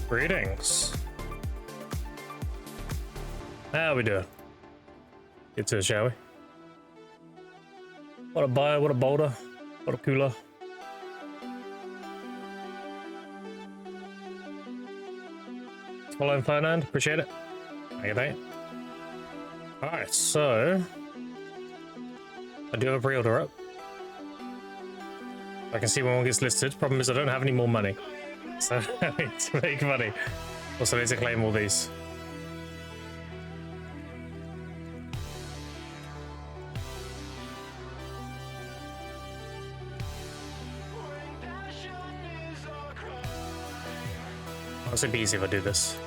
Greetings. How we doing? Get to it, shall we? What a buyer, what a boulder, what a cooler. Following Fernand, appreciate it. Thank you, mate. Alright, so I do have a pre-order up. I can see when one gets listed. Problem is I don't have any more money. So I need to make money. Also need to claim all these. It'd be easy if I do this.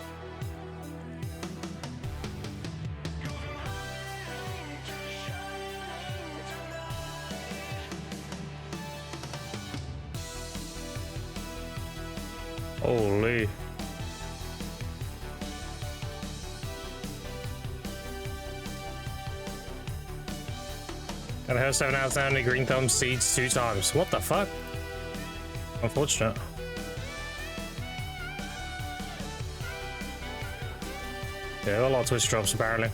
Holy. Gotta have 7 outstanding green thumb seeds 2 times. What the fuck? Unfortunate. Yeah, a lot of Twitch drops apparently.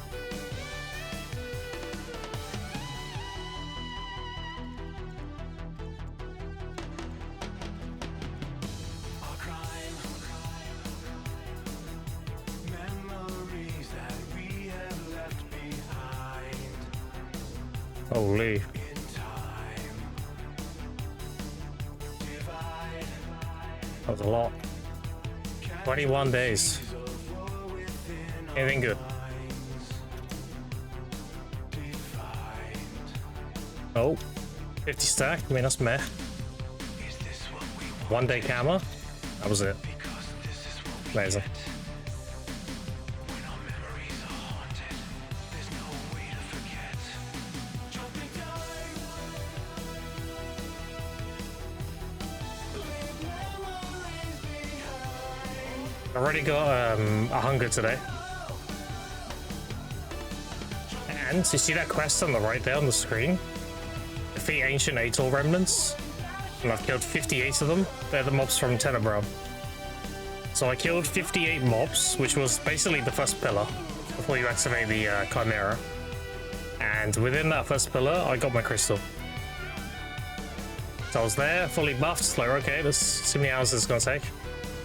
Holy. That was a lot. 21 days. Anything good? Oh, 50 stack. I mean, that's meh. 1 day camera. That was it. Amazing. I already got a hunger today. And you see that quest on the right there on the screen? Defeat ancient Ator remnants. And I've killed 58 of them. They're the mobs from Tenebro. So I killed 58 mobs, which was basically the first pillar before you activate the Chimera. And within that first pillar, I got my crystal. So I was there, fully buffed, like, okay, let's see how many hours this is gonna take.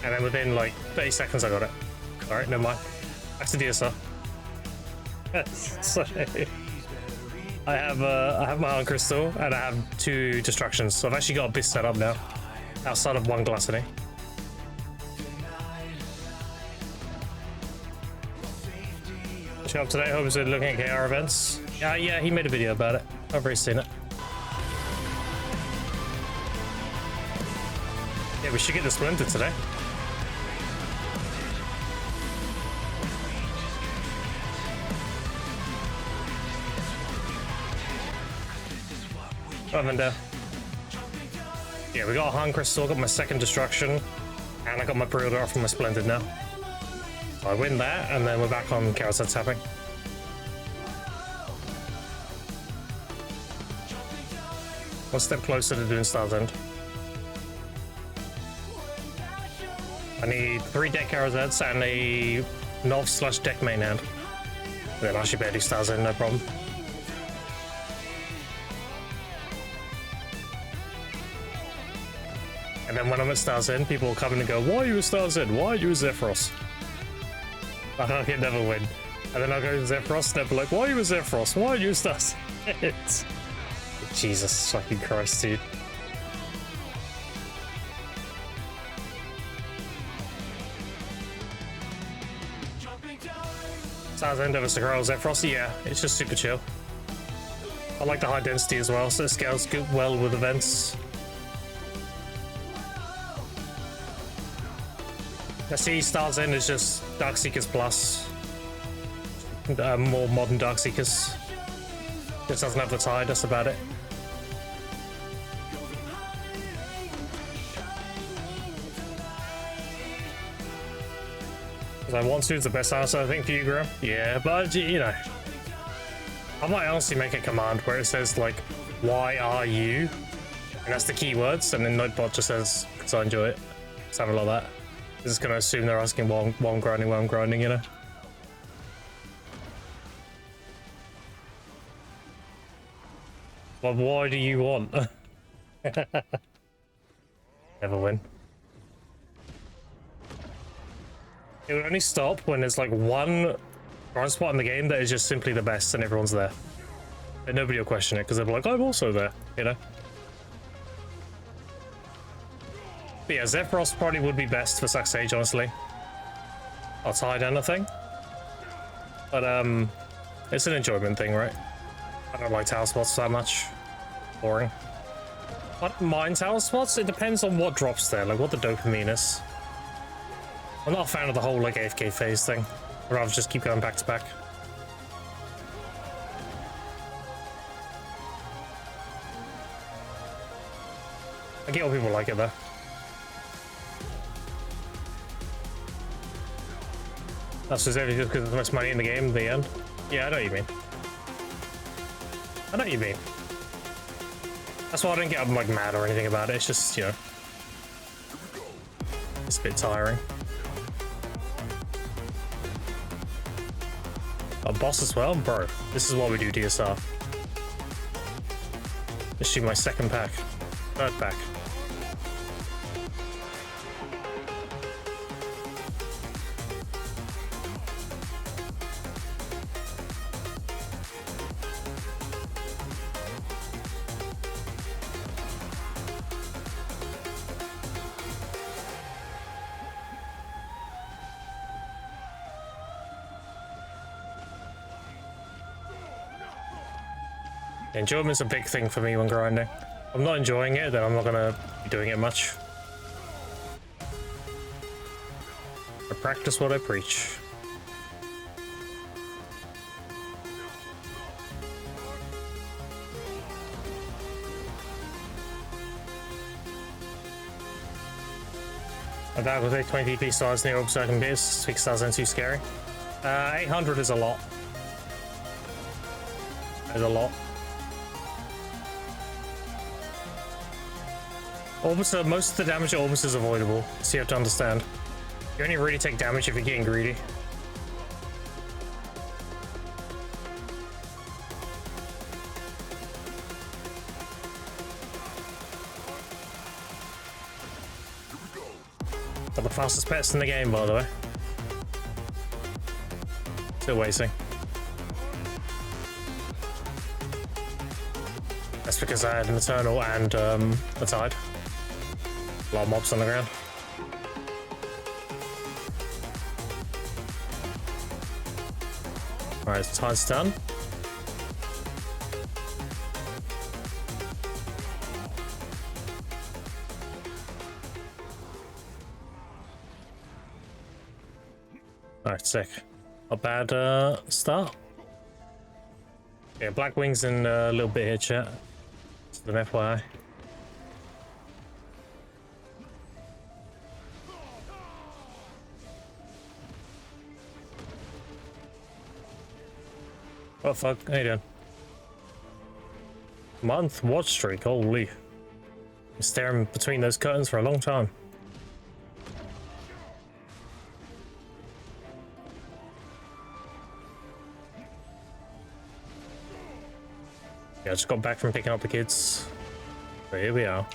And then within like 30 seconds, I got it. All right, never mind. Back to DSR. So, I have my own crystal and I have 2 destructions. So I've actually got a bit set up now, outside of 1 gluttony. Show up today. Hope he's looking at KR events. Yeah, he made a video about it. I've already seen it. Yeah, we should get the Splinter today. Lavender. Yeah, we got a Harn Crystal, got my 2nd destruction, and I got my pre-order off from my Splendid now. So I win that, and then we're back on carousel tapping. One step closer to doing Star's End. I need 3 deck carousels and a Nov/deck main hand. Then I should be able to do Star's End, no problem. And then when I'm at Star's End, people will come in and go, why are you at Star's End? Why are you a Zephyros? I can never win. And then I'll go to Zephyros, and they'll be like, why are you a Zephyros? Why are you a Star's End? Jesus fucking Christ, dude. Star's End over Sakura Zephyros, yeah, it's just super chill. I like the high density as well, so it scales good well with events. I see Star's End is just Darkseekers Plus. More modern Darkseekers. Just doesn't have the tide, that's about it. I want to, it's the best answer I think for you, Graham. Yeah, but you know, I might honestly make a command where it says like, why are you? And that's the keywords, and then Notebot just says, because I enjoy it. Something like that. Just gonna assume they're asking why I'm grinding, you know? Well, why do you want? Never win. It would only stop when there's like one grind spot in the game that is just simply the best and everyone's there. And nobody will question it because they'll be like, I'm also there, you know? But yeah, Zephyros probably would be best for Sack Sage, honestly. I'll tie down the thing. But it's an enjoyment thing, right? I don't like tower spots that much. Boring. I don't mind tower spots, it depends on what drops there, like what the dopamine is. I'm not a fan of the whole like AFK phase thing. I'd rather just keep going back to back. I get why people like it though. That's just everything because there's less money in the game in the end. Yeah, I know what you mean. I know what you mean. That's why I don't get like mad or anything about it. It's just, you know, it's a bit tiring. A boss as well? Bro, this is what we do DSR. This should be my second pack. Third pack. Enjoyment's a big thing for me when grinding. If I'm not enjoying it, then I'm not gonna be doing it much. I practice what I preach. My dad will take 20 TP stars near observing bits, 6,000 too scary. 800 is a lot. There's a lot. Orbiter, most of the damage at Orbiter is avoidable, so you have to understand. You only really take damage if you're getting greedy. Got the fastest pets in the game, by the way. Still waiting. That's because I had an Eternal and a Tide. A lot of mobs on the ground. Alright, Tide's done. Alright, sick. Not bad start. Yeah, Black Wings in a little bit here, chat. Just an FYI. Oh fuck, how you doing? Month watch streak, holy. Been staring between those curtains for a long time. Yeah, I just got back from picking up the kids. So here we are.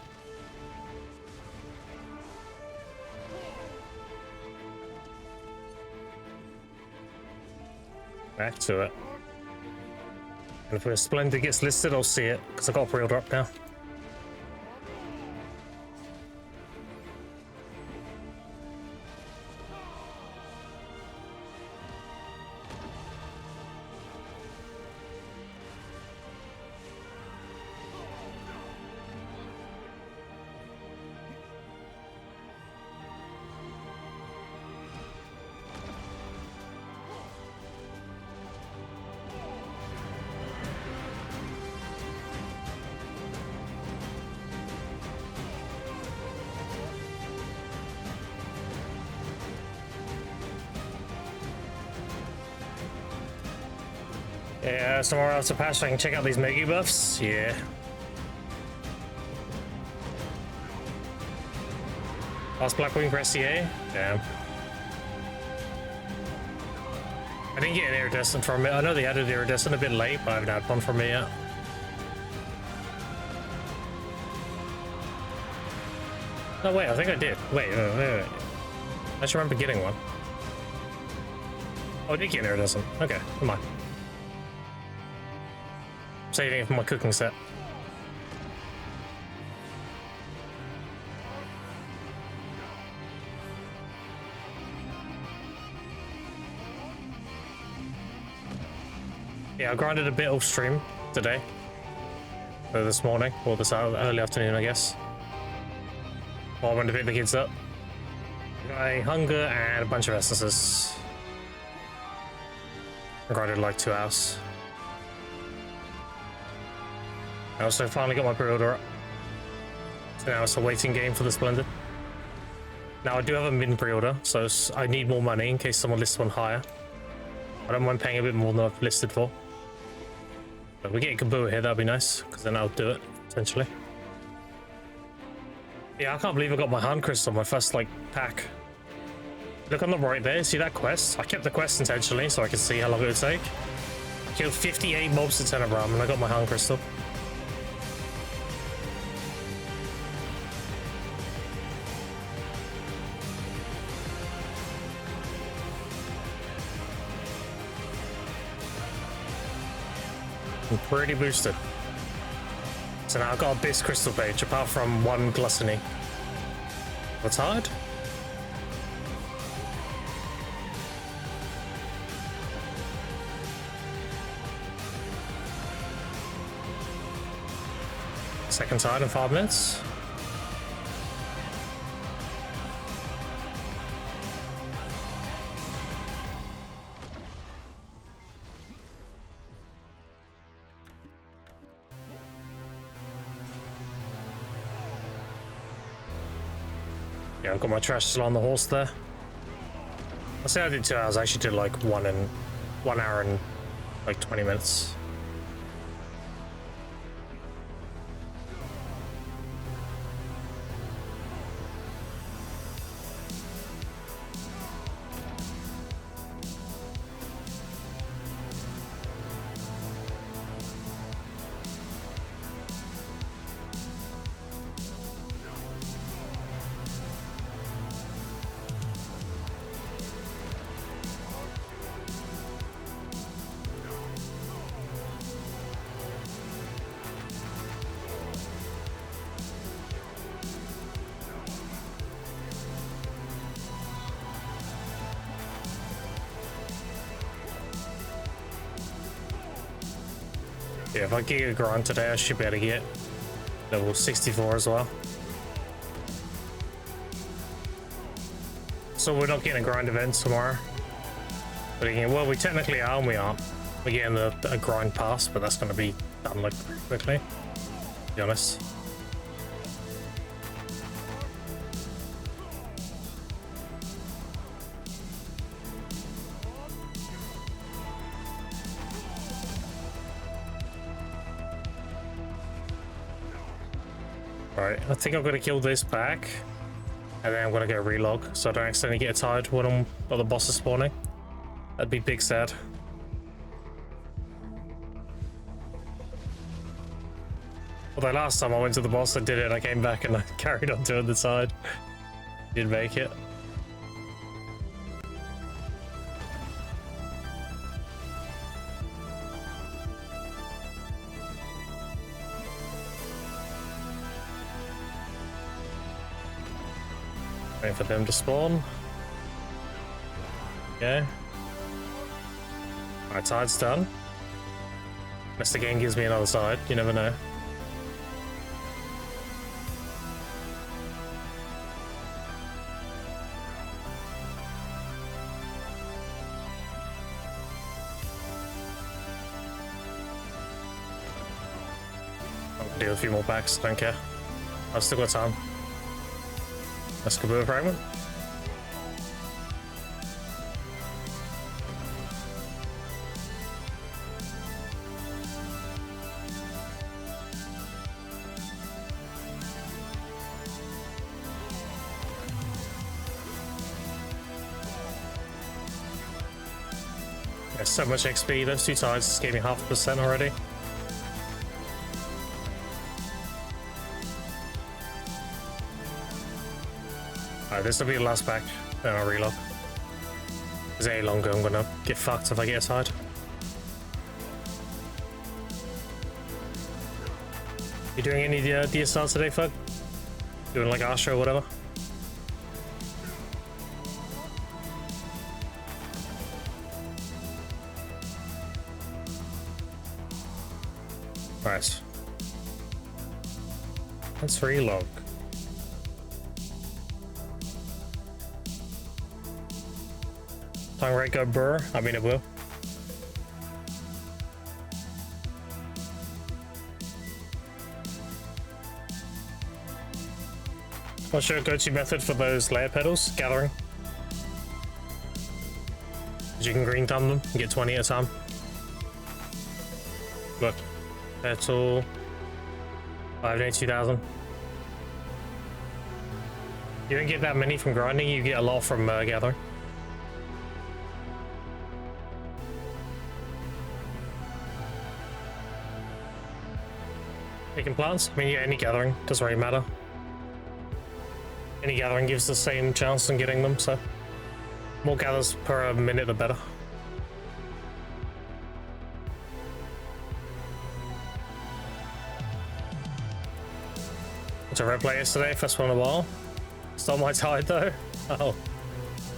Back to it. And if a Splendid gets listed, I'll see it, because I've got a pre-order up now. Yeah, somewhere else to patch so I can check out these Megi buffs. Yeah. Last Blackwing for SCA? Damn. I didn't get an iridescent from it. I know they added iridescent a bit late, but I haven't had one from it yet. No, wait, I think I did. Wait. I just remember getting one. Oh, I did get an iridescent. Okay, come on. Saving it for my cooking set. Yeah, I grinded a bit off stream today. So this morning, or this early afternoon, I guess. While I went to pick the kids up. Got a hunger and a bunch of essences. I grinded like 2 hours. I also finally got my pre-order up. So now it's a waiting game for the Splendid. Now I do have a min pre-order, so I need more money in case someone lists one higher. I don't mind paying a bit more than I've listed for. But if we get a Kabua here, that'd be nice, because then I'll do it, potentially. Yeah, I can't believe I got my hand crystal, my first, like, pack. Look on the right there, see that quest? I kept the quest intentionally so I could see how long it would take. I killed 58 mobs to Tenebram and I got my hand crystal. I'm pretty boosted. So now I've got a Abyss Crystal page, apart from one Gluttony. What's hard? Second tide in 5 minutes. Yeah, I've got my trash still on the horse there. I say I did 2 hours, I actually did like 1 hour and like 20 minutes. Yeah, if I get a grind today, I should be able to get level 64 as well. So we're not getting a grind event tomorrow. But again, well, we technically are and we aren't. We're getting a grind pass, but that's going to be done like quickly, to be honest. Alright, I think I'm going to kill this pack, and then I'm going to go relog, so I don't accidentally get tired when the boss is spawning. That'd be big sad. Although last time I went to the boss, I did it, and I came back and I carried on doing the side. Didn't make it. Waiting for them to spawn. Okay. Alright, side's done. Unless the game gives me another side, you never know. I'll do a few more packs, don't care. I've still got time. Let's go a fragment. There's so much XP. Those 2 tides just gave me 0.5% already. Alright, this will be the last pack. Then I'll relock. Because any longer, I'm gonna get fucked if I get a side. You doing any DSR today, fuck? Doing like Asha or whatever? Right. Let's relog. Tongue rate go burr? I mean, it will. What's your go-to method for those layer pedals? Gathering. You can green thumb them and get 20 at a time. Look. Petal. 582,000. You don't get that many from grinding, you get a lot from gathering. Making plants? I mean, yeah, any gathering. Doesn't really matter. Any gathering gives the same chance in getting them, so more gathers per minute the better. What's a red play yesterday? First one in a while. Stole my tide though. Oh.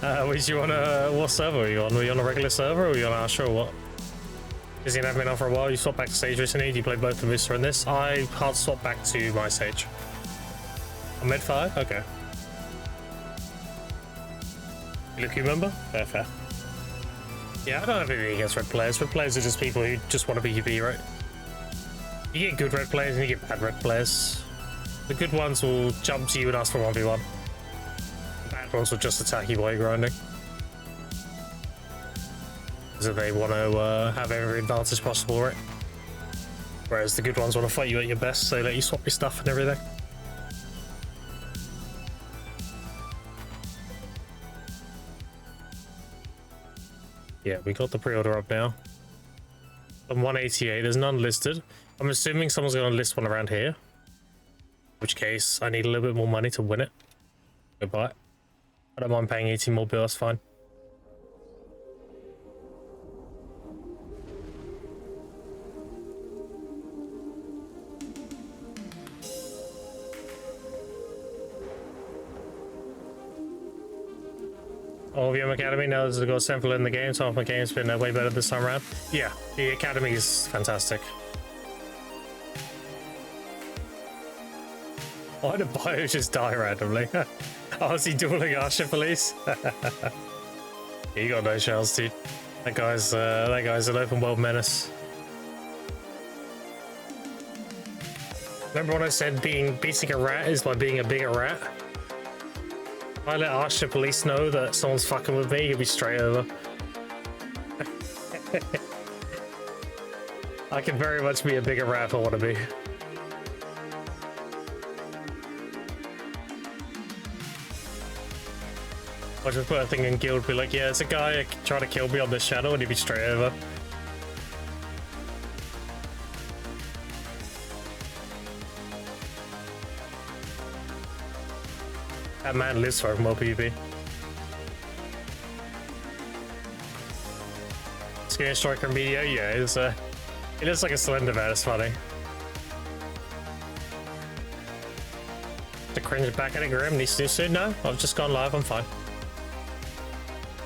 Was you on what server were you on? Were you on a regular server or were you on Asher or what? Because you haven't been on for a while. You swapped back to Sage recently. You played both the Mister and this. I hard swapped back to my Sage. On mid 5? Okay. You look, you remember? Fair. Yeah, I don't have anything against red players. Red players are just people who just want to PvP, right? You get good red players and you get bad red players. The good ones will jump to you and ask for 1v1. The bad ones will just attack you while you're grinding. So they want to have every advantage possible, right? Whereas the good ones want to fight you at your best, so they let you swap your stuff and everything. Yeah, we got the pre-order up now. I'm 188, there's none listed. I'm assuming someone's going to list one around here. In which case, I need a little bit more money to win it. Go buy it. I don't mind paying 18 more bill, that's fine. OVM Academy, now there's a gold sample in the game, so my game's been way better this time around. Yeah, the Academy is fantastic. Why did Bio just die randomly? Oh, is he dueling Arsha Police? You got no shells, dude. That guy's an open world menace. Remember when I said beating a rat is by being a bigger rat? If I let Arsha Police know that someone's fucking with me, he'll be straight over. I can very much be a bigger rat if I want to be. I'll just put a thing in guild, be like, yeah, it's a guy trying to kill me on this channel, and he'd be straight over. That man lives for more PvP. Skinny Striker Media, yeah, it looks like a Slender Man, it's funny. To cringe back at it, Grim, needs to do soon? No, I've just gone live, I'm fine.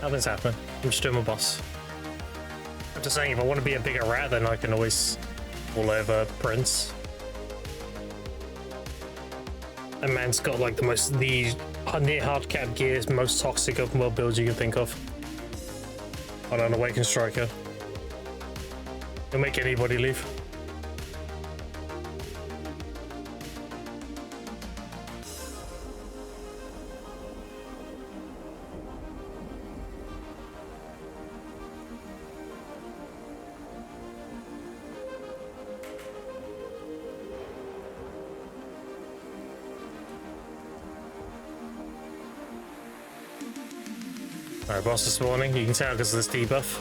Nothing's happening. I'm just doing my boss. I'm just saying, if I want to be a bigger rat, then I can always fall over Prince. That man's got like the near Hardcap gears, most toxic open world builds you can think of. On an Awakened Striker. He'll make anybody leave. Alright, boss is spawning. You can tell because of this debuff.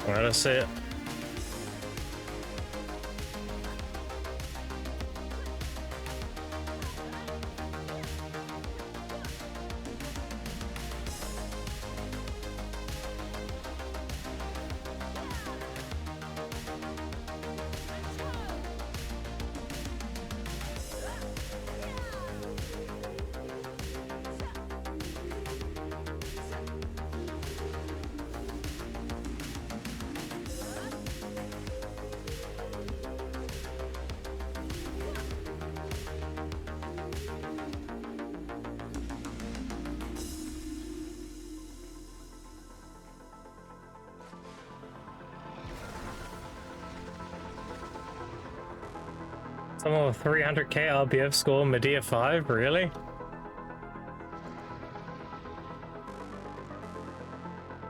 Alright, let's see it. Someone with 300k RBF score, Medea 5, really?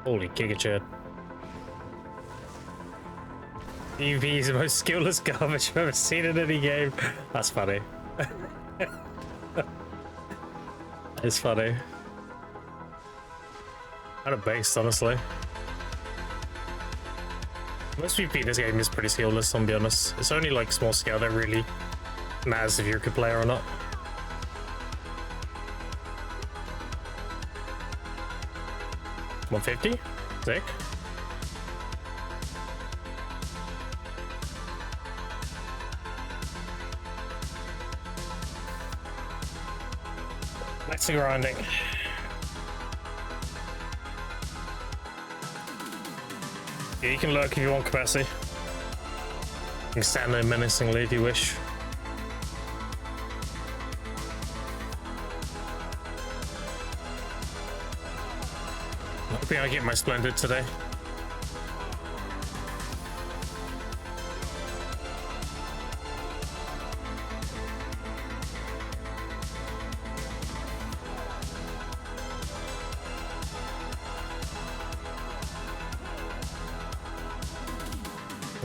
Holy gigachad. EV is the most skillless garbage I've ever seen in any game. That's funny. It's funny. Kind of based, honestly. Most PvP in this game is pretty skillless, I'll be honest. It's only like small scale that really matters if you're a good player or not. $150? Sick. Let's grinding. Yeah, you can lurk if you want capacity. You can stand there menacingly if you wish. Hoping I get my Splendid today.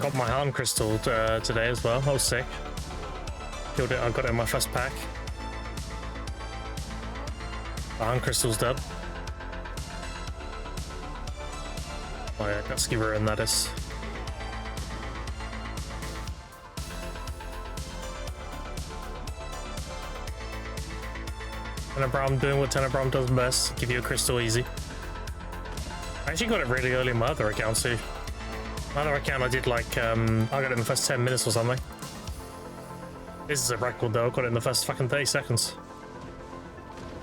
Got my Harm Crystal today as well. I was sick. Killed it. I got it in my first pack. The Harm Crystal's dead. Oh yeah, got Skiver in that is. Tenebrum doing what Tenebrum does best. Give you a crystal easy. I actually got it really early in my other account too. My other account I did like, I got it in the first 10 minutes or something. This is a record though, I got it in the first fucking 30 seconds.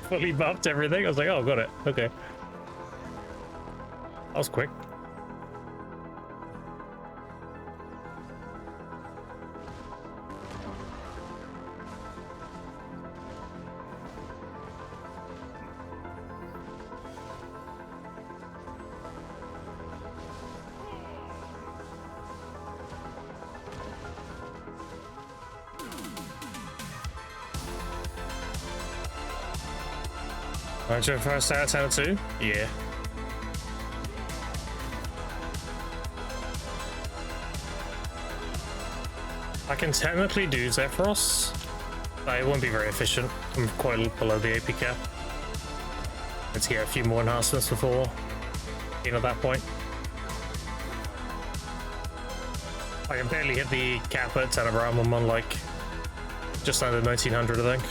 Fully buffed everything, I was like, oh, got it, okay. That was quick. Alright, your first out of 10 or 2? Yeah. I can technically do Zephyros, but it won't be very efficient. I'm quite below the AP cap. Let's get a few more enhancements before being at that point. I can barely hit the cap at Tenebrum. I'm on like just under 1900, I think.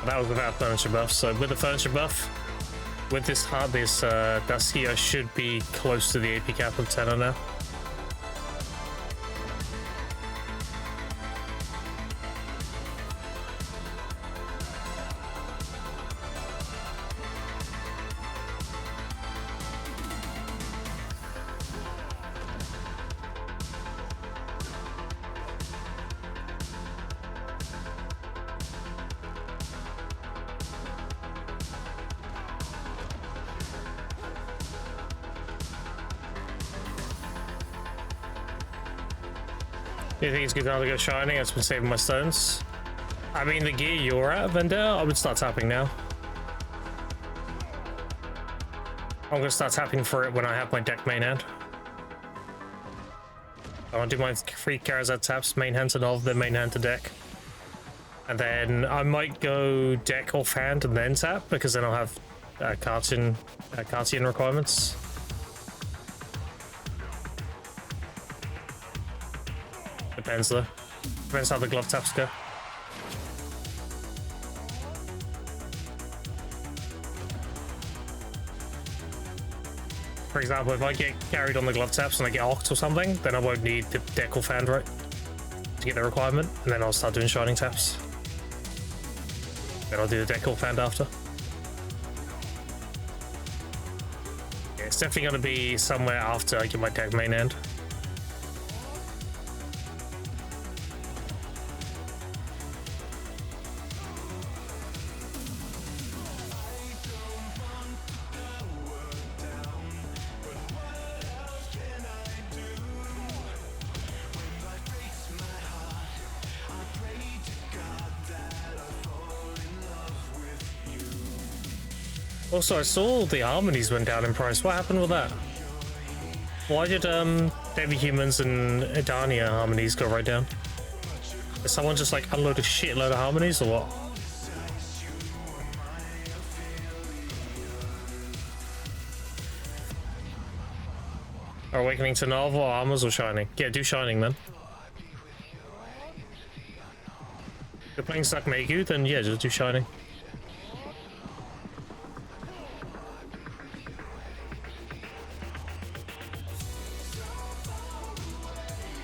That was without furniture buff, so with the furniture buff, with this dust here, I should be close to the AP cap of 10 now. Do you think it's good now to go shining? It's been saving my stones. I mean, the gear you're at, Vendetta, I would start tapping now. I'm gonna start tapping for it when I have my deck main hand. I'll do my 3 Charizard taps, main hand to Nov, then main hand to deck. And then I might go deck offhand and then tap, because then I'll have Cartian requirements. Depends though. Depends how the glove taps go. For example, if I get carried on the glove taps and I get Oct or something, then I won't need the deck offhand, right? To get the requirement, and then I'll start doing shining taps. Then I'll do the deck offhand after. Yeah, it's definitely going to be somewhere after I get my deck main hand. Also, I saw the harmonies went down in price. What happened with that? Why did Devi Humans and Edania harmonies go right down? Did someone just like unload a shitload of harmonies or what? Are Awakening to Nova or Armors or Shining? Yeah, do Shining then. If you're playing Suck Megu, then yeah, just do Shining.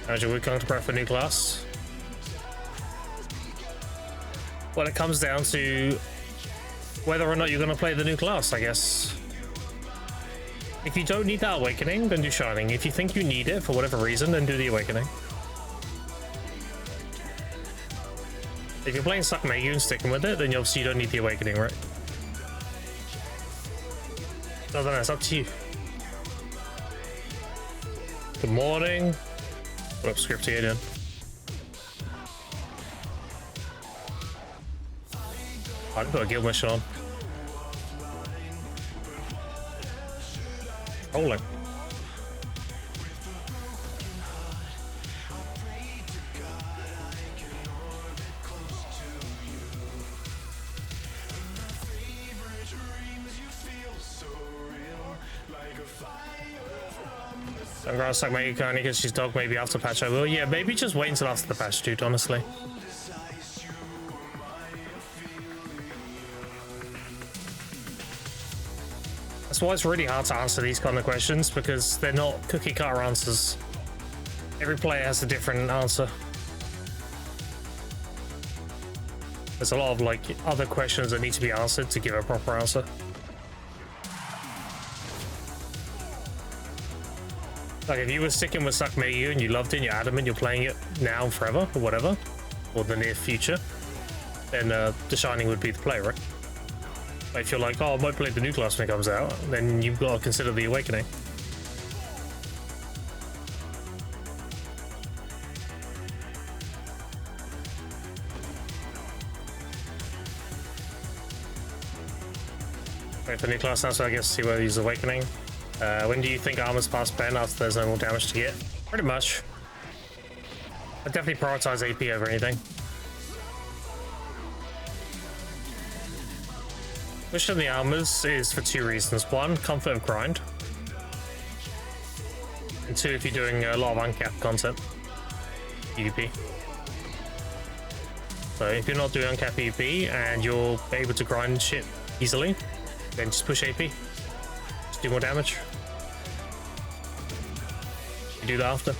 How's your week going to prep for a new class? Well, it comes down to whether or not you're going to play the new class, I guess. If you don't need that Awakening, then do Shining. If you think you need it for whatever reason, then do the Awakening. If you're playing Suck Megu and sticking with it, then obviously you don't need the Awakening, right? Other than that, it's up to you. Good morning. What up, Scripty again? I didn't put a guild mission on. Rolling. I'm gonna suck my Yukani because she's dog. Maybe after patch I will. Yeah, maybe just wait until after the patch, dude, honestly. That's why it's really hard to answer these kind of questions, because they're not cookie cutter answers. Every player has a different answer. There's a lot of like other questions that need to be answered to give a proper answer. Like if you were sticking with Suck Megu and you loved it and you're adamant you're playing it now and forever or whatever, or the near future, then the Shining would be the play, right? But if you're like, oh, I might play the new class when it comes out, then you've got to consider the Awakening. Wait for the new class now, so I guess see whether he's Awakening. When do you think armors pass Ben after there's no more damage to get? Pretty much. I definitely prioritize AP over anything. Pushing the armors is for 2 reasons. 1, comfort of grind. And 2, if you're doing a lot of uncapped content. PvP. So if you're not doing uncapped PvP and you're able to grind shit easily, then just push AP. Just do more damage. You do that after.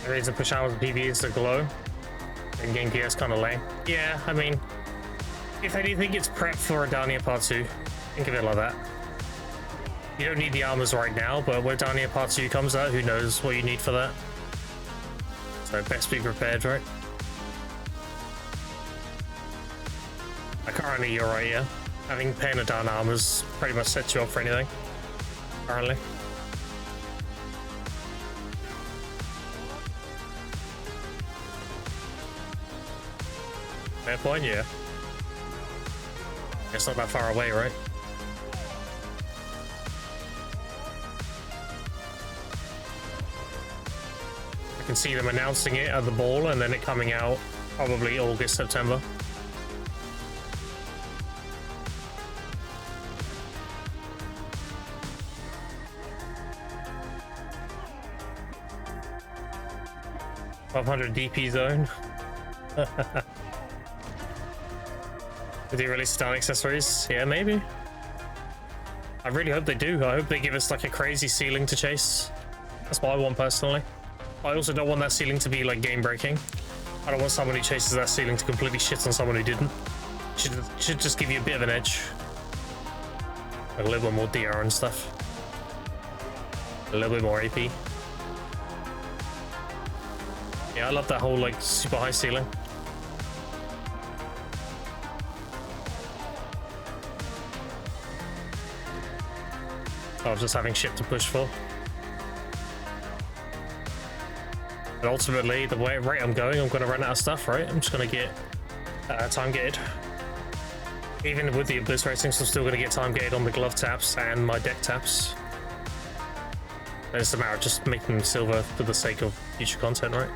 The reason push armors and PvE is to glow. And game gear is kind of lame. Yeah, I mean, if anything, it's prep for Adania Part 2. Think of it like that. You don't need the armors right now, but when Adania Part 2 comes out, who knows what you need for that. So best be prepared, right? Currently, you're right, yeah. Having Pain of Down armors pretty much sets you up for anything. Currently. Fair point, yeah. It's not that far away, right? I can see them announcing it at the ball and then it coming out probably August, September. $1,200 DP zone. Did they release down accessories? Yeah, maybe. I really hope they do. I hope they give us like a crazy ceiling to chase. That's what I want personally. I also don't want that ceiling to be like game breaking. I don't want someone who chases that ceiling to completely shit on someone who didn't. Should just give you a bit of an edge. Like a little bit more DR and stuff. A little bit more AP. Yeah, I love that whole like super high ceiling. I was just having shit to push for. But ultimately, the rate I'm going, I'm going to run out of stuff, right? I'm just going to get time gated. Even with the Abyss ratings, I'm still going to get time gated on the glove taps and my deck taps. And it's a matter of just making silver for the sake of future content, right?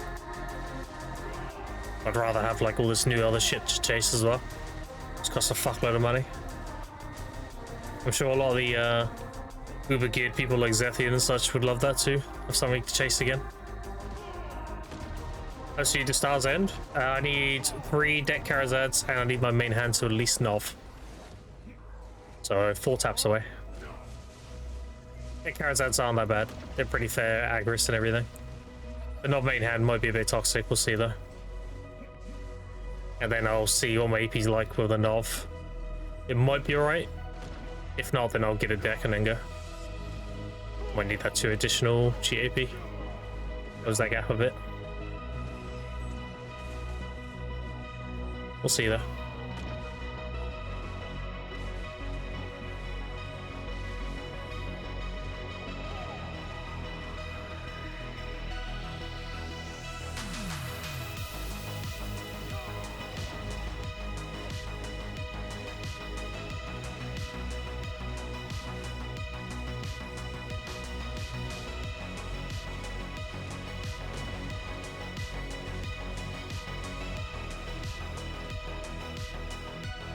I'd rather have like all this new other shit to chase as well. It's costs a fuckload of money. I'm sure a lot of the uber geared people like Zethian and such would love that too. Have something to chase again. Let's do Star's End. I need 3 deck Karazads and I need my main hand to at least Nov. So 4 taps away. Deck Karazads aren't that bad. They're pretty fair, Agris and everything. The Nov main hand might be a bit toxic, we'll see though. And then I'll see what my AP's like with a Nov. It might be alright. If not, then I'll get a deck and then go. Might need that 2 additional cheat AP. Close that gap a bit. We'll see though.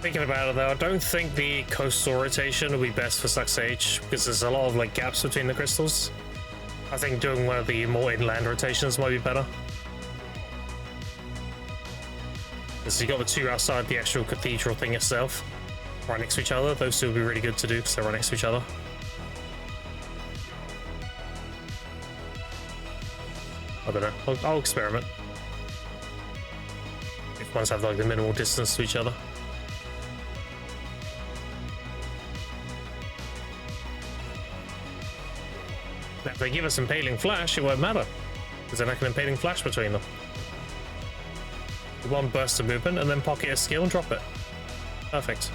Thinking about it though, I don't think the coastal rotation will be best for Suck Sage because there's a lot of like gaps between the crystals. I think doing one of the more inland rotations might be better. Because you got the 2 outside the actual cathedral thing itself, right next to each other. Those 2 will be really good to do because they're right next to each other. I don't know. I'll experiment. If ones have like the minimal distance to each other. If they give us Impaling Flash, it won't matter, because then I can Impaling Flash between them. 1 burst of movement and then pocket a skill and drop it. Perfect.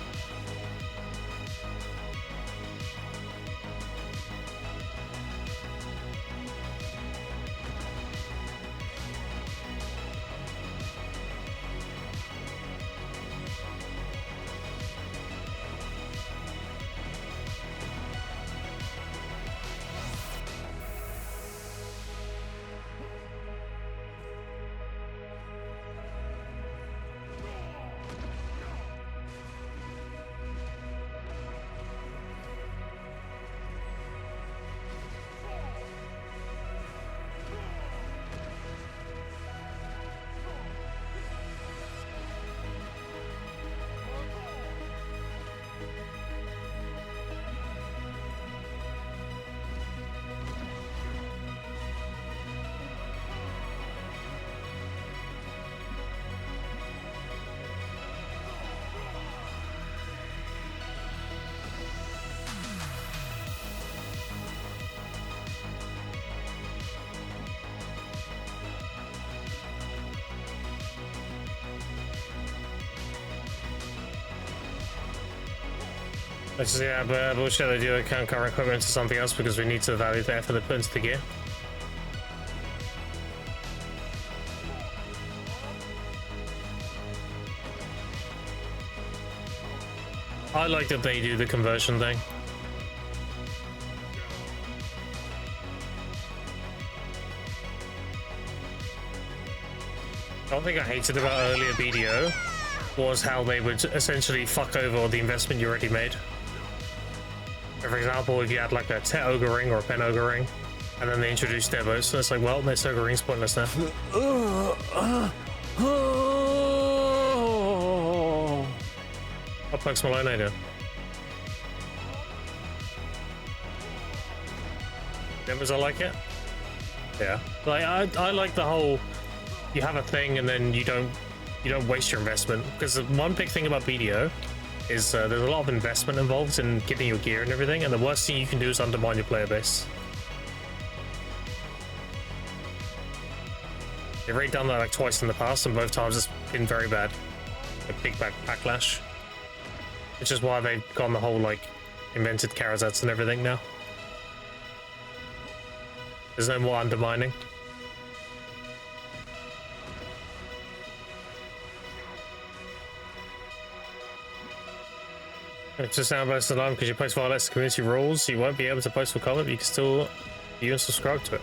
Let's just, yeah, but bullshit, they do account current equipment to something else because we need to value the effort they put into the gear. I like that they do the conversion thing. One thing I hated about earlier BDO was how they would essentially fuck over the investment you already made. For example, if you had like a Tet Ogre ring or a Pen Ogre ring, and then they introduced Devos, so it's like, well, this Ogre ring's pointless now. What Poke's Malone do? Members, I like it. Yeah, like I like the whole. You have a thing and then you don't waste your investment, because the one big thing about BDO is there's a lot of investment involved in getting your gear and everything, and the worst thing you can do is undermine your player base. They've already done that like twice in the past, and both times it's been very bad. A big backlash. Which is why they've gone the whole like invented Charizards and everything now. There's no more undermining. It's just now most of the time because you post violates the community rules. You won't be able to post for comment, but you can still view and subscribe to it.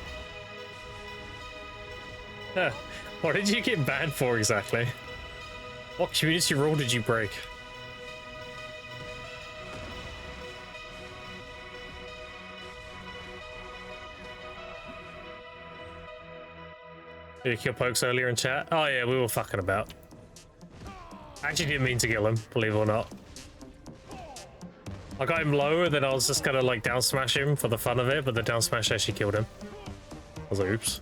Yeah. What did you get banned for exactly? What community rule did you break? Did you kill Pokes earlier in chat? Oh yeah, we were fucking about. I actually didn't mean to kill him, believe it or not. I got him low, and then I was just gonna like down smash him for the fun of it, but the down smash actually killed him. I was like, oops.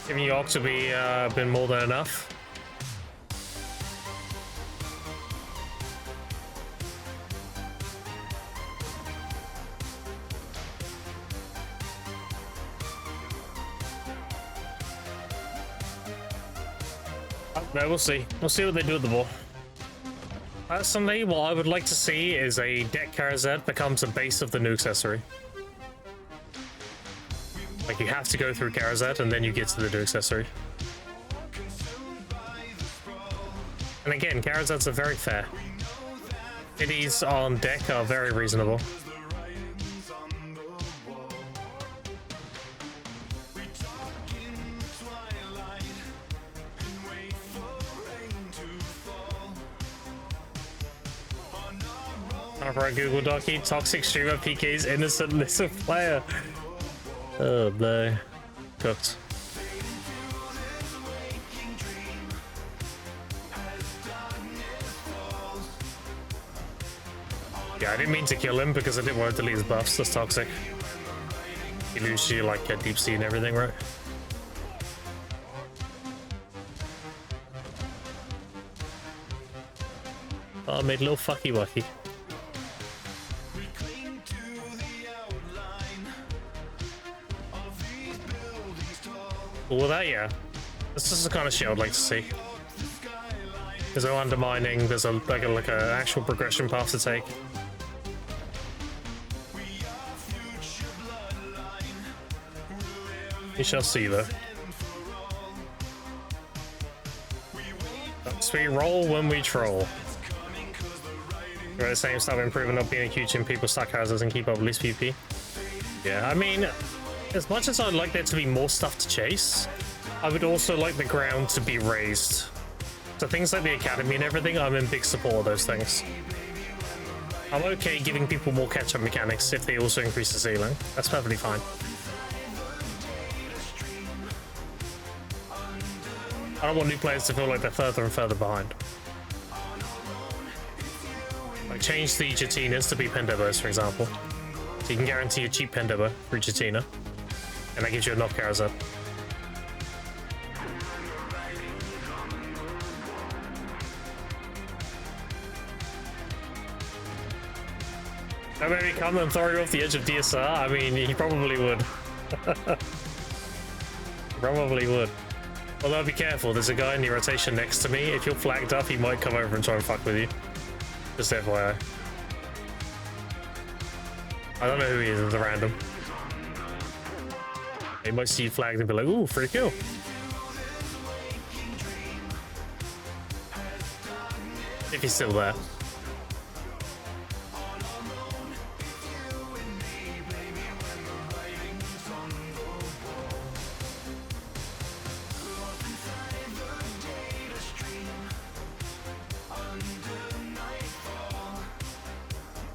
Giving you Ox to be been more than enough. No, we'll see. We'll see what they do with the ball. Personally, what I would like to see is a deck Charizard becomes a base of the new accessory. Like, you have to go through Charizard and then you get to the new accessory. And again, Charizards are very fair. Biddies on deck are very reasonable. For a Google Docky, toxic streamer PK's innocent little player. Oh no. Cooked. Yeah, I didn't mean to kill him because I didn't want to delete his buffs. That's toxic. You lose you like a deep sea and everything, right? Oh, I made a little fucky wucky. Well, that, yeah. This is the kind of shit I'd like to see. There's no undermining, there's a like a actual progression path to take. We shall see, though. That's we roll when we troll. We're the same stuff, improving, not being a huge in people stack houses and keep up at least PP. Yeah, I mean, as much as I'd like there to be more stuff to chase, I would also like the ground to be raised. So things like the academy and everything, I'm in big support of those things. I'm okay giving people more catch-up mechanics if they also increase the ceiling. That's perfectly fine. I don't want new players to feel like they're further and further behind. Like, change the Jatinas to be Pendebos, for example. So you can guarantee a cheap Pendebo for Jatina. And that gives you a knock Charizard. I maybe come and throw you off the edge of DSR? I mean, he probably would. Probably would. Although be careful, there's a guy in the rotation next to me. If you're flagged up, he might come over and try and fuck with you. Just FYI. I don't know who he is, it's a random. He might see you flagged and be like, ooh, free kill. If he's still there.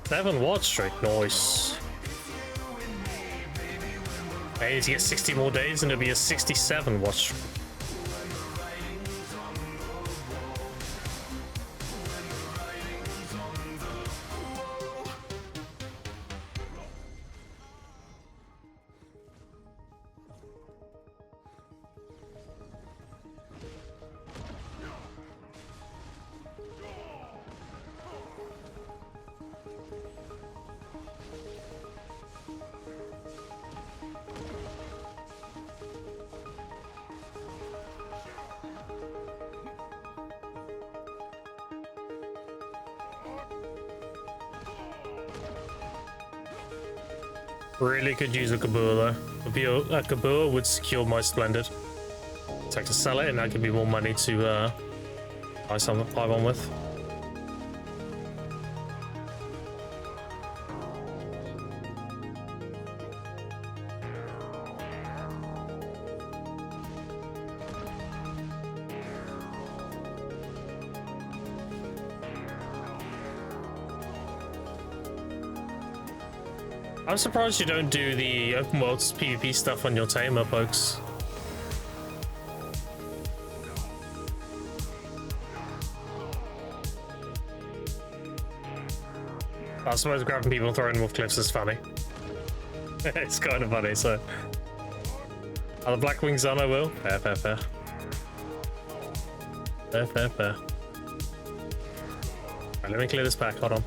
Seven watch streak, nice. I need to get 60 more days and it'll be a 67 watch streak. Really could use a Kabua though. A Kabua would secure my Splendid. So I can sell it and that could be more money to buy one with. I'm surprised you don't do the open world's PvP stuff on your tamer, folks. I suppose grabbing people and throwing them off cliffs is funny. It's kind of funny, so. Are the black wings on? I will. Fair, fair, fair. Fair, fair, fair. Alright, let me clear this pack. Hold on.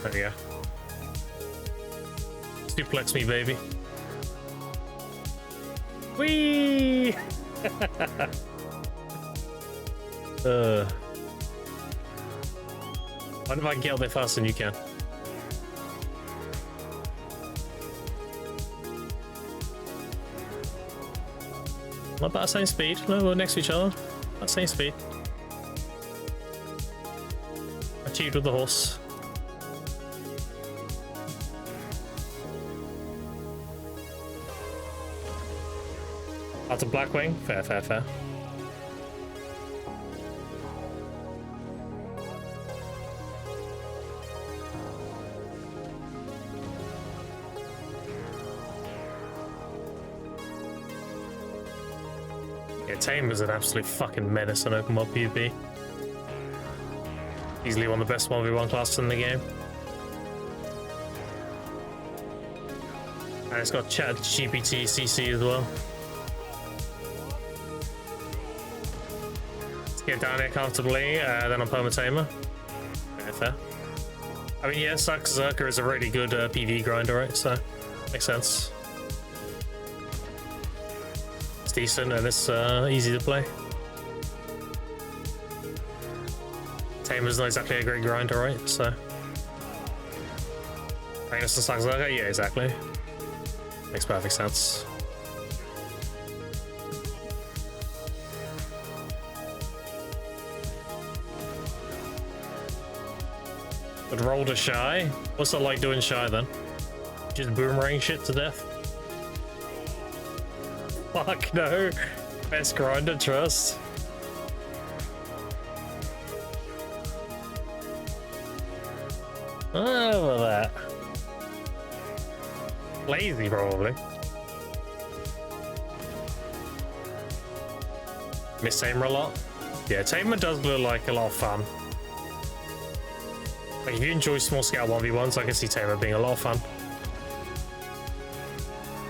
There we go. Suplex me, baby. Whee! What if I can get up there faster than you can? Not about the same speed. No, we're next to each other. About the same speed. Achieved with the horse. That's a black wing. Fair, fair, fair. Yeah, Tame is an absolute fucking menace on open world PvP. Easily one of the best 1v1 classes in the game. And it's got Chat GPT CC as well. Get down here comfortably, then on Permatamer. Yeah, fair. I mean, yeah, Zerker is a really good PV grinder, right? So, makes sense. It's decent and it's easy to play. Tamer's not exactly a great grinder, right? So, Magnus and sucks Zerker? Yeah, exactly. Makes perfect sense. But roll to shy? What's it like doing shy then? Just boomerang shit to death? Fuck no. Best grinder, trust. Oh, that. Lazy, probably. Miss Tamer a lot? Yeah, Tamer does look like a lot of fun. Like, if you enjoy small scale 1v1s, I can see Tamer being a lot of fun.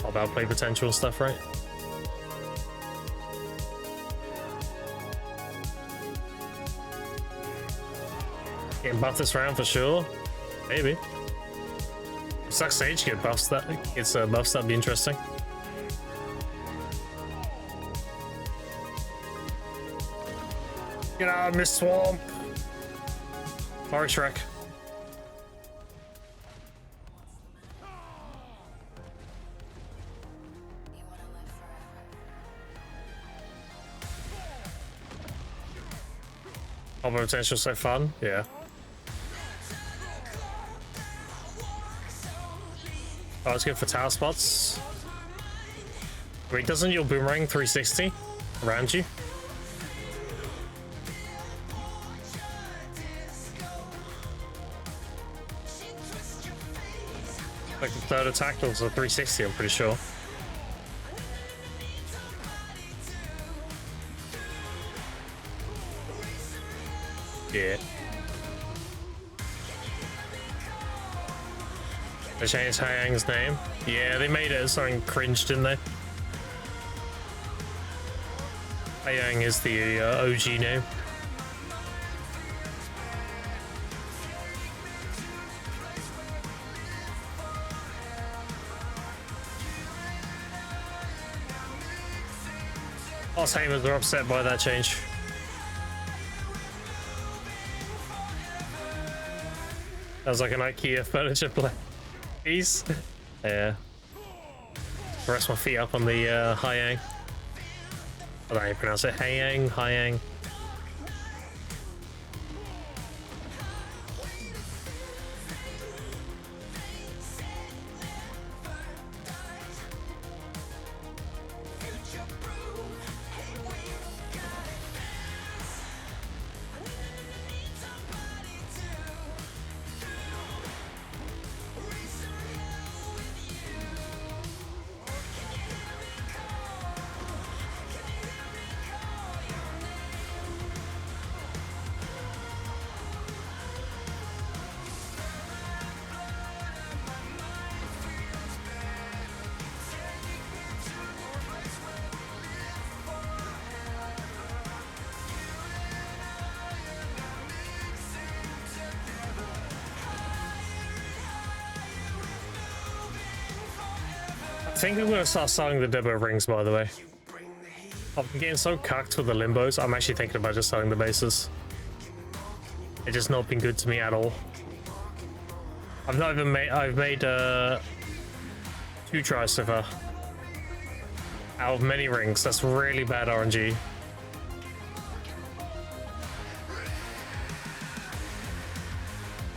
All about play potential stuff, right? Getting buffed this round for sure. Maybe. Sucks Sage get buffs that it's buffs, that'd be interesting. Get out of this swamp! Forest Shrek. Combo potential so fun, yeah. Oh, it's good for tower spots. Wait, doesn't your boomerang 360 around you? Like the third attack was a 360, I'm pretty sure. Yeah. They changed Hayang's name. Yeah, they made it as something cringe, didn't they? Hayang is the OG name. Us Hamers are upset by that change. That was like an IKEA furniture piece. Yeah. Rest my feet up on the Hayang. I don't know how you pronounce it. Hayang, Hayang. I think I'm gonna start selling the Debo rings, by the way. I'm getting so cucked with the limbos, I'm actually thinking about just selling the bases. It's just not been good to me at all. I've not even made, I've made 2 tries so far. Out of many rings, that's really bad RNG.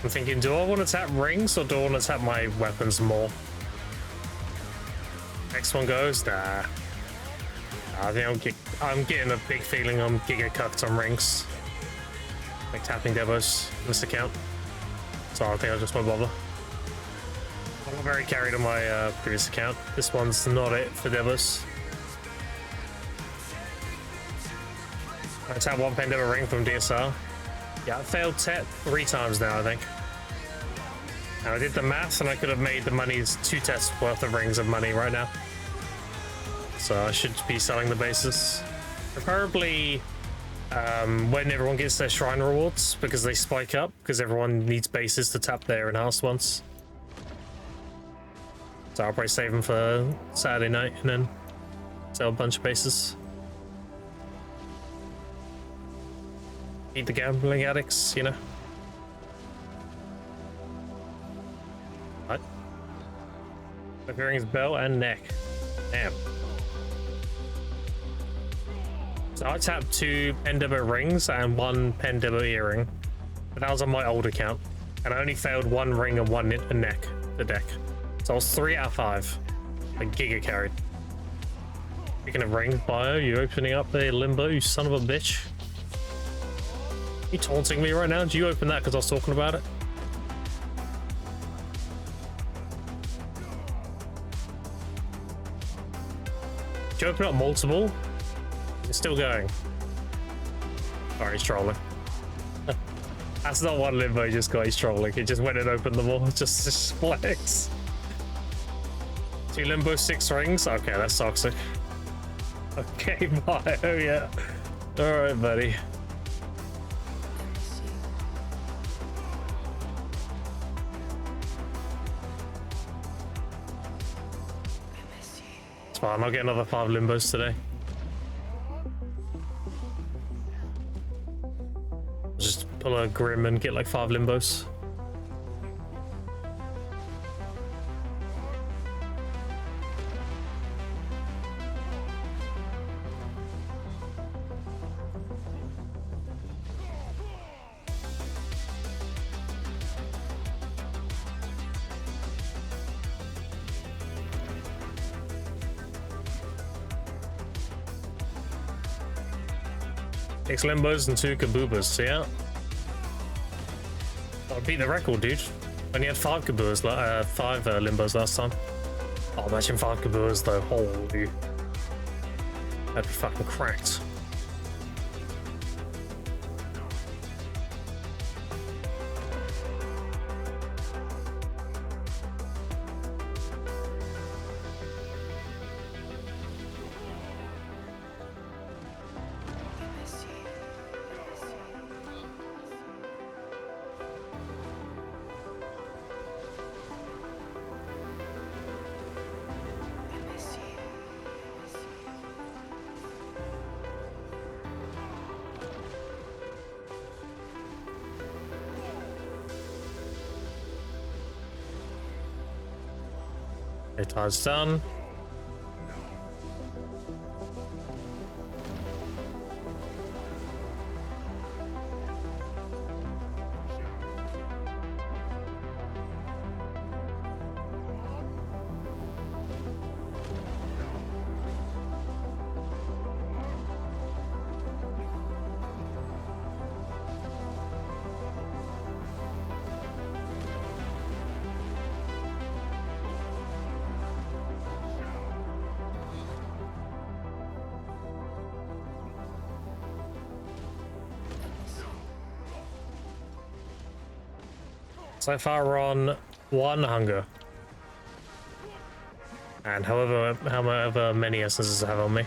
I'm thinking, do I want to tap rings or do I want to tap my weapons more? Next one goes, nah. I think I'm getting a big feeling I'm giga cucked on rings. Like tapping Devos in this account. So I think I just won't bother. I got very carried on my previous account. This one's not it for Devos. I tapped 1 Pandemic ring from DSR. Yeah, I failed 3 times now, I think. And I did the maths and I could have made the money's 2 tests worth of rings of money right now. So I should be selling the bases. Preferably when everyone gets their shrine rewards, because they spike up, because everyone needs bases to tap their enhanced ones. So I'll probably save them for Saturday night and then sell a bunch of bases. Eat the gambling addicts, you know. What? Earrings, belt, and neck. Damn. So I tapped 2 Pendebo rings and 1 Pendebo earring. But that was on my old account. And I only failed 1 ring and 1 neck, the deck. So I was 3 out of 5. Like giga carried. Speaking of ring bio, you opening up the limbo, you son of a bitch. You taunting me right now? Do you open that because I was talking about it? Did you open up multiple? It's still going. Alright, he's trolling. That's not one limbo he just got, he's trolling. He just went and opened them all, just flex. 2 limbo, 6 rings? Okay, that's toxic. Okay, bye. Oh yeah. Alright, buddy. It's fine, I'll get another 5 limbos today. Just pull a Grim and get like 5 limbos. Six limbos and 2 kaboobas, so yeah. I beat the record, dude. Only had 5 kaboobas, 5 limbos last time. Oh, imagine 5 kaboobas though. Holy. That'd be fucking cracked. Tide's done. So far we're on 1 hunger. And however many essences I have on me.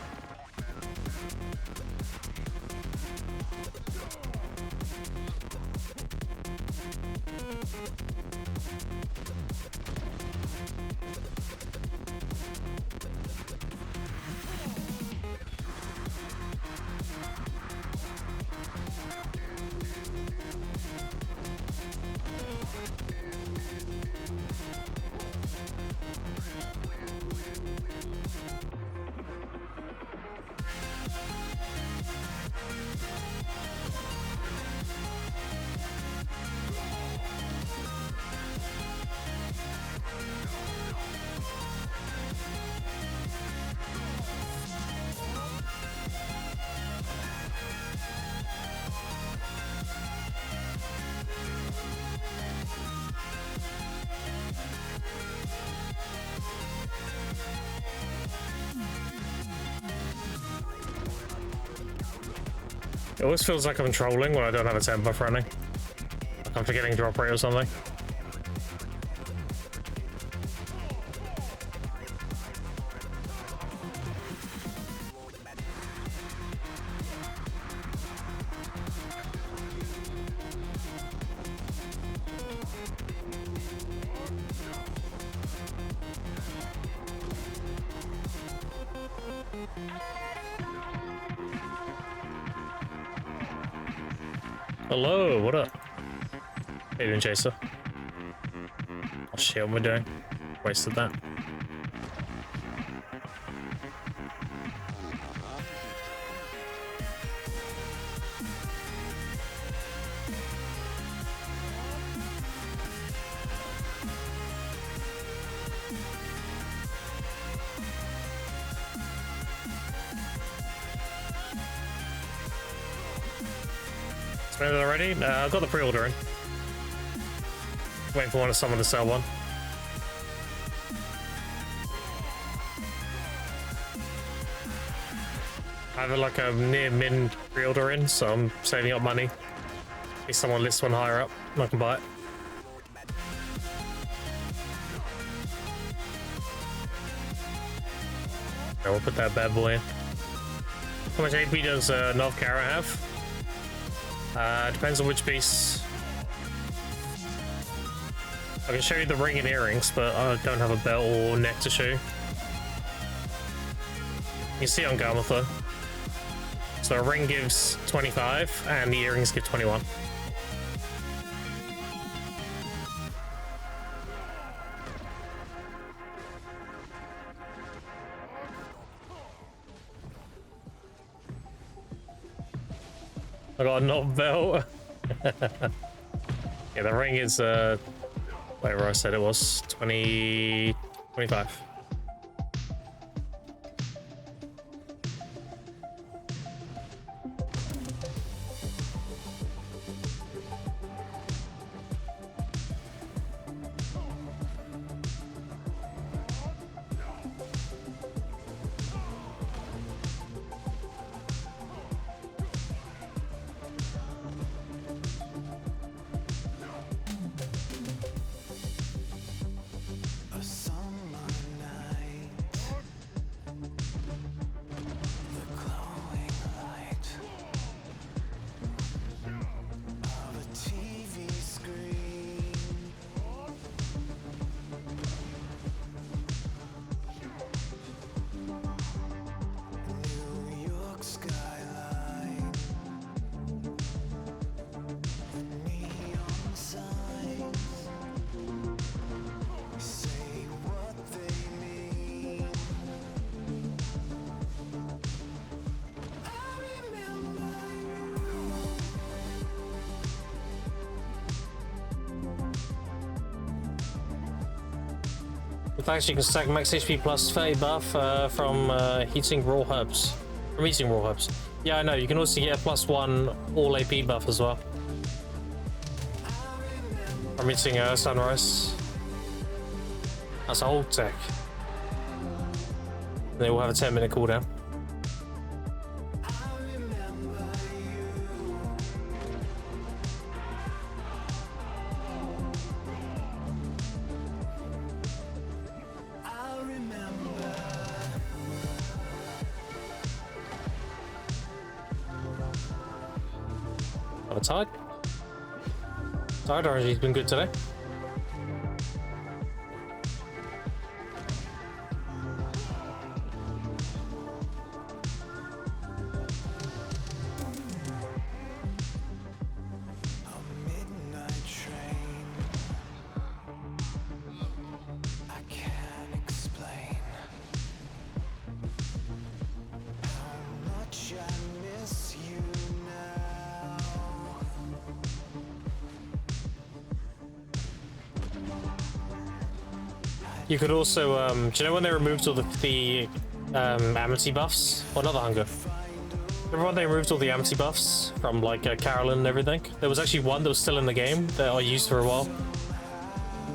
It always feels like I'm trolling when I don't have a temp buff running. Like I'm forgetting drop rate or something. Hello, what up? How you doing, Chaser? Oh shit, what am I doing? Wasted that. Spent it already? I've got the pre-order in. Waiting for someone to sell one. I have like a near min pre-order in, so I'm saving up money. If someone lists one higher up, I can buy it. I will put that bad boy in. How much AP does Nov Kara have? Depends on which piece. I can show you the ring and earrings, but I don't have a belt or neck to show you. You see on Garmouth though. So a ring gives 25 and the earrings give 21. I got a knob belt. Yeah, the ring is whatever I said it was, 25. In fact, you can stack max HP plus 30 buff from eating raw herbs. From eating raw herbs. Yeah, I know. You can also get a +1 all AP buff as well. From eating sunrise. That's a whole tech. They will have a 10-minute cooldown. Tide. Tide RNG's been good today. You could also, do you know when they removed all the amity buffs? Well, not the hunger. Remember when they removed all the amity buffs from like Carolyn and everything? There was actually one that was still in the game that I used for a while,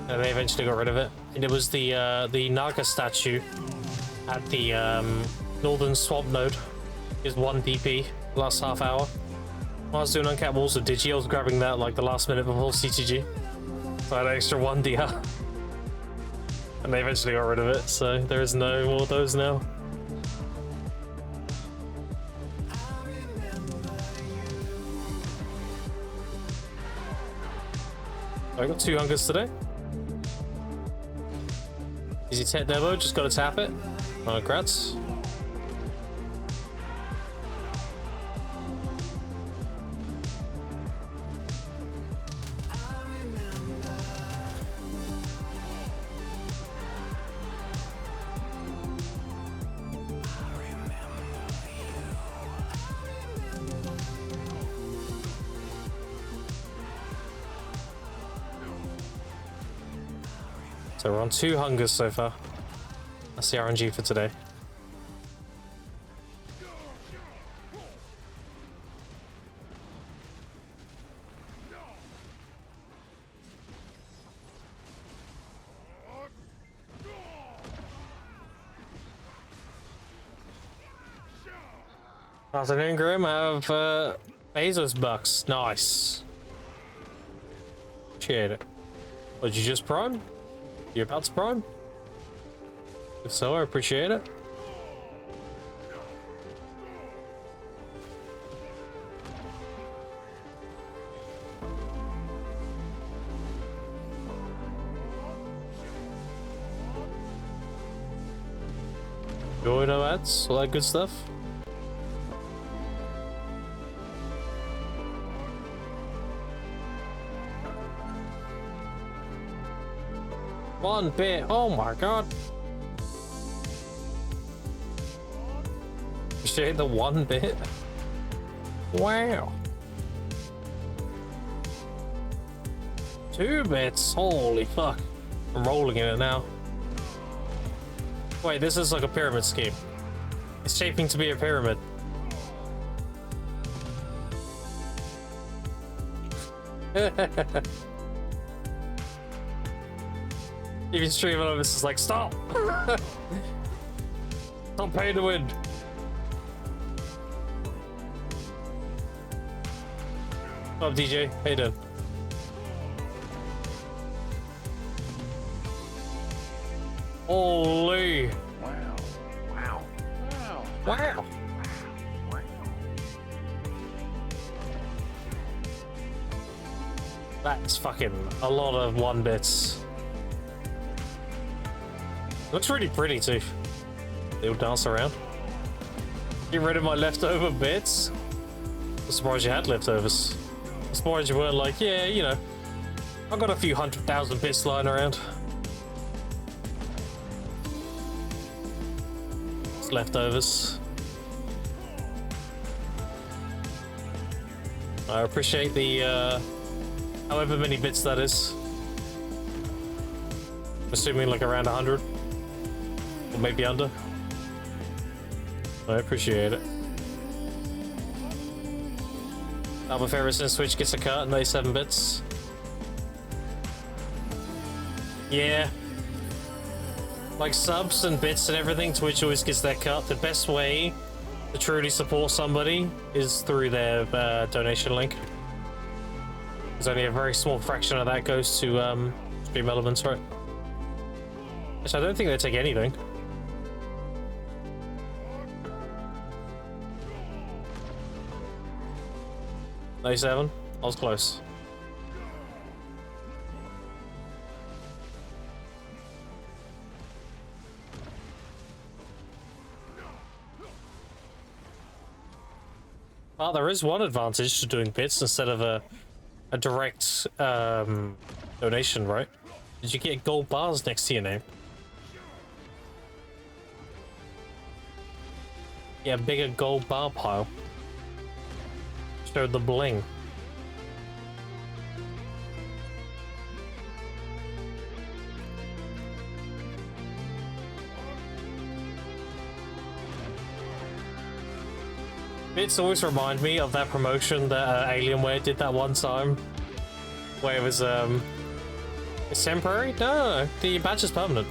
and they eventually got rid of it. And it was the Naga statue at the Northern Swamp Node. Is 1 DP last half hour. While I was doing uncapped walls with Digi, I was grabbing that like the last minute before CTG. So I had an extra 1 DR. And they eventually got rid of it, so there is no more of those now. I got 2 hungers today. Easy tech demo, just gotta tap it. Congrats. So we're on 2 hungers so far. That's the RNG for today. Afternoon, Grim. I have Bezos bucks. Nice. Appreciate it. What, did you just prime? You're about to prime? If so, I appreciate it. Joy, no ads, all that good stuff. One bit. Oh my god. Appreciate the 1 bit. Wow. 2 bits. Holy fuck. I'm rolling in it now. Wait, this is like a pyramid scheme. It's shaping to be a pyramid. Even streaming on this is like, stop! Stop paying to win. What's up, DJ? How you doing? Holy! Wow. Wow. Wow. Wow! Wow. That's fucking a lot of 1 bits. Looks really pretty too. They'll dance around. Get rid of my leftover bits. I'm surprised you had leftovers. I'm surprised you weren't like, yeah, you know, I've got a few 100,000 bits lying around. It's leftovers. I appreciate the, however many bits that is. I'm assuming like around 100. Or maybe under. I appreciate it. My favorite since Twitch gets a cut, 97 bits. Yeah. Like subs and bits and everything, Twitch always gets their cut. The best way to truly support somebody is through their donation link. There's only a very small fraction of that goes to Stream Elements, right? Which I don't think they take anything. 97? I was close. Well, there is one advantage to doing bits instead of a direct donation, right? Did you get gold bars next to your name? Yeah, bigger gold bar pile. Showed the bling. Bits always remind me of that promotion that Alienware did that one time, where it was it's temporary. No, the badge is permanent.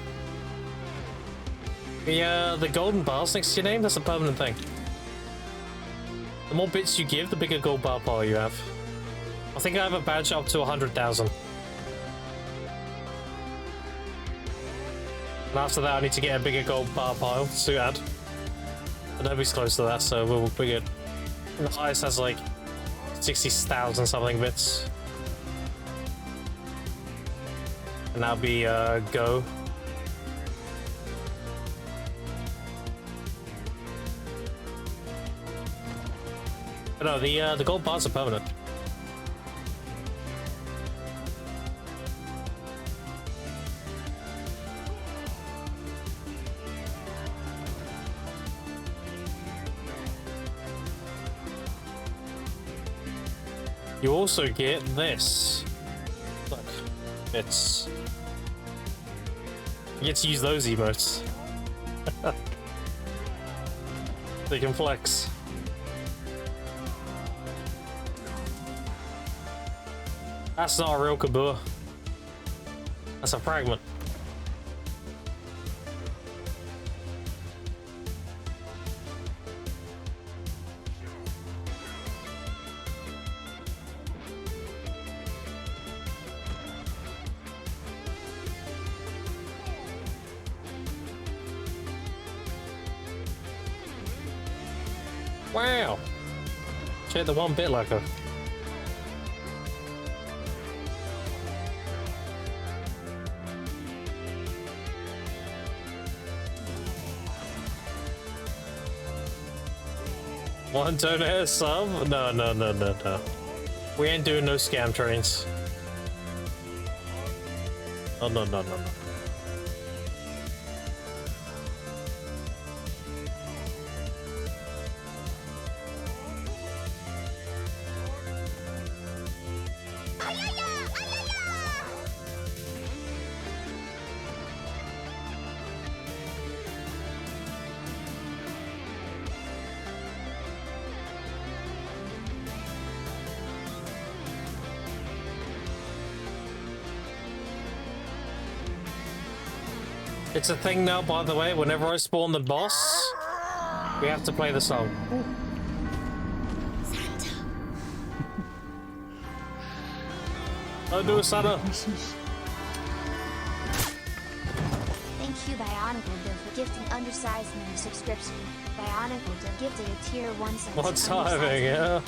The golden bars next to your name, that's a permanent thing. The more bits you give, the bigger gold bar pile you have. I think I have a badge up to 100,000. And after that, I need to get a bigger gold bar pile to add. But nobody's close to that, so we'll be good. The highest has like 60,000 something bits. And that'll be go. But no, the gold bars are permanent. You also get this. Look, it's... You get to use those emotes. They can flex. That's not a real Kabua. That's a fragment. Wow! Check the 1-bit locker. One donate a sub? No, no, no, no, no. We ain't doing no scam trains. Oh, no, no, no, no. It's a thing now, by the way, whenever I spawn the boss, we have to play the song. Santa. Don't do it, Santa. Thank you, Bionicle Div, for gifting undersized man a subscription. Bionicle Div gifted a tier 1 sub. What timing, yeah?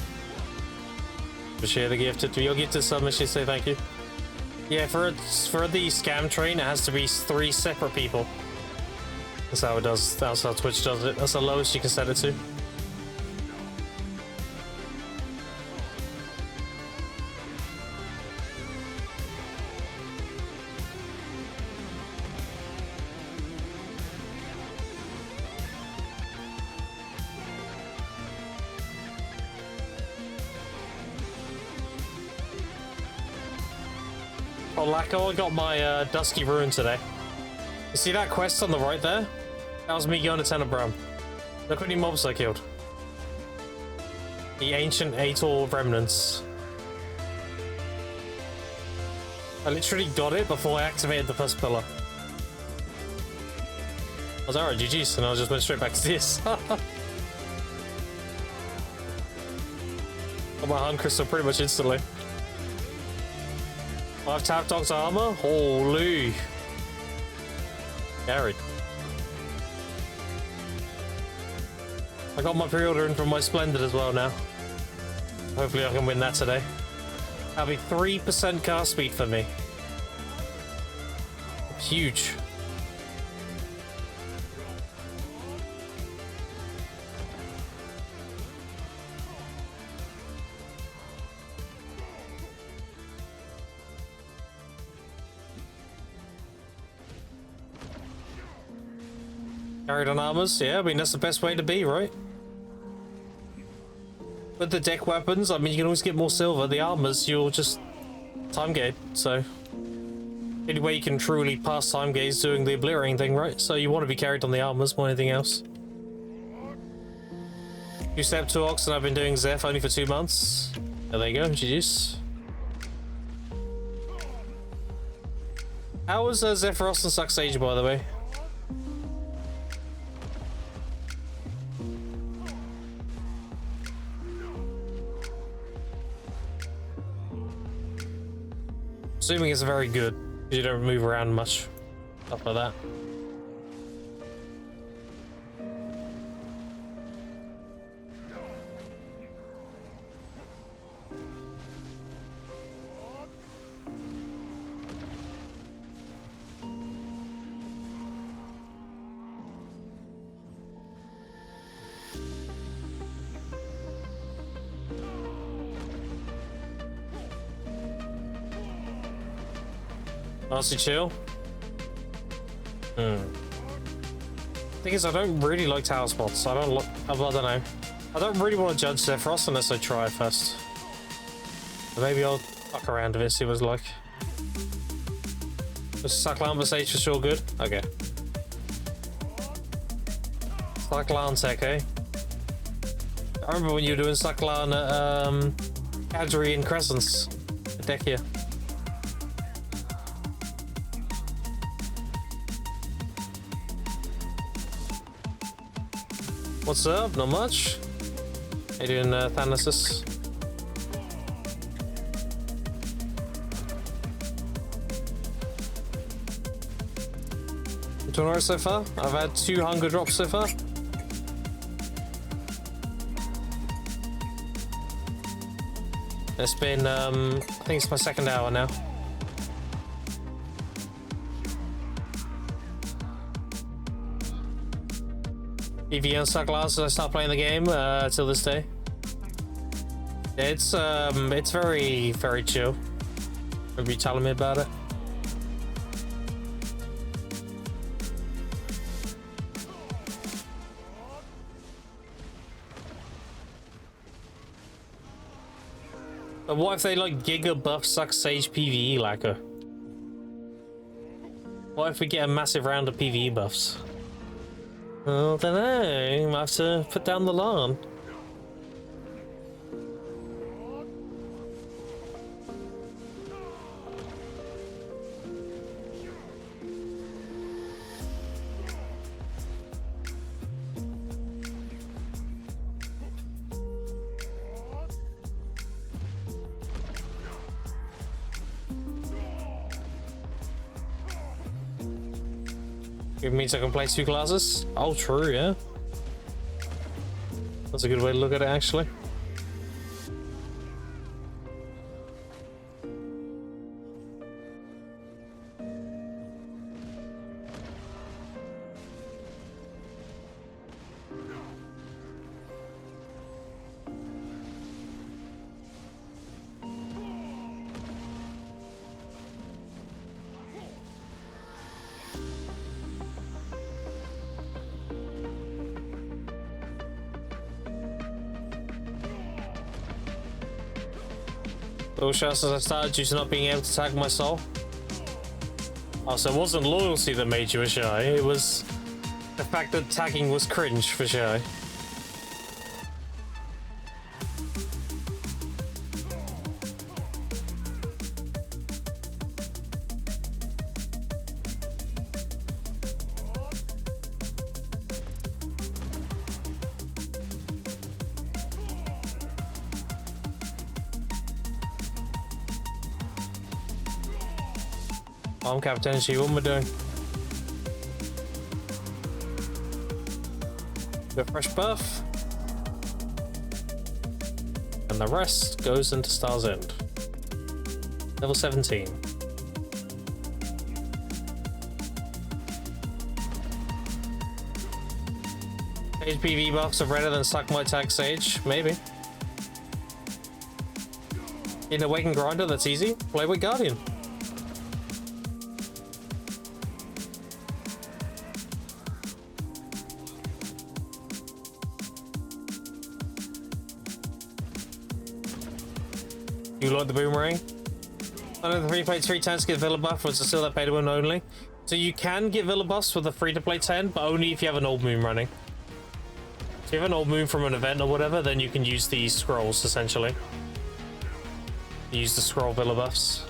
Appreciate the gifted. You'll get to sub, she say thank you. Yeah, for the scam train, it has to be 3 separate people. That's how it does. That's how Twitch does it. That's the lowest you can set it to. Oh, Lacko, I got my Dusky Rune today. You see that quest on the right there? That was me going to Tenebrum. Look how many mobs I killed. The Ancient Ator Remnants. I literally got it before I activated the first pillar. I was alright, GG's, and I just went straight back to this. Got my Hunt Crystal pretty much instantly. 5 Tap Dog's armor? Holy. Carried. I got my pre-order in from my Splendid as well now. Hopefully I can win that today. That'll be 3% car speed for me. Huge. Carried on armors, yeah, I mean that's the best way to be, right? With the deck weapons, I mean you can always get more silver. The armors, you'll just time gate, so any way you can truly pass time gate is doing the obliterating thing, right? So you want to be carried on the armors more than anything else. 2-step 2 ox, and I've been doing Zeph only for 2 months. There you go, GG's. How was Zephyros and Sucksage, by the way? Assuming it's very good. You don't move around much. Stuff like that. Honestly, chill. Thing is, I don't really like tower spots. I don't know. I don't really want to judge Zephyros unless I try it first. But maybe I'll fuck around with it, see what it's like. Was Sucklan stage for sure good? Okay. Sucklan tech, eh? I remember when you were doing Sucklan at Kadri and Crescents. The deck here. What's up? Not much. How you doing, Thanasis? Doing alright so far? I've had 2 hunger drops so far. It's been, I think it's my 2nd hour now. PvE on sunglasses. I stopped playing the game till this day. It's very, very chill. Remember you telling me about it? But what if they like giga buff suck Sage PvE lacquer? What if we get a massive round of PvE buffs? Well, I don't know. I have to put down the lawn. It means I can play 2 classes? Oh, true, yeah. That's a good way to look at it, actually. Little shots as I started due to not being able to tag my soul. Oh, so it wasn't loyalty that made you a shy, it was the fact that tagging was cringe for shy. I'm Captain Energy, what am I doing? The fresh buff. And the rest goes into Star's End. Level 17. Sage PV buffs are better than Suck My Tag Sage? Maybe. In a Waking Grinder, that's easy. Play with Guardian. You like the boomerang? I know the free-to-play 3 10s get Villa buff, was still that pay-to-win only. So you can get Villa buffs with a free-to-play 10, but only if you have an old moon running. So if you have an old moon from an event or whatever, then you can use these scrolls, essentially. Use the scroll Villa buffs.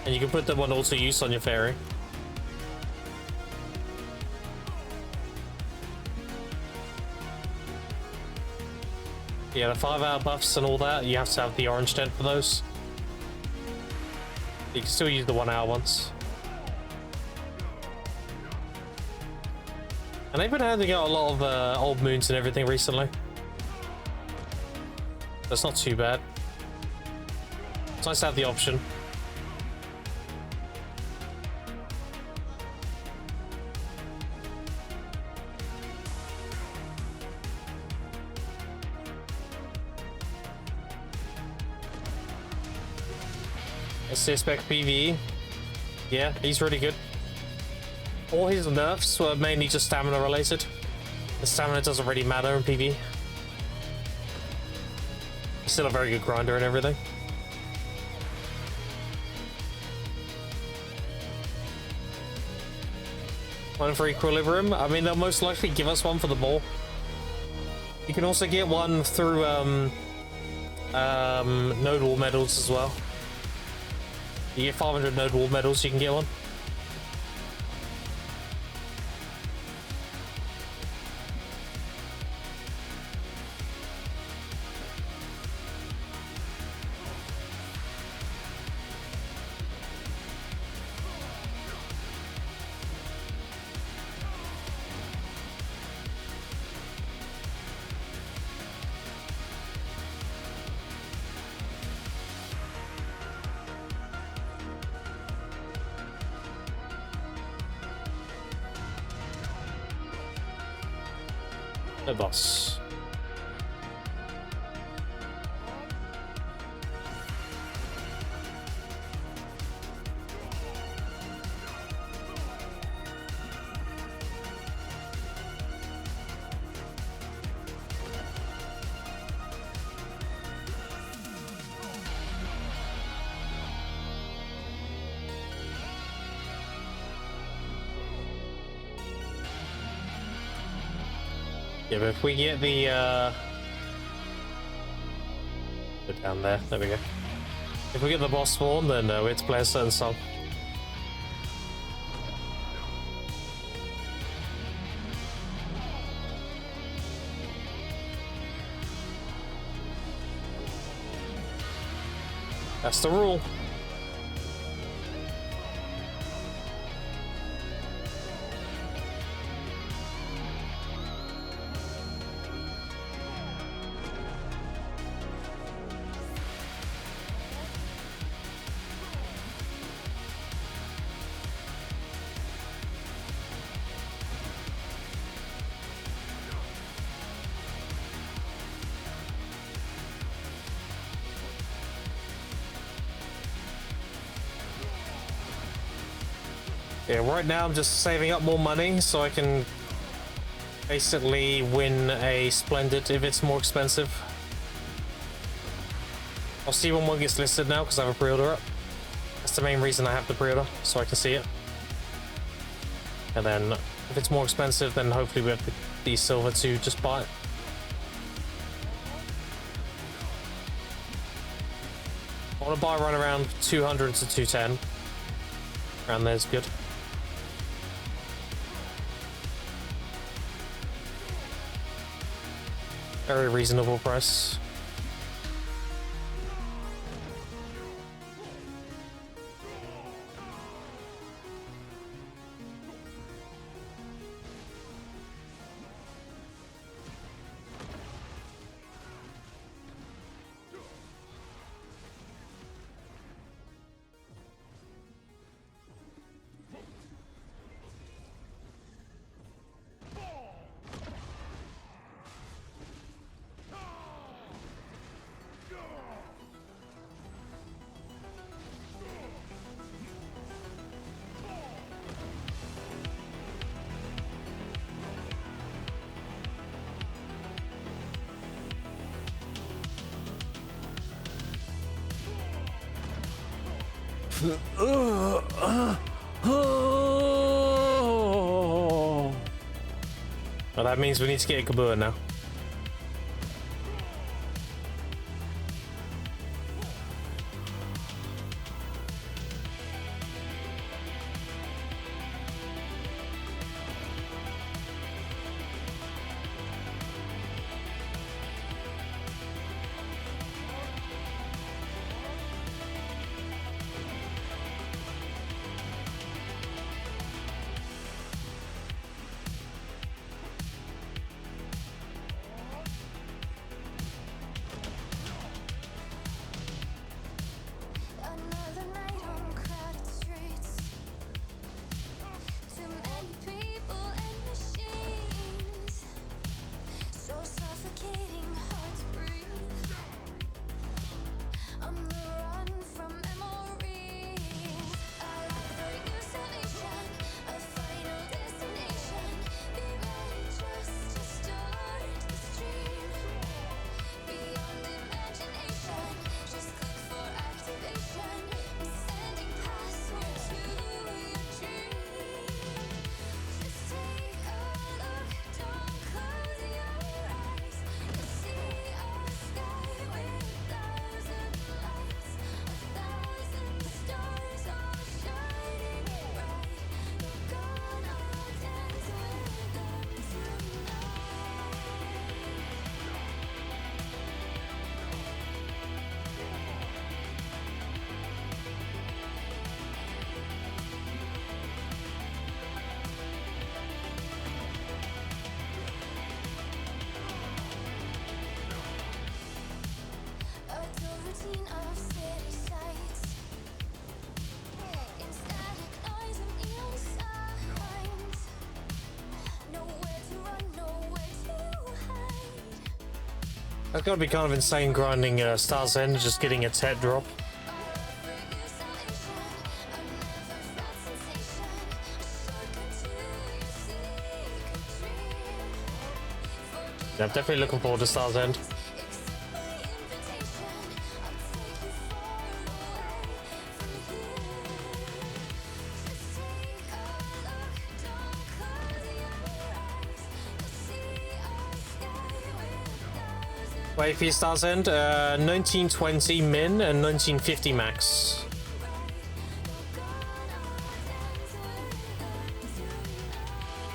And you can put them on auto-use on your fairy. Yeah, the 5-hour buffs and all that, you have to have the orange tent for those. You can still use the 1-hour ones. And they've been handing out a lot of old moons and everything recently. That's not too bad. It's nice to have the option. Spec PvE. Yeah, he's really good. All his nerfs were mainly just stamina related. The stamina doesn't really matter in PvE. He's still a very good grinder and everything. One for Equilibrium. I mean, they'll most likely give us one for the ball. You can also get one through Node Wall medals as well. You get 500 Node Wall medals, you can get one. No boss. Yeah, but if we get the go down there we go. If we get the boss spawn, then we have to play a certain song. That's the rule. Yeah, right now I'm just saving up more money so I can basically win a Splendid if it's more expensive. I'll see when one gets listed now because I have a pre-order up. That's the main reason I have the pre-order, so I can see it. And then if it's more expensive, then hopefully we have the silver to just buy it. I want to buy one around 200 to 210. Around there's good. Very reasonable price. Well, that means we need to get a Kabua now. That's gotta be kind of insane grinding Star's End, just getting a Tet drop. Yeah, I'm definitely looking forward to Star's End. Wait for your Star's End, 1920 min and 1950 max.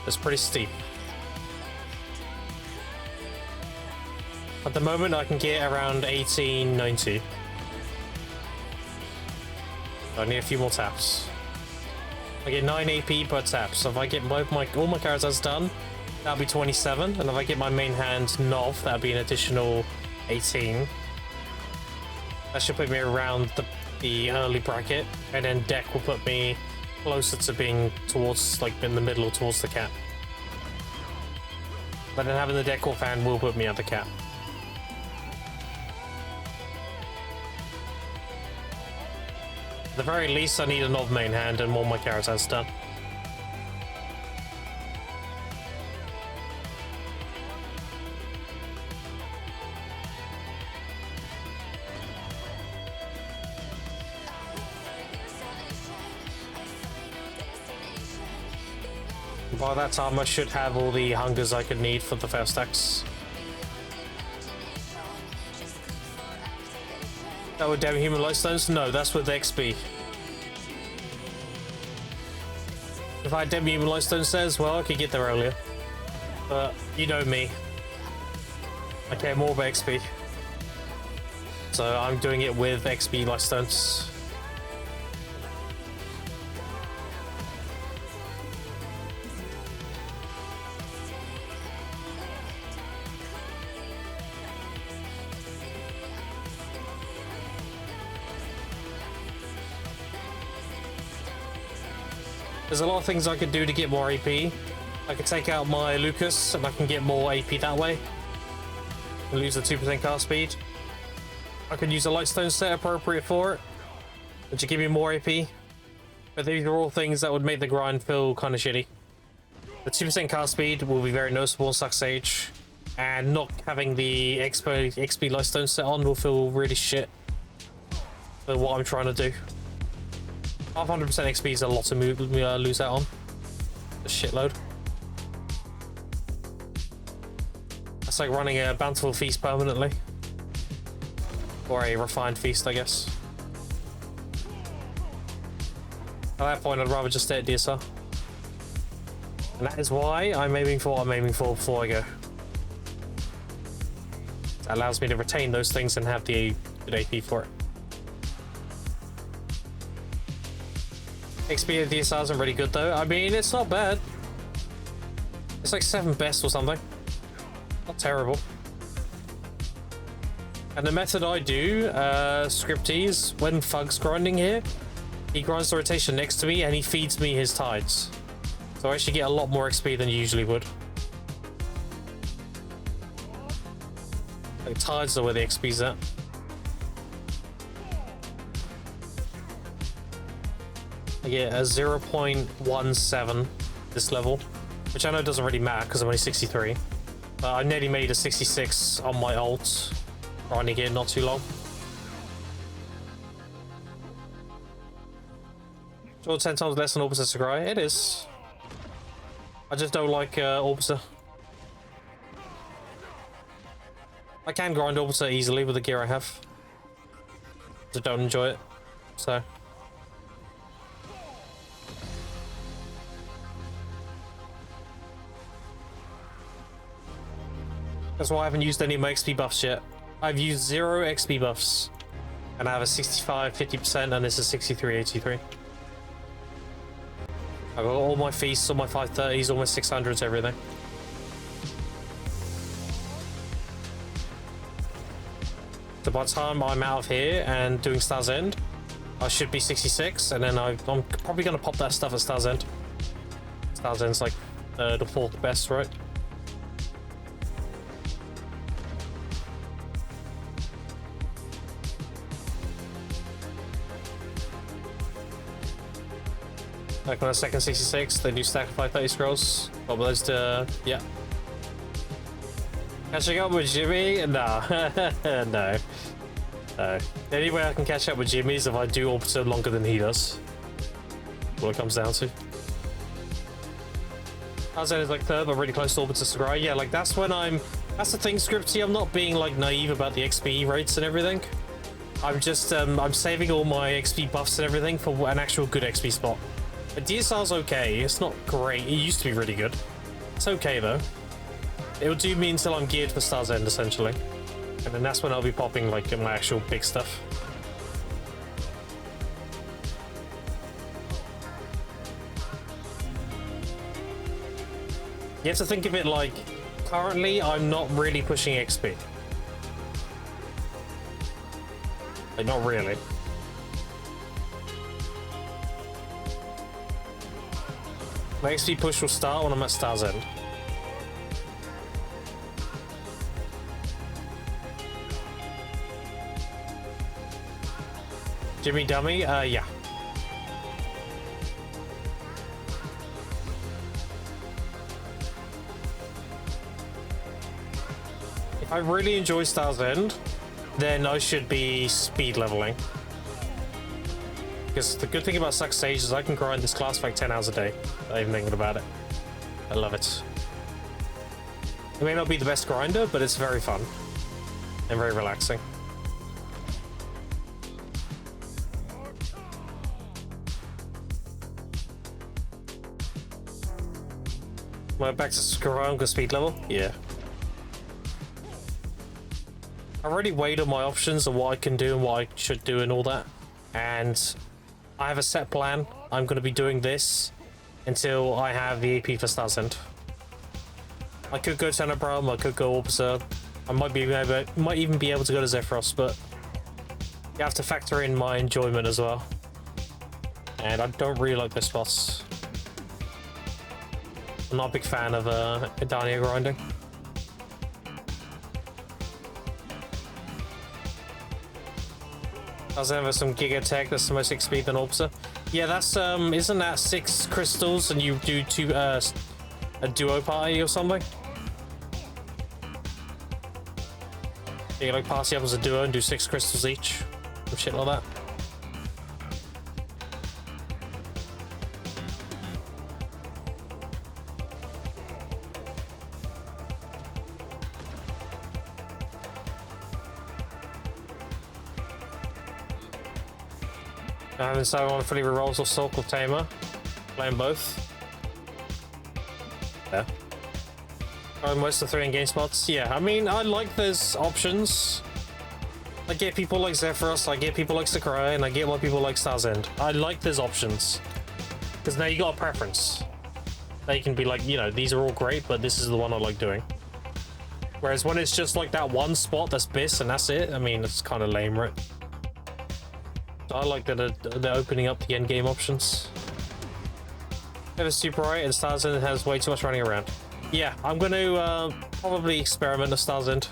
That's pretty steep. At the moment I can get around 1890. I need a few more taps. I get 9 AP per tap, so if I get all my characters done, that'll be 27, and if I get my main hand Nov, that'll be an additional 18. That should put me around the early bracket, and then deck will put me closer to being towards, like, in the middle or towards the cap. But then having the deck off hand will put me at the cap. At the very least, I need a Nov main hand and more of my characters done. By that time, I should have all the hungers I could need for the first X. That with damn human light stones? No, that's with XP. If I had damn human light stones says, well, I could get there earlier. But you know me. I care more about XP. So I'm doing it with XP light stones. There's a lot of things I could do to get more AP. I could take out my Lucas and I can get more AP that way. And lose the 2% cast speed. I could use a Lightstone set appropriate for it, which would give me more AP. But these are all things that would make the grind feel kind of shitty. The 2% cast speed will be very noticeable in Suck Sage, and not having the XP Lightstone set on will feel really shit for what I'm trying to do. 500% XP is a lot to lose out on. A shitload. That's like running a Bountiful Feast permanently. Or a Refined Feast, I guess. At that point, I'd rather just stay at DSR. And that is why I'm aiming for what I'm aiming for before I go. That allows me to retain those things and have the good AP for it. XP at DSR isn't really good though. I mean, it's not bad. It's like 7th best or something. Not terrible. And the method I do, Scripties, when Fug's grinding here, he grinds the rotation next to me and he feeds me his tides. So I actually get a lot more XP than you usually would. Like, tides are where the XP's at. I get a 0.17 this level, which I know doesn't really matter because I'm only 63. But I nearly made a 66 on my ult, grinding it not too long. So 10 times less than Orbiter Sakurai? It is. I just don't like Orbiter. I can grind Orbiter easily with the gear I have. Just don't enjoy it. So. That's why I haven't used any of my XP buffs yet. I've used 0 XP buffs. And I have a 65, 50%, and this is 63, 83. I've got all my feasts, all my 530s, all my 600s, everything. So by the time I'm out of here and doing Star's End, I should be 66, and then I'm probably going to pop that stuff at Star's End. Star's End's like the 4th best, right? Like on the second 66, they do stack 530 scrolls. What were those? Yeah. Catching up with Jimmy? Nah. No. No. The only way I can catch up with Jimmy is if I do Orbiter longer than he does. What it comes down to. Tarzan is like third, but really close to Orbiter Sakurai. Yeah, like that's when that's the thing, Scripty. I'm not being like naive about the XP rates and everything. I'm just, I'm saving all my XP buffs and everything for an actual good XP spot. But DSR's okay. It's not great. It used to be really good. It's okay though. It'll do me until I'm geared for Star's End, essentially. And then that's when I'll be popping, like, my actual big stuff. You have to think of it like, currently, I'm not really pushing XP. Like, not really. My XP push will start when I'm at Star's End. Jimmy Dummy? Yeah. If I really enjoy Star's End, then I should be speed leveling. Because the good thing about Suck Sage is I can grind this class for like 10 hours a day. Not even thinking about it. I love it. It may not be the best grinder, but it's very fun. And very relaxing. Am I back to Sakurai on speed level? Yeah. I already weighed on my options and what I can do and what I should do and all that. And I have a set plan. I'm going to be doing this until I have the AP for Star's End. I could go Tenebrum, I could go Orbiter. I might even be able to go to Zephyros, but you have to factor in my enjoyment as well. And I don't really like those spots. I'm not a big fan of Edania grinding. Does have some Giga Tech that's the most XP than Orbiter? Yeah, that's isn't that 6 crystals and you do a duo party or something? You like party up as a duo and do 6 crystals each, or shit like that. I haven't decided on fully rerolls or Sulk or Tamer. Playing both. Yeah. Most of the 3 in-game spots. Yeah, I mean, I like those options. I get people like Zephyros, I get people like Sakurai, and I get why people like Star's End. I like those options. Because now you got a preference. Now you can be like, you know, these are all great, but this is the one I like doing. Whereas when it's just like that one spot that's BIS and that's it, I mean, it's kind of lame, right? I like that they're opening up the endgame options. Never super right, and Star's End has way too much running around. Yeah, I'm going to probably experiment the Star's End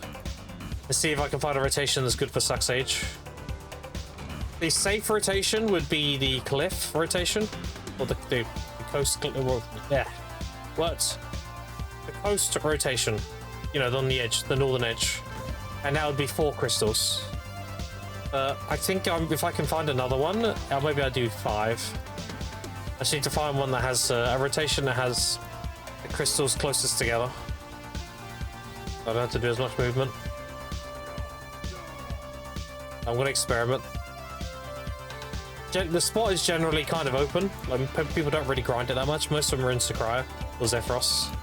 and see if I can find a rotation that's good for Suck Sage. The safe rotation would be the cliff rotation, or the coast. Yeah, what? The coast rotation. You know, on the edge, the northern edge, and that would be 4 crystals. I think if I can find another one, maybe I'll do 5. I just need to find one that has a rotation that has the crystals closest together. I don't have to do as much movement. I'm going to experiment. The spot is generally kind of open. Like, people don't really grind it that much. Most of them are in Sakurai or Zephyros.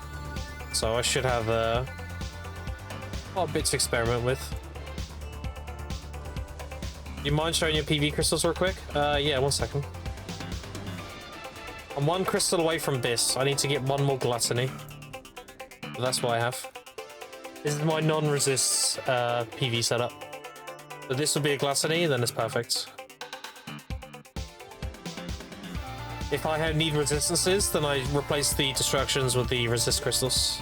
So I should have a bit to experiment with. Do you mind showing your PV crystals real quick? Yeah, 1 second. I'm 1 crystal away from BIS. I need to get 1 more Gluttony. But that's what I have. This is my non-resist PV setup. So this will be a Gluttony, then it's perfect. If I need resistances, then I replace the destructions with the resist crystals.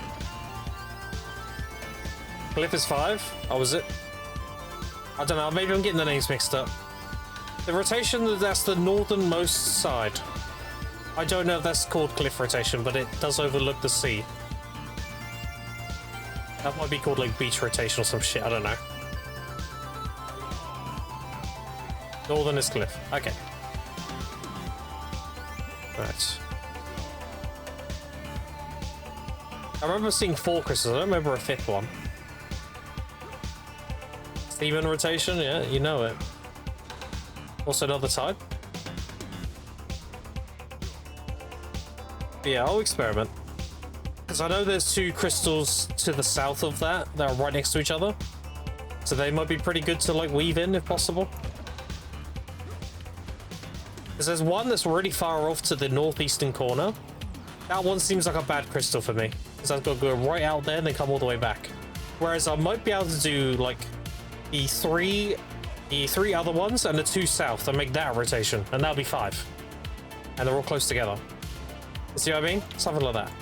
Cliff is 5? Oh, was it? I don't know, maybe I'm getting the names mixed up. The rotation, that's the northernmost side. I don't know if that's called cliff rotation, but it does overlook the sea. That might be called like beach rotation or some shit, I don't know. Northern is cliff. Okay. Right. I remember seeing 4 crystals, I don't remember a 5th one. Demon rotation, yeah, you know it. Also another type. Yeah, I'll experiment. Because I know there's 2 crystals to the south of that are right next to each other. So they might be pretty good to like weave in if possible. Because there's one that's really far off to the northeastern corner. That one seems like a bad crystal for me. Because I've got to go right out there and then come all the way back. Whereas I might be able to do like the three other ones and the 2 south and make that a rotation. And that'll be 5. And they're all close together. See what I mean? Something like that.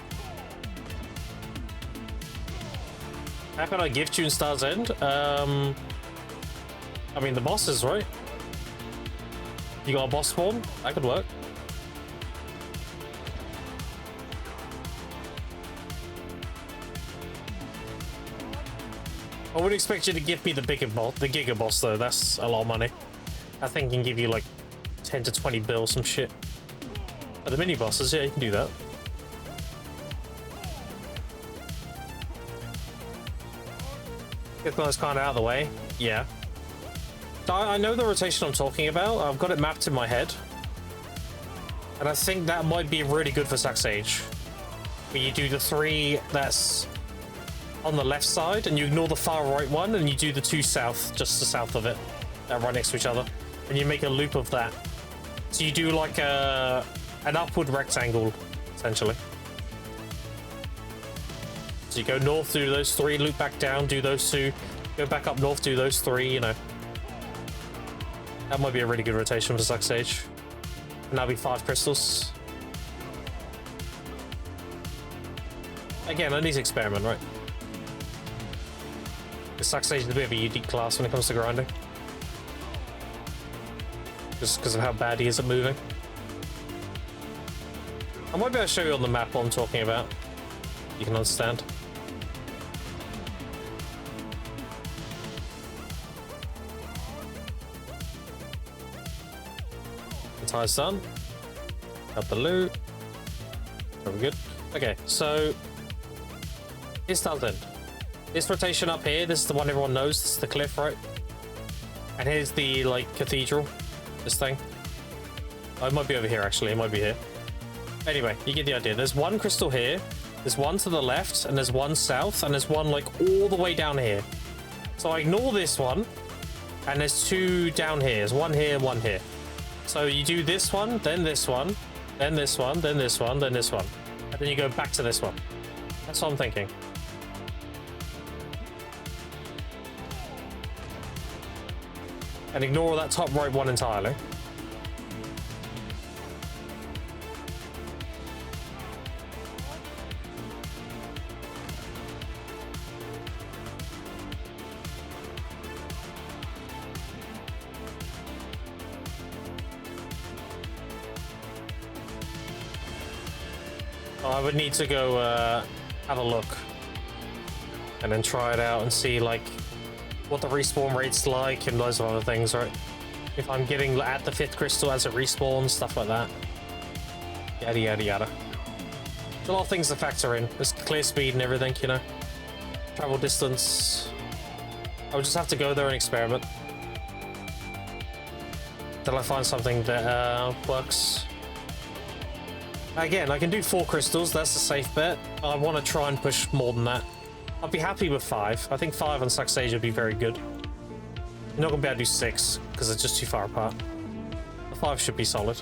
How can I gift you in Star's End? I mean, the bosses, right? You got a boss spawn? That could work. I wouldn't expect you to give me the Giga boss though. That's a lot of money. That thing can give you like 10 to 20 bills, some shit. But the mini bosses, yeah, you can do that. Get those kind of out of the way. Yeah. I know the rotation I'm talking about. I've got it mapped in my head. And I think that might be really good for Sax Age. Where you do the 3 that's on the left side, and you ignore the far right one, and you do the 2 south, just the south of it. That are right next to each other. And you make a loop of that. So you do like an upward rectangle, essentially. So you go north, do those 3, loop back down, do those 2, go back up north, do those 3, you know. That might be a really good rotation for Sax Age. And that'll be 5 crystals. Again, I need to experiment, right? The Sax Age is a bit of a unique class when it comes to grinding. Just because of how bad he is at moving. I might be able to show you on the map what I'm talking about. You can understand. Tire's done. Got the loot. Very good. Okay, so here's Star's End. This rotation up here, this is the one everyone knows. This is the cliff, right? And here's the like cathedral. This thing. Oh, it might be over here actually. It might be here. Anyway, you get the idea. There's 1 crystal here. There's 1 to the left, and there's 1 south, and there's 1 like all the way down here. So I ignore this one, and there's 2 down here. There's 1 here, 1 here. So you do this one, then this one, then this one, then this one, then this one. And then you go back to this one. That's what I'm thinking. And ignore that top right one entirely. I would need to go have a look and then try it out and see like what the respawn rate's like and those other things, right? If I'm getting at the 5th crystal as it respawns, stuff like that. Yada yada yada. There's a lot of things to factor in. There's clear speed and everything, you know. Travel distance. I would just have to go there and experiment till I find something that works. Again, I can do 4 crystals, that's a safe bet. I want to try and push more than that. I'd be happy with 5. I think 5 on Sax Age would be very good. You're not going to be able to do 6, because it's just too far apart. The 5 should be solid.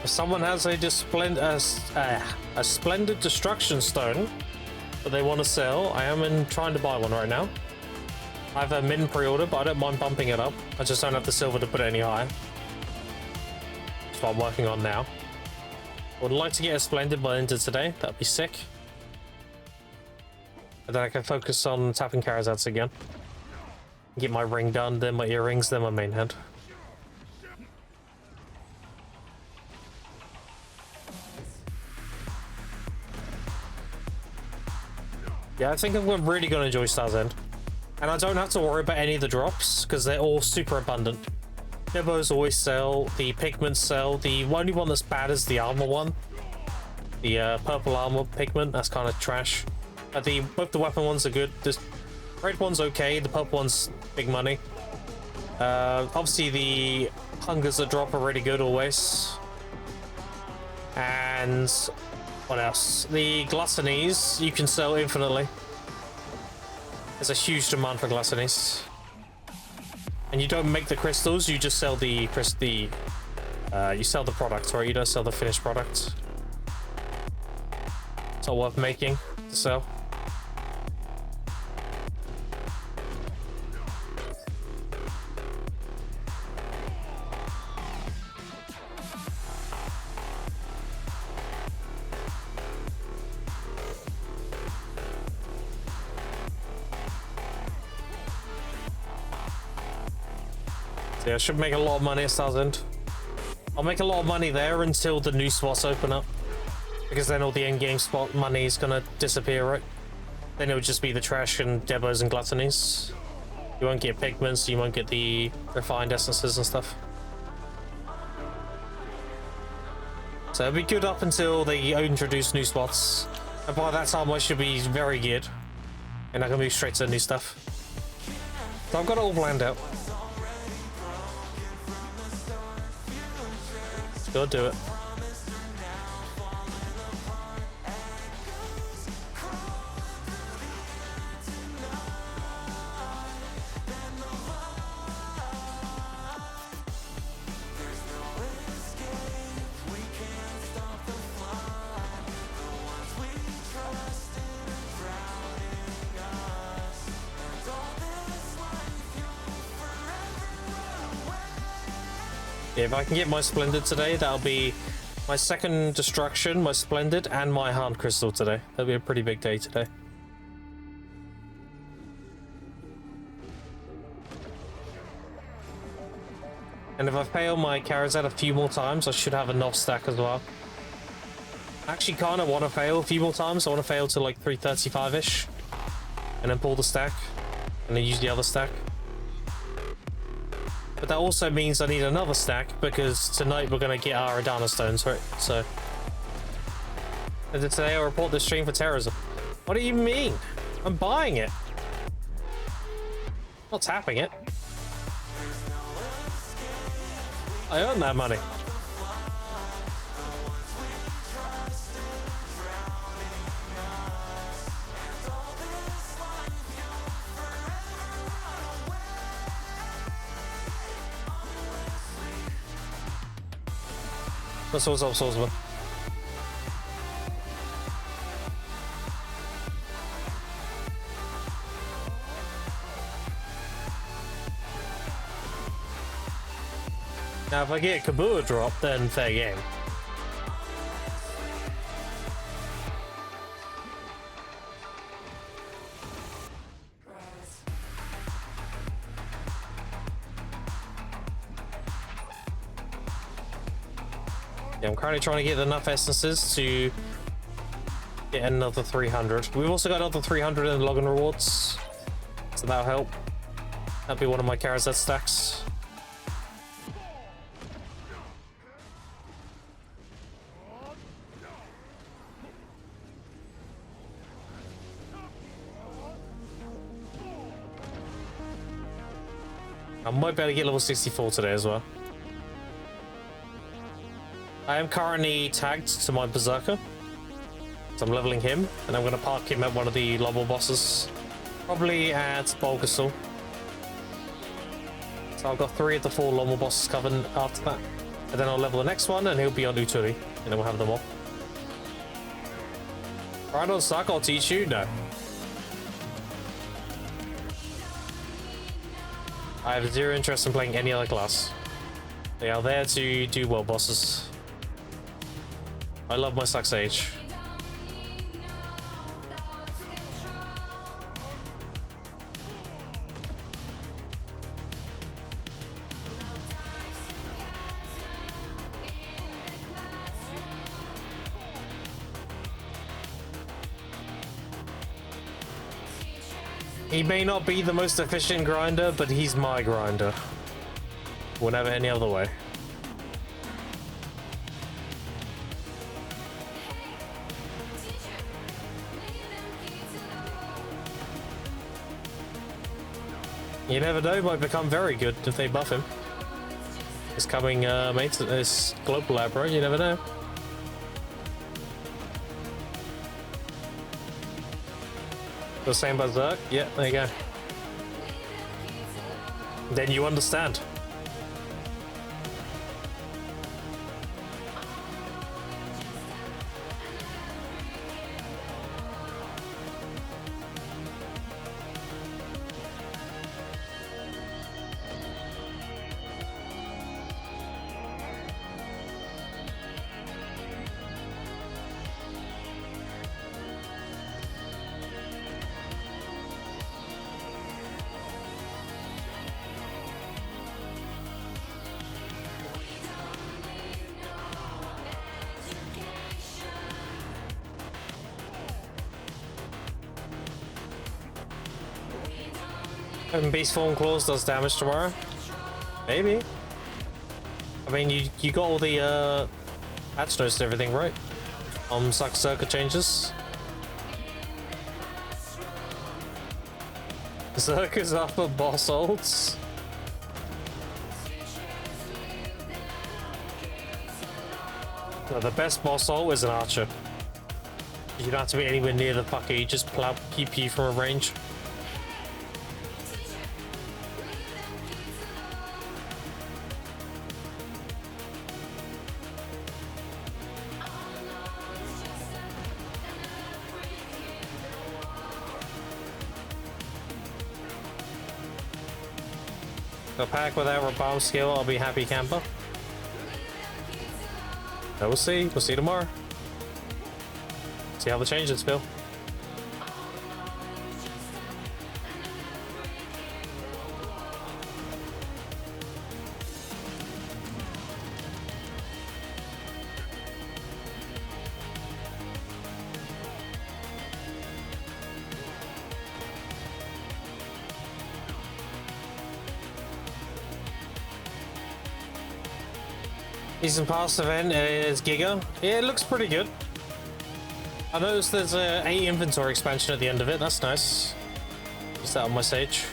If someone has a splendid destruction stone that they want to sell, I am trying to buy one right now. I have a min pre-order, but I don't mind bumping it up. I just don't have the silver to put it any higher. That's what I'm working on now. I would like to get a splendid by the end of today. That'd be sick. And then I can focus on tapping Karazats again. Get my ring done, then my earrings, then my main head. Yeah, I think I'm really going to enjoy Star's End. And I don't have to worry about any of the drops, because they're all super abundant. Debos always sell, the pigments sell, the only one that's bad is the armor one. The purple armor pigment, that's kind of trash. Both the weapon ones are good. The red one's okay, the purple one's big money. Obviously the hungers that drop are really good always. And what else? The gluttonies you can sell infinitely. There's a huge demand for gluttonies. And you don't make the crystals, you just sell you sell the product, right? You don't sell the finished product. It's not worth making to sell. Yeah, I should make a lot of money at Star's End. I'll make a lot of money there until the new spots open up. Because then all the in-game spot money is gonna disappear, right? Then it would just be the trash and debos and gluttonies. You won't get pigments, you won't get the refined essences and stuff. So it'll be good up until they introduce new spots. And by that time I should be very good. And I can move straight to the new stuff. So I've got it all planned out. Go do it. If I can get my Splendid today, that'll be my second destruction, my Splendid, and my Hard Crystal today. That'll be a pretty big day today. And if I fail my Karazat a few more times, I should have a Nov stack as well. I actually kind of want to fail a few more times. I want to fail to like 335-ish. And then pull the stack. And then use the other stack. But that also means I need another stack, because tonight we're going to get our Adana stones, right? So... And then today I'll report the stream for terrorism. What do you mean? I'm buying it. Not tapping it. I earned that money. What's up, Swordsman? Now, if I get a Kabua drop, then fair game. Yeah, I'm currently trying to get enough essences to get another 300. We've also got another 300 in the login rewards, so that'll help. That'll be one of my Karazat stacks. I might be able to get level 64 today as well. I am currently tagged to my Berserker, so I'm leveling him, and I'm going to park him at one of the Lobble bosses, probably at Bulgasol. So I've got 3 of the 4 Lobble bosses covered after that. And then I'll level the next one, and he'll be on Uturi, and then we'll have them all. I don't suck, I'll teach you? No. I have zero interest in playing any other class. They are there to do world bosses. I love my Suck Sage. He may not be the most efficient grinder, but he's my grinder. Whenever any other way. You never know, might become very good if they buff him. It's coming, mates, this global lab, bro, you never know. The same berserk? Yeah, there you go. Then you understand. And Beast Form Claws does damage tomorrow? Maybe. I mean, you got all the patch notes and everything, right? Suck circuit changes. Circus after boss ults. No, the best boss ult is an archer. You don't have to be anywhere near the fucker, you just keep you from a range. A pack without a bomb skill, I'll be happy camper. So we'll see. We'll see tomorrow. See how the changes feel. Season Pass event is Giga. Yeah, it looks pretty good. I noticed there's a inventory expansion at the end of it. That's nice. Is that on my stage?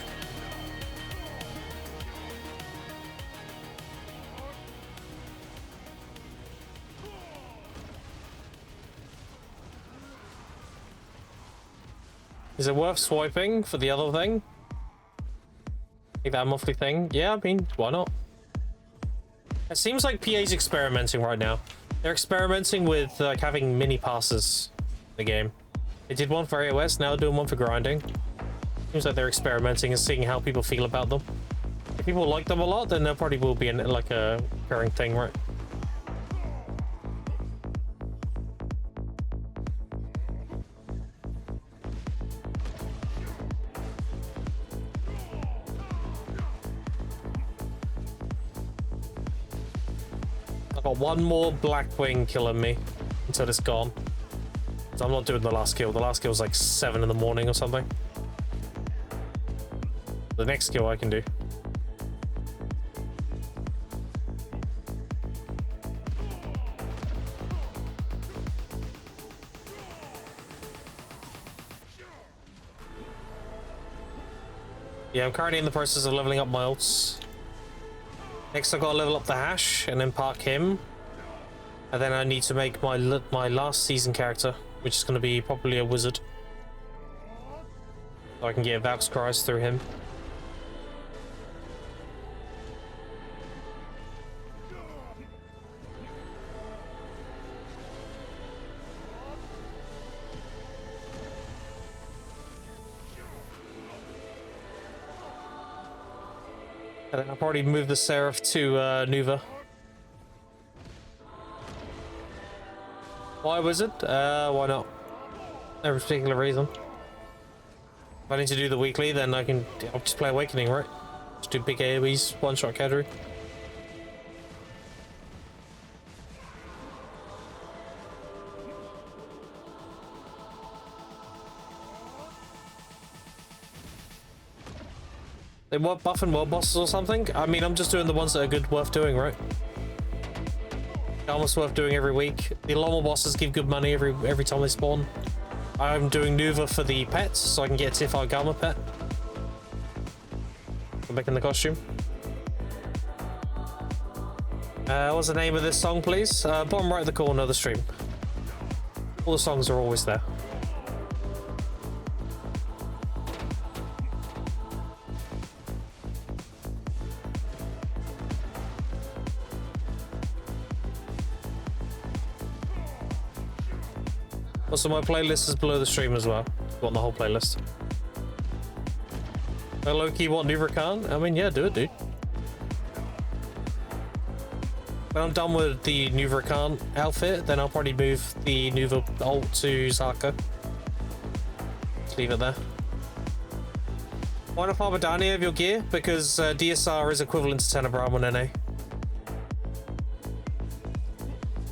Is it worth swiping for the other thing? Like that monthly thing? Yeah, I mean, why not? It seems like PA's experimenting right now. They're experimenting with having mini passes in the game. They did one for AOS, now doing one for grinding. Seems like they're experimenting and seeing how people feel about them. If people like them a lot, then there probably will be like a recurring thing, right? I've got one more Blackwing killing me until it's gone. So I'm not doing the last kill. The last kill was like 7 in the morning or something. The next kill I can do. Yeah, I'm currently in the process of leveling up my ults. Next I've got to level up the Hash and then park him. And then I need to make my last season character, which is going to be probably a wizard. So I can get Valk's Cries through him. And then I'll probably move the Seraph to Nuva. Why Wizard? Why not? No particular reason. If I need to do the weekly, then I'll just play Awakening, right? Just do big AoEs, one-shot category. They want buffing world bosses or something? I mean, I'm just doing the ones that are good, worth doing, right? Almost worth doing every week. The normal bosses give good money every time they spawn. I'm doing Nuva for the pets, so I can get a Tifa Gamma pet. I'm making the costume. What's the name of this song, please? Bottom right of the corner of the stream. All the songs are always there. Also, my playlist is below the stream as well. If you want the whole playlist. Loki, want Nuva Khan? I mean, yeah, do it, dude. When I'm done with the Nuva Khan outfit, then I'll probably move the Nuva ult to Zaka. Just leave it there. Why not farm Adani of your gear? Because DSR is equivalent to Tenebram on NA.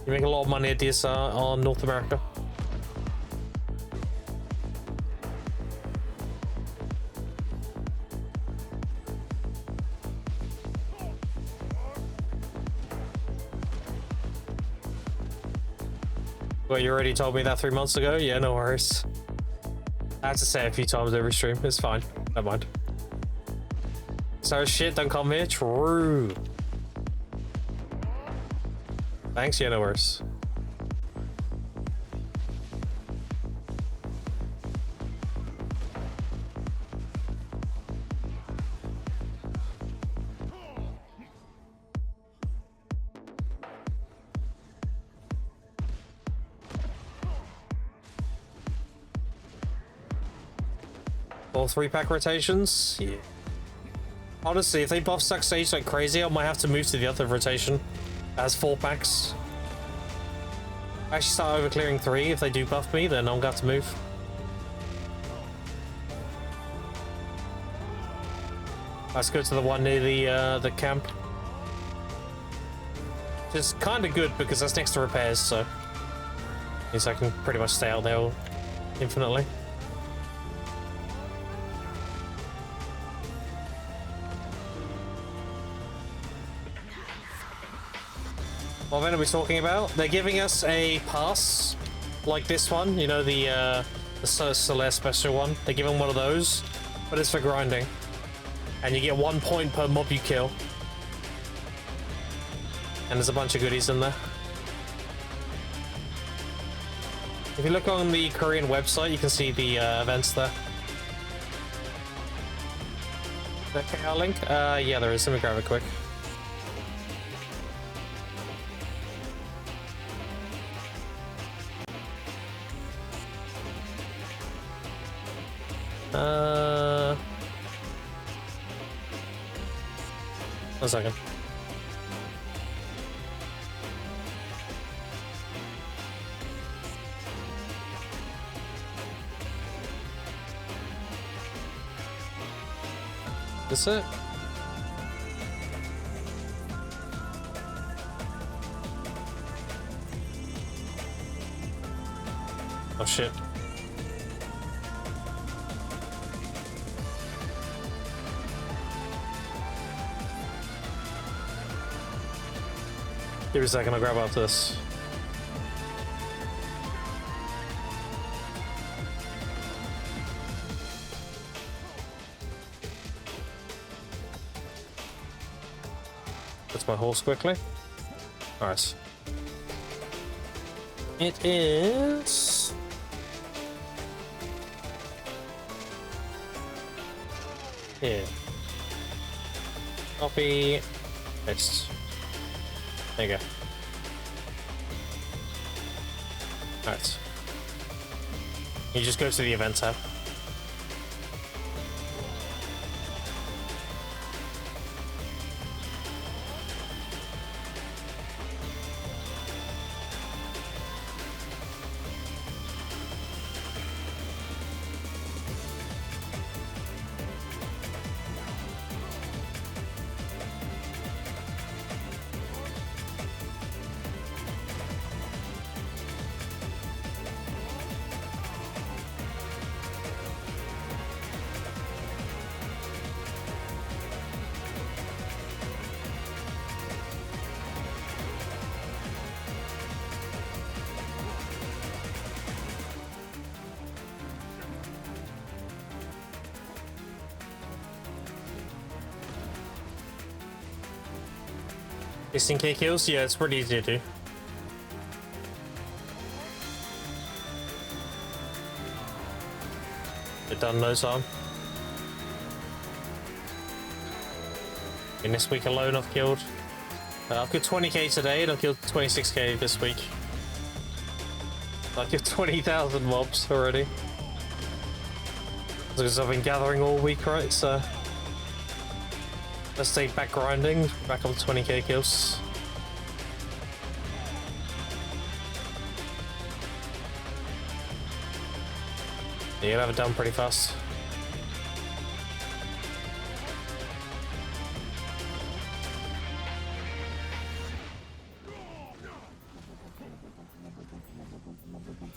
You make a lot of money at DSR on North America. Well, you already told me that 3 months ago? Yeah, no worries. I have to say it a few times every stream. It's fine. Don't mind. So shit, don't come here. True. Thanks, yeah, no worries. All 3-pack rotations? Yeah. Honestly, if they buff Suck Stage like crazy, I might have to move to the other rotation. As 4 packs. I actually start over clearing 3. If they do buff me, then I'm gonna have to move. Let's go to the one near the camp. Which is kind of good because that's next to repairs, so means I can pretty much stay out there infinitely. What event are we talking about? They're giving us a pass, like this one, you know, the Celeste special one. They're giving one of those, but it's for grinding. And you get 1 point per mob you kill. And there's a bunch of goodies in there. If you look on the Korean website, you can see the events there. Is there a KR link? Yeah, there is. Let me grab it quick. One second. Is it? Oh shit. Give me a second, I'll grab after this. That's my horse quickly. Alright. It is... here. Copy. Paste. There you go. Alright. You just go to the event tab. 16k kills? Yeah, it's pretty easy to do. It done no time. In this week alone, I've killed 20k today, and I've killed 26k this week. I've killed 20,000 mobs already. Because I've been gathering all week, right? So let's stay back grinding, back up to 20k kills. Yeah, you'll have it done pretty fast.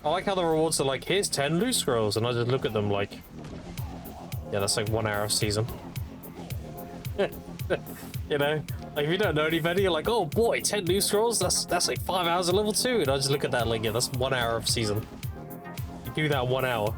I like how the rewards are like, here's 10 loot scrolls, and I just look at them like, yeah, that's like 1 hour of season. You know, like if you don't know any better, you're like, oh boy, 10 loot scrolls, that's like 5 hours of level 2, and I just look at that like, yeah, that's 1 hour of season. You do that 1 hour.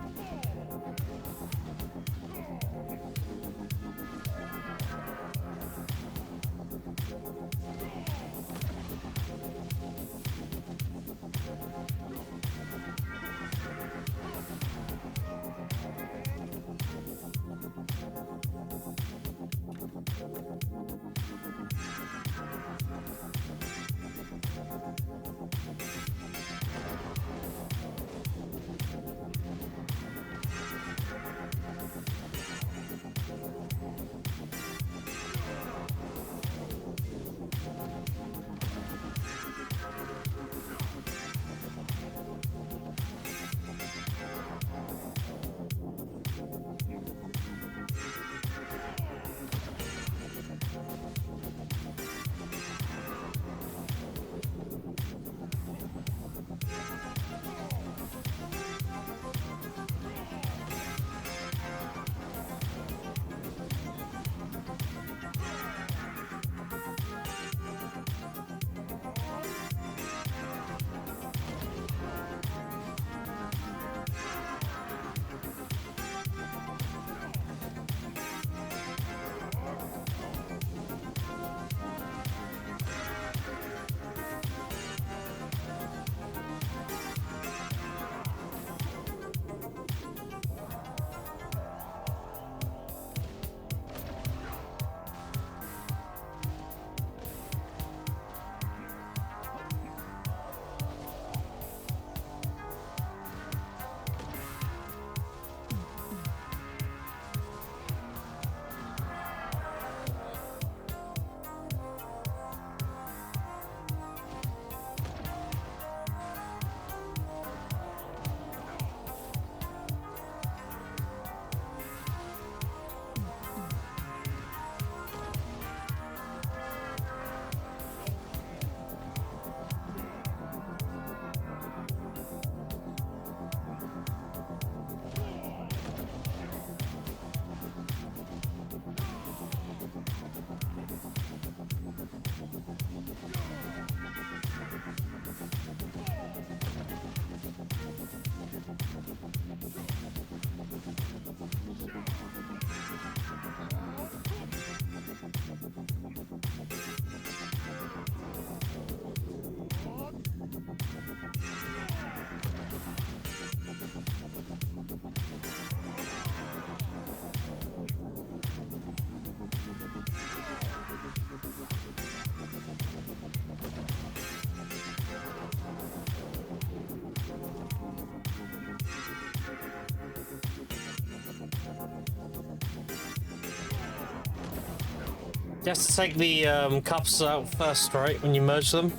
You have to take the cups out first, right? When you merge them.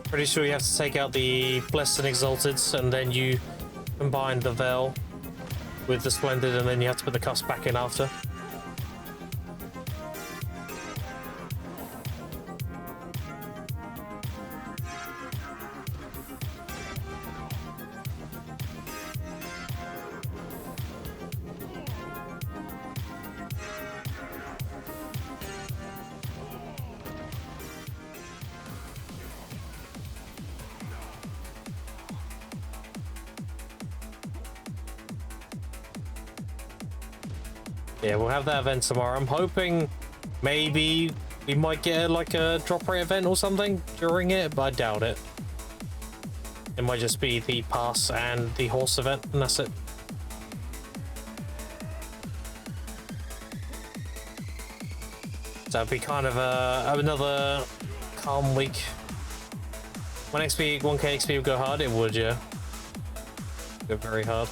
Pretty sure you have to take out the Blessed and Exalted, and then you combine the Veil with the Splendid, and then you have to put the cups back in after. Yeah, we'll have that event tomorrow. I'm hoping maybe We might get like a drop rate event or something during it, but I doubt it. It might just be the pass and the horse event, and that's it. So that'd be kind of another calm week. When XP, 1k XP would go hard, it would, yeah. Go very hard.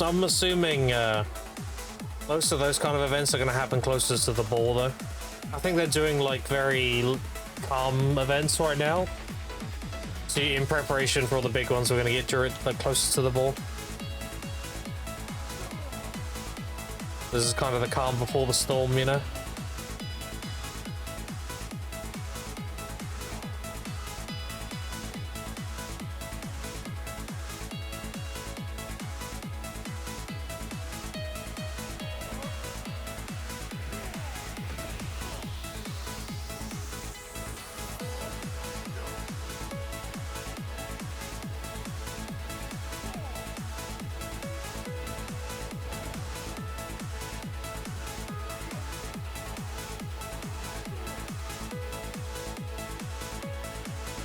I'm assuming most of those kind of events are going to happen closer to the ball, though. I think they're doing like very calm events right now. So in preparation for all the big ones, we're going to get to it like closer to the ball. This is kind of the calm before the storm, you know?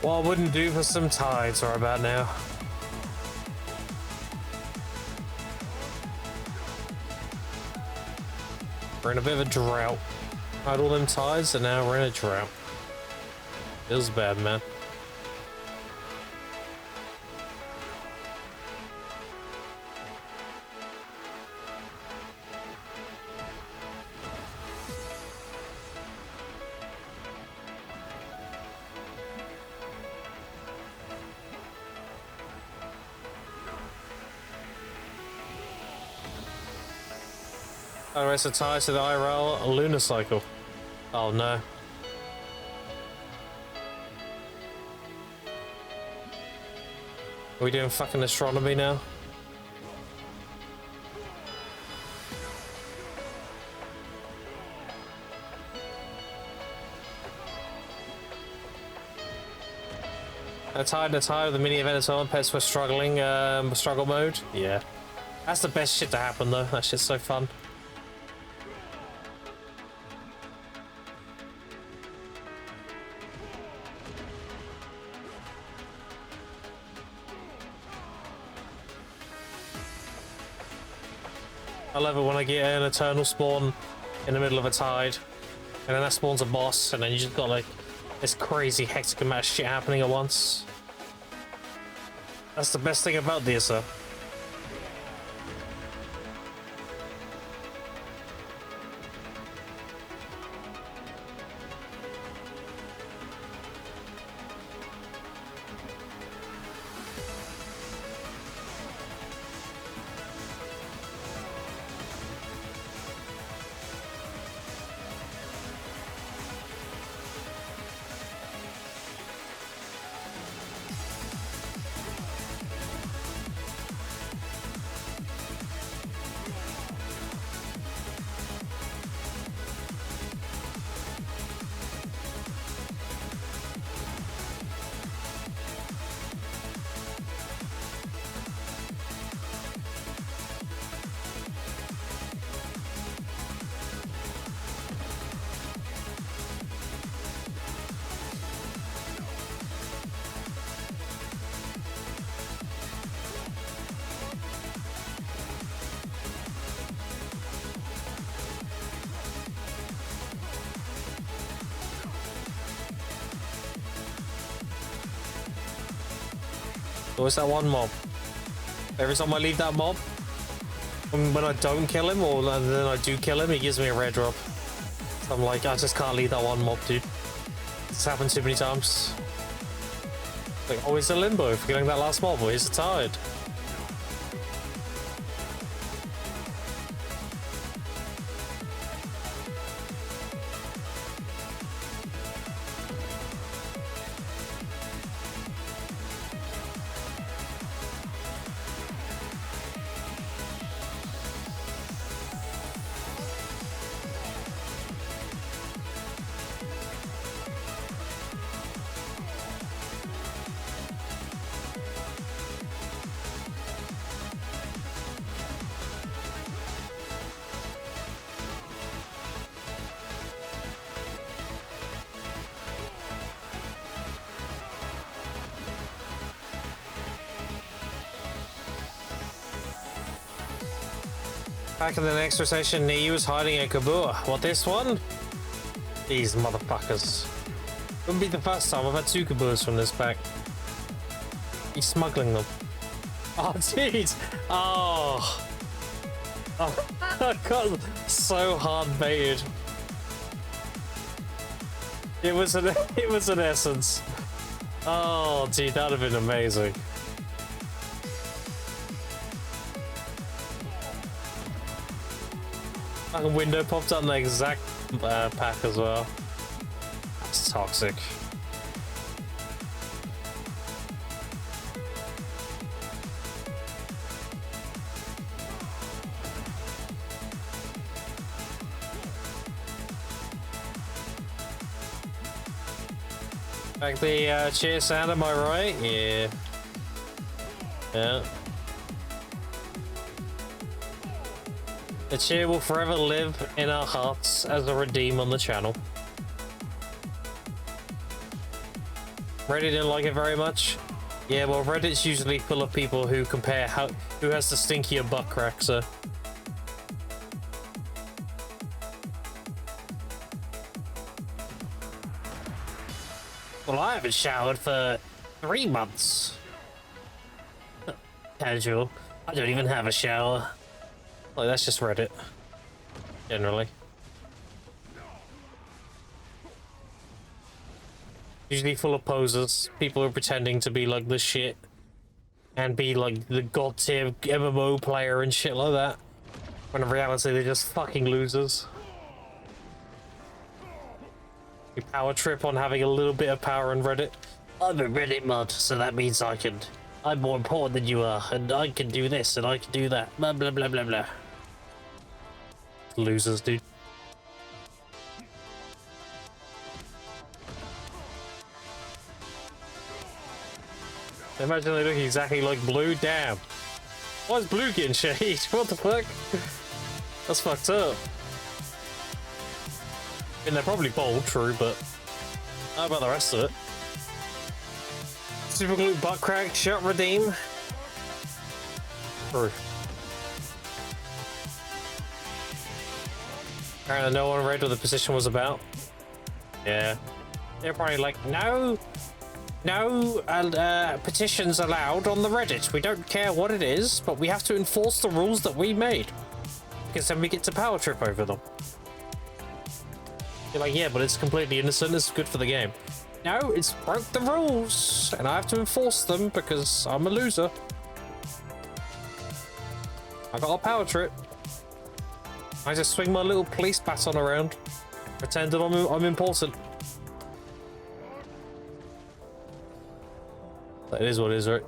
What I wouldn't do for some tides right about now. We're in a bit of a drought. Had all them tides and now we're in a drought. Feels bad, man. Oh, it's a tie to the IRL lunar cycle. Oh no. Are we doing fucking astronomy now? A tie with the mini event as well. Pets were struggling, struggle mode. Yeah. That's the best shit to happen though. That shit's so fun. I love it when I get an eternal spawn in the middle of a tide, and then that spawns a boss, and then you just got like this crazy hectic amount of shit happening at once. That's the best thing about this, What's that one mob? Every time I leave that mob, when I don't kill him, or then I do kill him, he gives me a rare drop. So I'm like, I just can't leave that one mob, dude. It's happened too many times. Like, oh, it's a limbo for killing that last mob, or he's a tide. Back in the next recession, he was hiding a Kabua. What, this one? These motherfuckers. Wouldn't be the first time. I've had 2 Kabuas from this pack. He's smuggling them. Oh, dude! Oh! Oh, I got so hard baited. It was an essence. Oh, dude, that'd have been amazing. Like a window popped up in the exact pack as well. That's toxic. Like the cheer sound, am I right? Yeah. Yeah. The cheer will forever live in our hearts as a redeem on the channel. Reddit didn't like it very much. Yeah, well, Reddit's usually full of people who compare who has the stinkier butt crack, so. Well, I haven't showered for 3 months. Casual. I don't even have a shower. Like, that's just Reddit. Generally. Usually full of posers. People who are pretending to be like the shit. And be like the god tier MMO player and shit like that. When in reality they're just fucking losers. You power trip on having a little bit of power in Reddit. I'm a Reddit mod, so that means I'm more important than you are, and I can do this and I can do that. Blah blah blah blah blah. Losers, dude. Imagine they look exactly like Blue. Damn. Why is Blue getting shade? What the fuck? That's fucked up. I mean, they're probably bold, true, but how about the rest of it? Super glue, butt crack, shot, redeem. True. Apparently no one read what the position was about. Yeah. They're probably like, no petitions allowed on the Reddit. We don't care what it is, but we have to enforce the rules that we made. Because then we get to power trip over them. You're like, yeah, but it's completely innocent, it's good for the game. No, it's broke the rules, and I have to enforce them because I'm a loser. I got a power trip. I just swing my little police baton around, pretend that I'm important. That is what it is, right?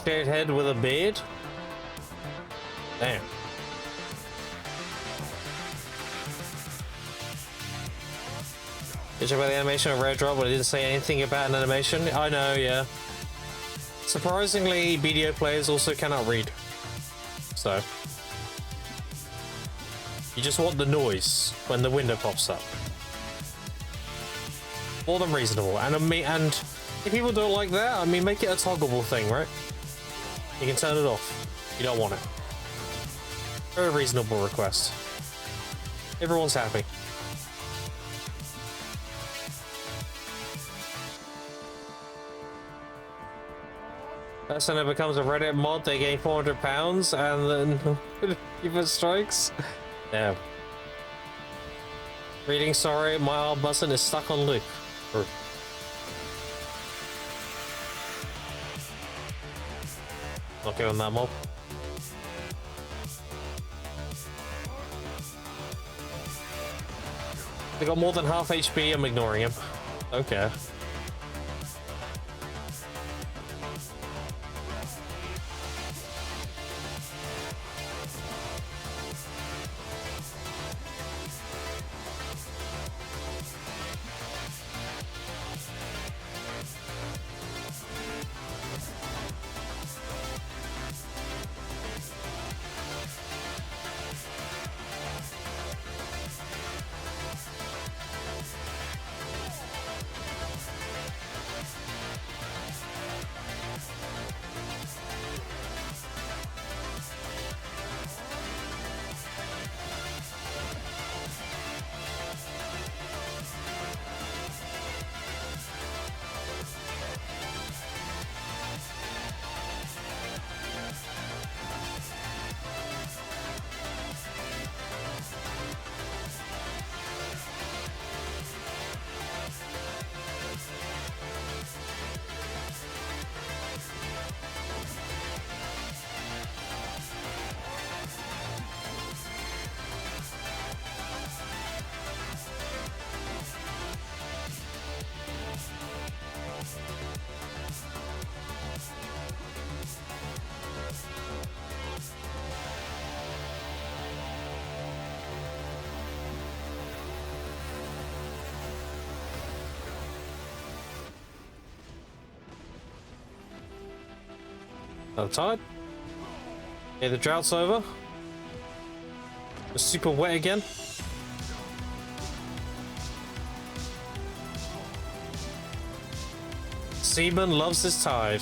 Shaved head with a beard? Damn. Did you about the animation of Rare Drop, but it didn't say anything about an animation? I know, yeah. Surprisingly, BDO players also cannot read. So. You just want the noise when the window pops up. More than reasonable. And if people don't like that, I mean, make it a toggleable thing, right? You can turn it off. You don't want it. Very reasonable request. Everyone's happy. That's when it becomes a Reddit mod, they gain 400 pounds and then even strikes. Damn. Reading sorry, my arm button is stuck on loop. Not giving that mob. They got more than half HP, I'm ignoring him. Okay. Another tide. Okay, the drought's over. It's super wet again. Seaman loves this tide.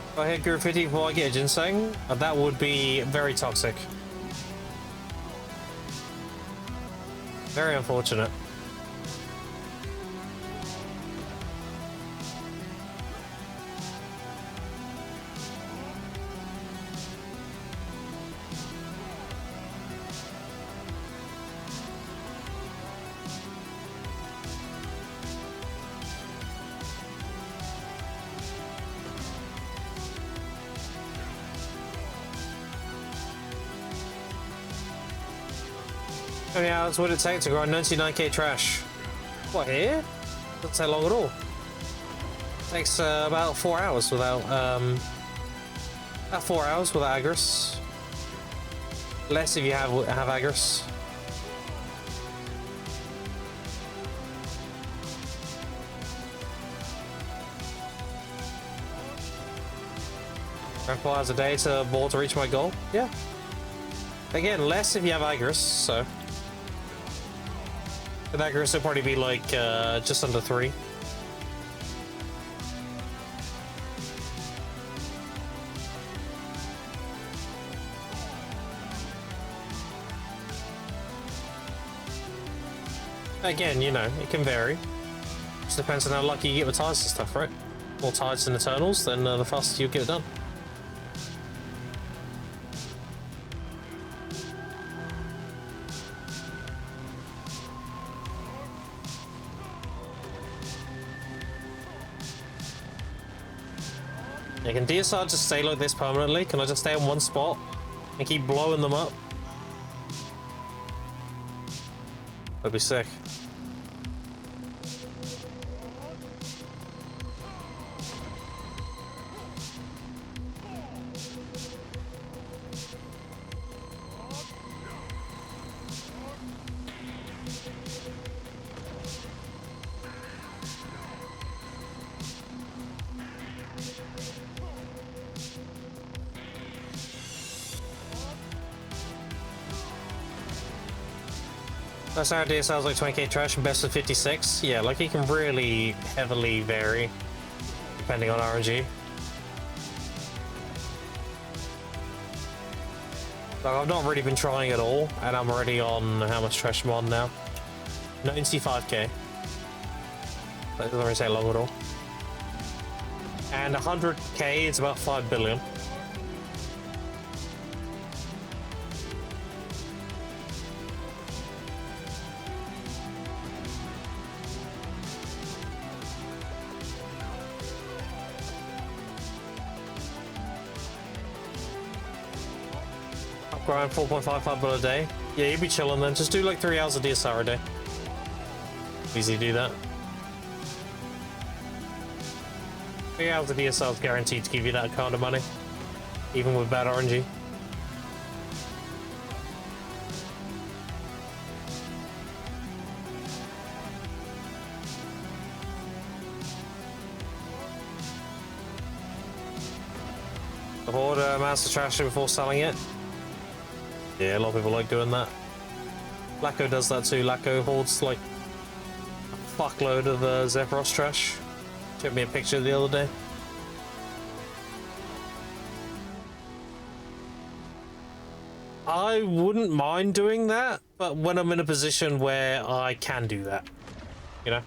If I hit graffiti before I get a ginseng, that would be very toxic. Very unfortunate. How many hours would it take to grind 99k trash? What, here? Doesn't take long at all. Takes about 4 hours without about 4 hours without Agris. Less if you have Agris. Around 4 hours a day to ball to reach my goal. Yeah. Again, less if you have Agris, so. With Agris, it'll probably be like just under 3. Again, you know, it can vary. Just depends on how lucky you get with tides and stuff, right? More tides and Eternals, then the faster you get it done. Yeah, can DSR just stay like this permanently? Can I just stay in one spot and keep blowing them up? That'd be sick. That's our DSL is like 20k trash and best of 56. Yeah, like it can really heavily vary depending on RNG. Like I've not really been trying at all, and I'm already on how much trash I'm on now? 95k. That doesn't really take long at all. And 100k is about 5 billion. Grind 4.55 bill a day. Yeah, you'd be chilling then. Just do like 3 hours of DSR a day. Easy to do that. 3 hours of DSR is guaranteed to give you that kind of money, even with bad RNG. The Horde amounts to trash it before selling it. Yeah, a lot of people like doing that. Lacko does that too. Lacko hoards like a fuckload of Zephyros trash. Took me a picture the other day. I wouldn't mind doing that, but when I'm in a position where I can do that, you know?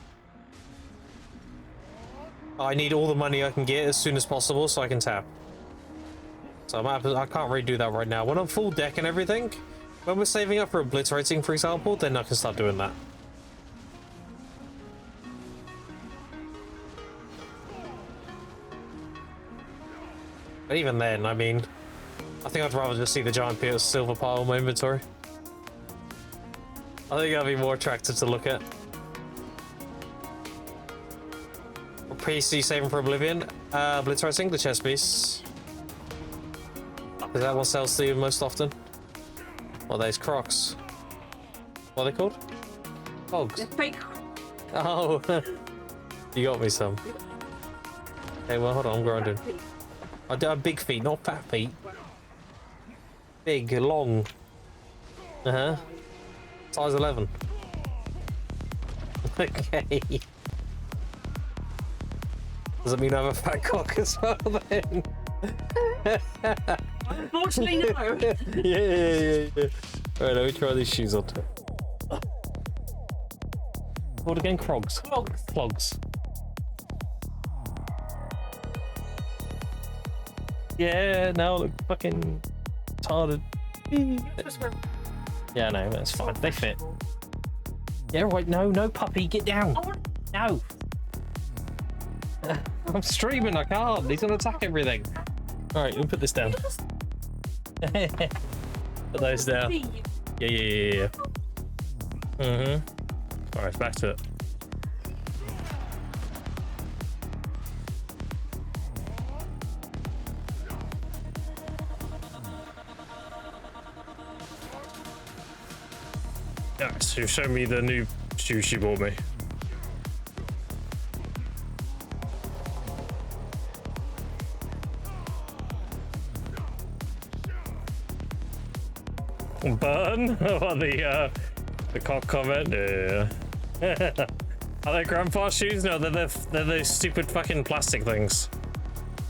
I need all the money I can get as soon as possible so I can tap. So I can't redo that right now. When I'm full deck and everything, when we're saving up for obliterating, for example, then I can start doing that. But even then, I mean, I think I'd rather just see the giant silver pile in my inventory. I think that'd be more attractive to look at. What piece are you saving for Oblivion? Obliterating, the chest piece. Is that what sells to you most often? What are those crocs? What are they called? Hogs. They're fake. Oh, you got me some. Okay, well, hold on, I'm grinding. I do have big feet, not fat feet. Big, long. Uh-huh. Size 11. Okay. Does it mean I have a fat cock as well then? Unfortunately, no. Yeah. Alright, let me try these shoes on. What again? Crogs. Clogs. Yeah, now look fucking retarded. Yeah, no, that's fine. They fit. Yeah, right. No, puppy, get down. No. I'm streaming. I can't. He's gonna attack everything. All right, we'll put this down. Put those down. Yeah. All right, back to it. Yeah, so show me the new shoes she bought me. Burn on the cock comment. Yeah. Are they grandpa shoes? No, they're those stupid fucking plastic things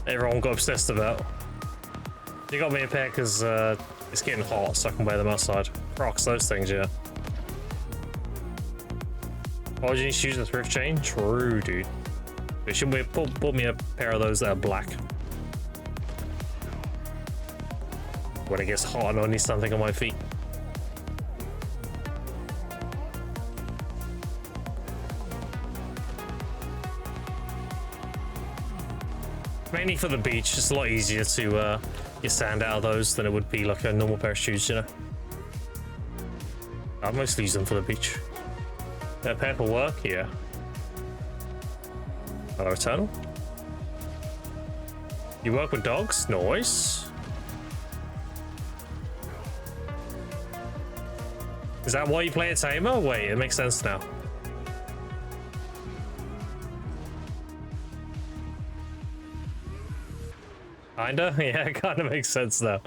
everyone got obsessed about. You got me a pair because it's getting hot, so I can wear them outside. Crocs, those things, yeah. Why would you need shoes at thrift chain? True, dude. But should we bought me a pair of those that are black? When it gets hot and I need something on my feet. Mainly for the beach, it's a lot easier to get sand out of those than it would be like a normal pair of shoes, you know? I mostly use them for the beach. That pair for work, yeah. Hello, Eternal. You work with dogs? Nice. Is that why you play a tamer? Wait, it makes sense now. Kinda? Yeah, it kinda makes sense now.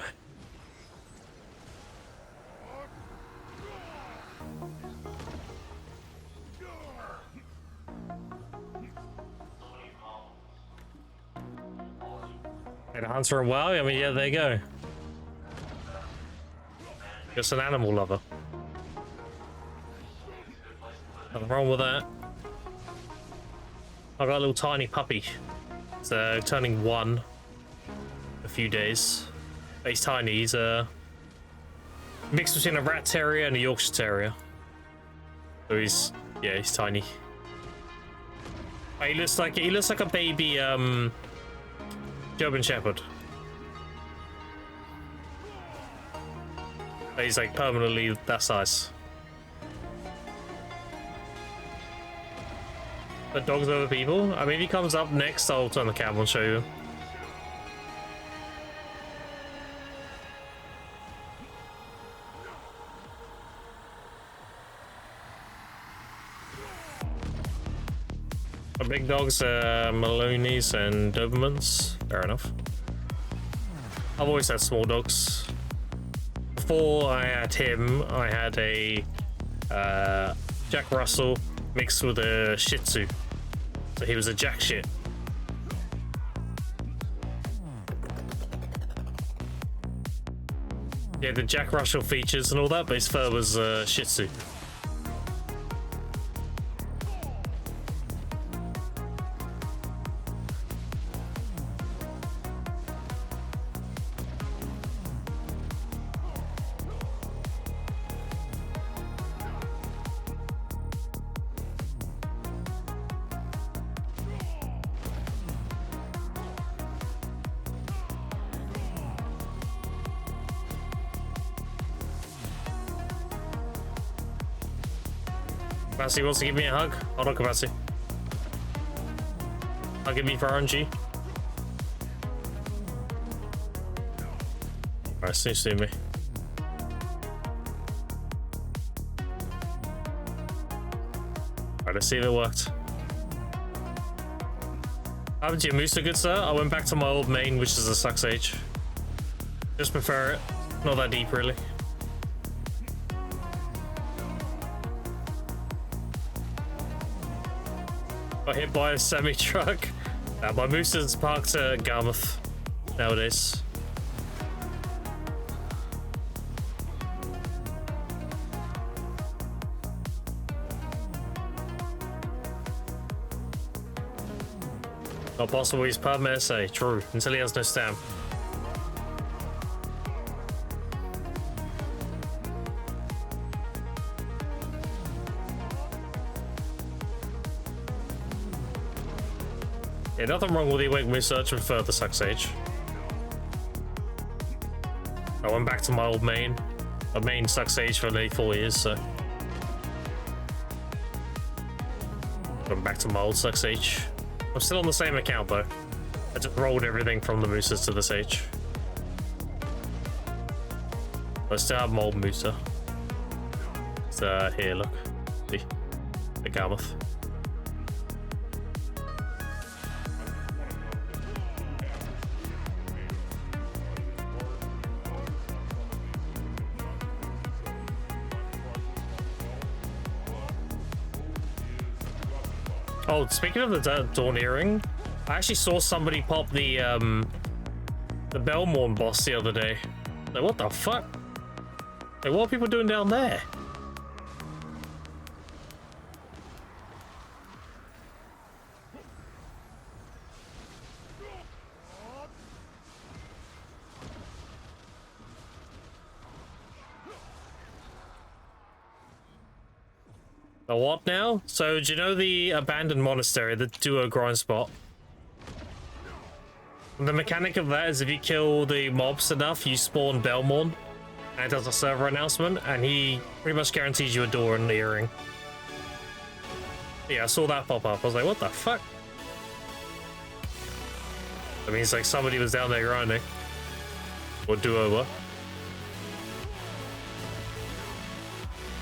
And Hunter and WoW? I mean, yeah, there you go. Just an animal lover. Nothing wrong with that. I got a little tiny puppy. It's turning 1 in a few days. He's tiny. He's a mix between a rat terrier and a Yorkshire terrier. So he's tiny. He looks like a baby German Shepherd. He's like permanently that size. The dogs over people? I mean, if he comes up next, I'll turn the camera and show you. The big dogs are Maloney's and Dobermans. Fair enough. I've always had small dogs. Before I had him, I had a Jack Russell mixed with a Shih Tzu. So he was a jack shit. Yeah, the Jack Russell features and all that, but his fur was Shih Tzu. Capacity wants to give me a hug. Hold on, Capacity. Hugging me for RNG. Alright, see me. Alright, let's see if it worked. How happened to your Musa, good sir? I went back to my old main, which is a Suck Sage. Just prefer it. Not that deep, really. Got hit by a semi-truck. My Musa's parked at Garmouth nowadays. Not possible, he's perm SA. True, until he has no stamp. Yeah, nothing wrong with the Awake Moose search with further Suck Sage. I went back to my old main. I main Suck Sage for nearly 4 years, so. Went back to my old Suck Sage. I'm still on the same account though. I just rolled everything from the Mooses to the Sage. I still have my old Moosa. It's here, look. See? The Garmouth. Oh, speaking of the Dawn Earring, I actually saw somebody pop the Belmorn boss the other day. Like, what the fuck? Like, what are people doing down there? The what now? So, do you know the abandoned monastery, the duo grind spot? The mechanic of that is if you kill the mobs enough, you spawn Belmorn, and it does a server announcement, and he pretty much guarantees you a door and the earring. Yeah, I saw that pop up. I was like, what the fuck? I mean, it's like somebody was down there grinding. Or duo.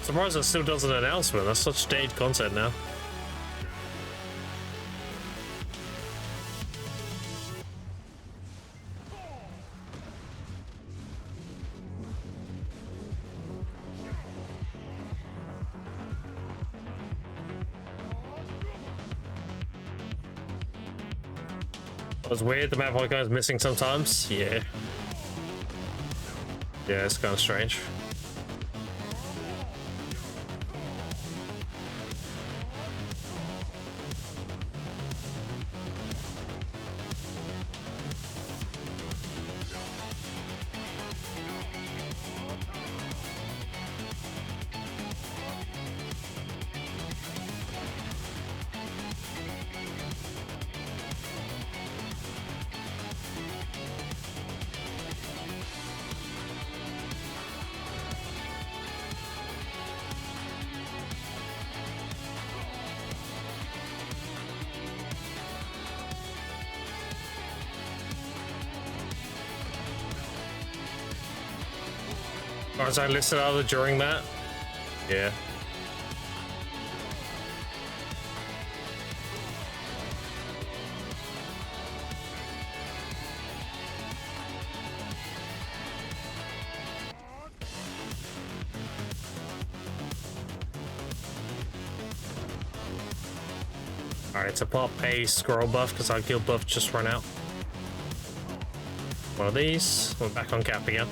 Surprised it still does an announcement. That's such dated content now. It was weird, the map icon is missing sometimes. Yeah. Yeah, it's kind of strange. Was I listed out during that? Yeah. Alright, to pop a scroll buff because our guild buff just ran out. One of these. We're back on cap again.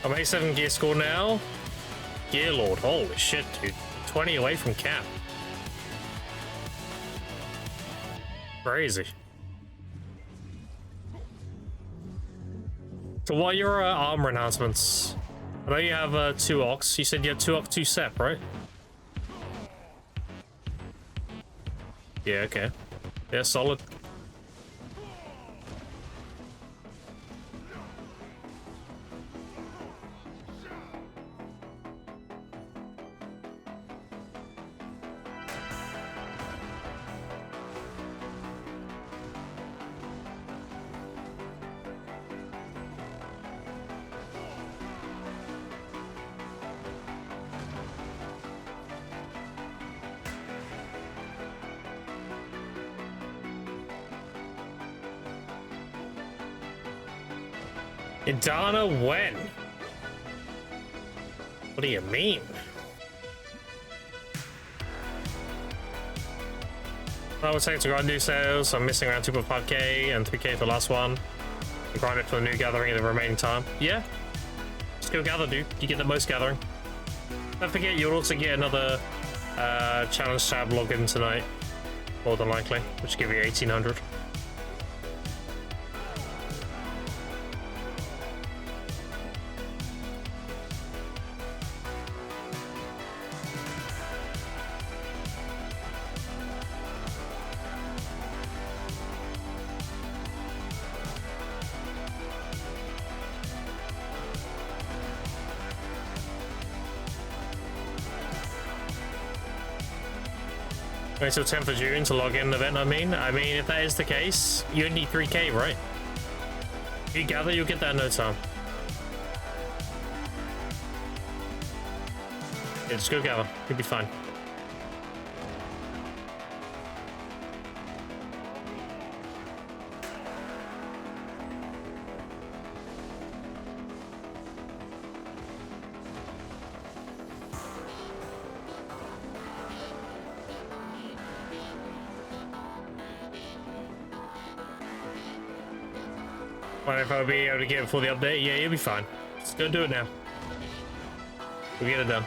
I'm A7 gear score now. Gear Lord, holy shit, dude. 20 away from cap. Crazy. So what are your armor enhancements? I know you have 2 Ox. You said you had 2 Ox, 2 Sep, right? Yeah, okay. Yeah, solid. Idana when? What do you mean? I would take to grind new sales. I'm missing around 2.5k and 3k for the last one. And grind it for the new gathering in the remaining time. Yeah. Just go gather, dude. You get the most gathering. Don't forget, you'll also get another challenge tab login tonight. More than likely, which will give you 1800. Wait till 10th of June to log in an event, I mean, if that is the case, you need 3k, right? If you gather, you'll get that in no time. Yeah, just go gather. You'll be fine. Wonder if I'll be able to get it before the update. Yeah, you'll be fine. Just go do it now. We'll get it done.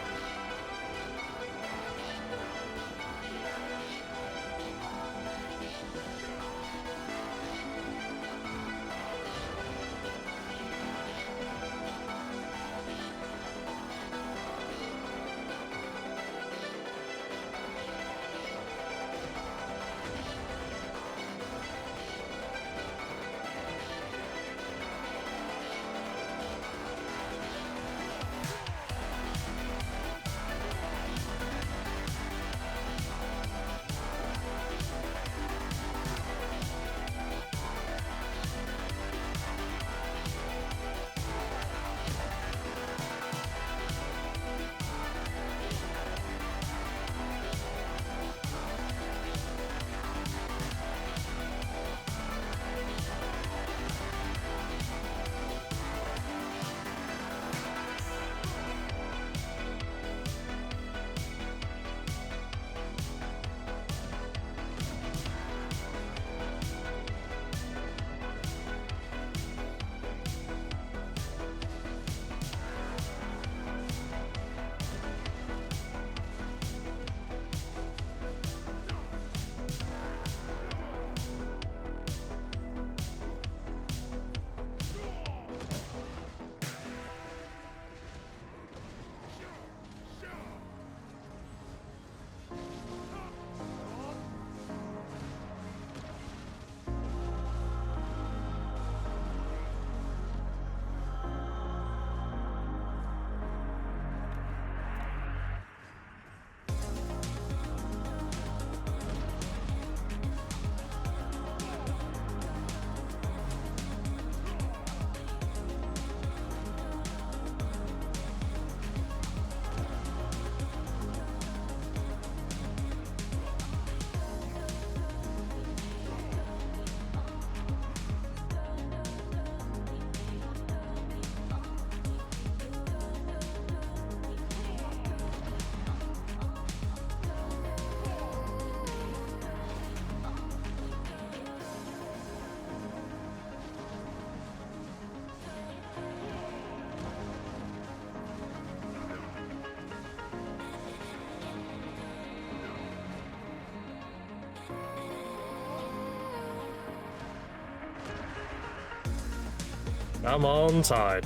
Come on, Tide.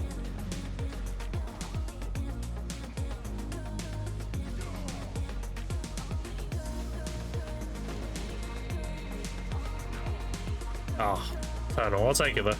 Oh, I don't know. I'll take it though.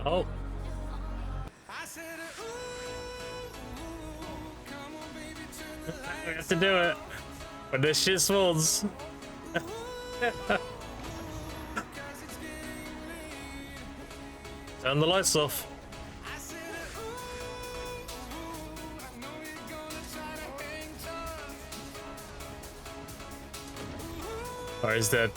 Oh. We have to do it. When this shit spawns. Turn the lights off. Oh, he's dead.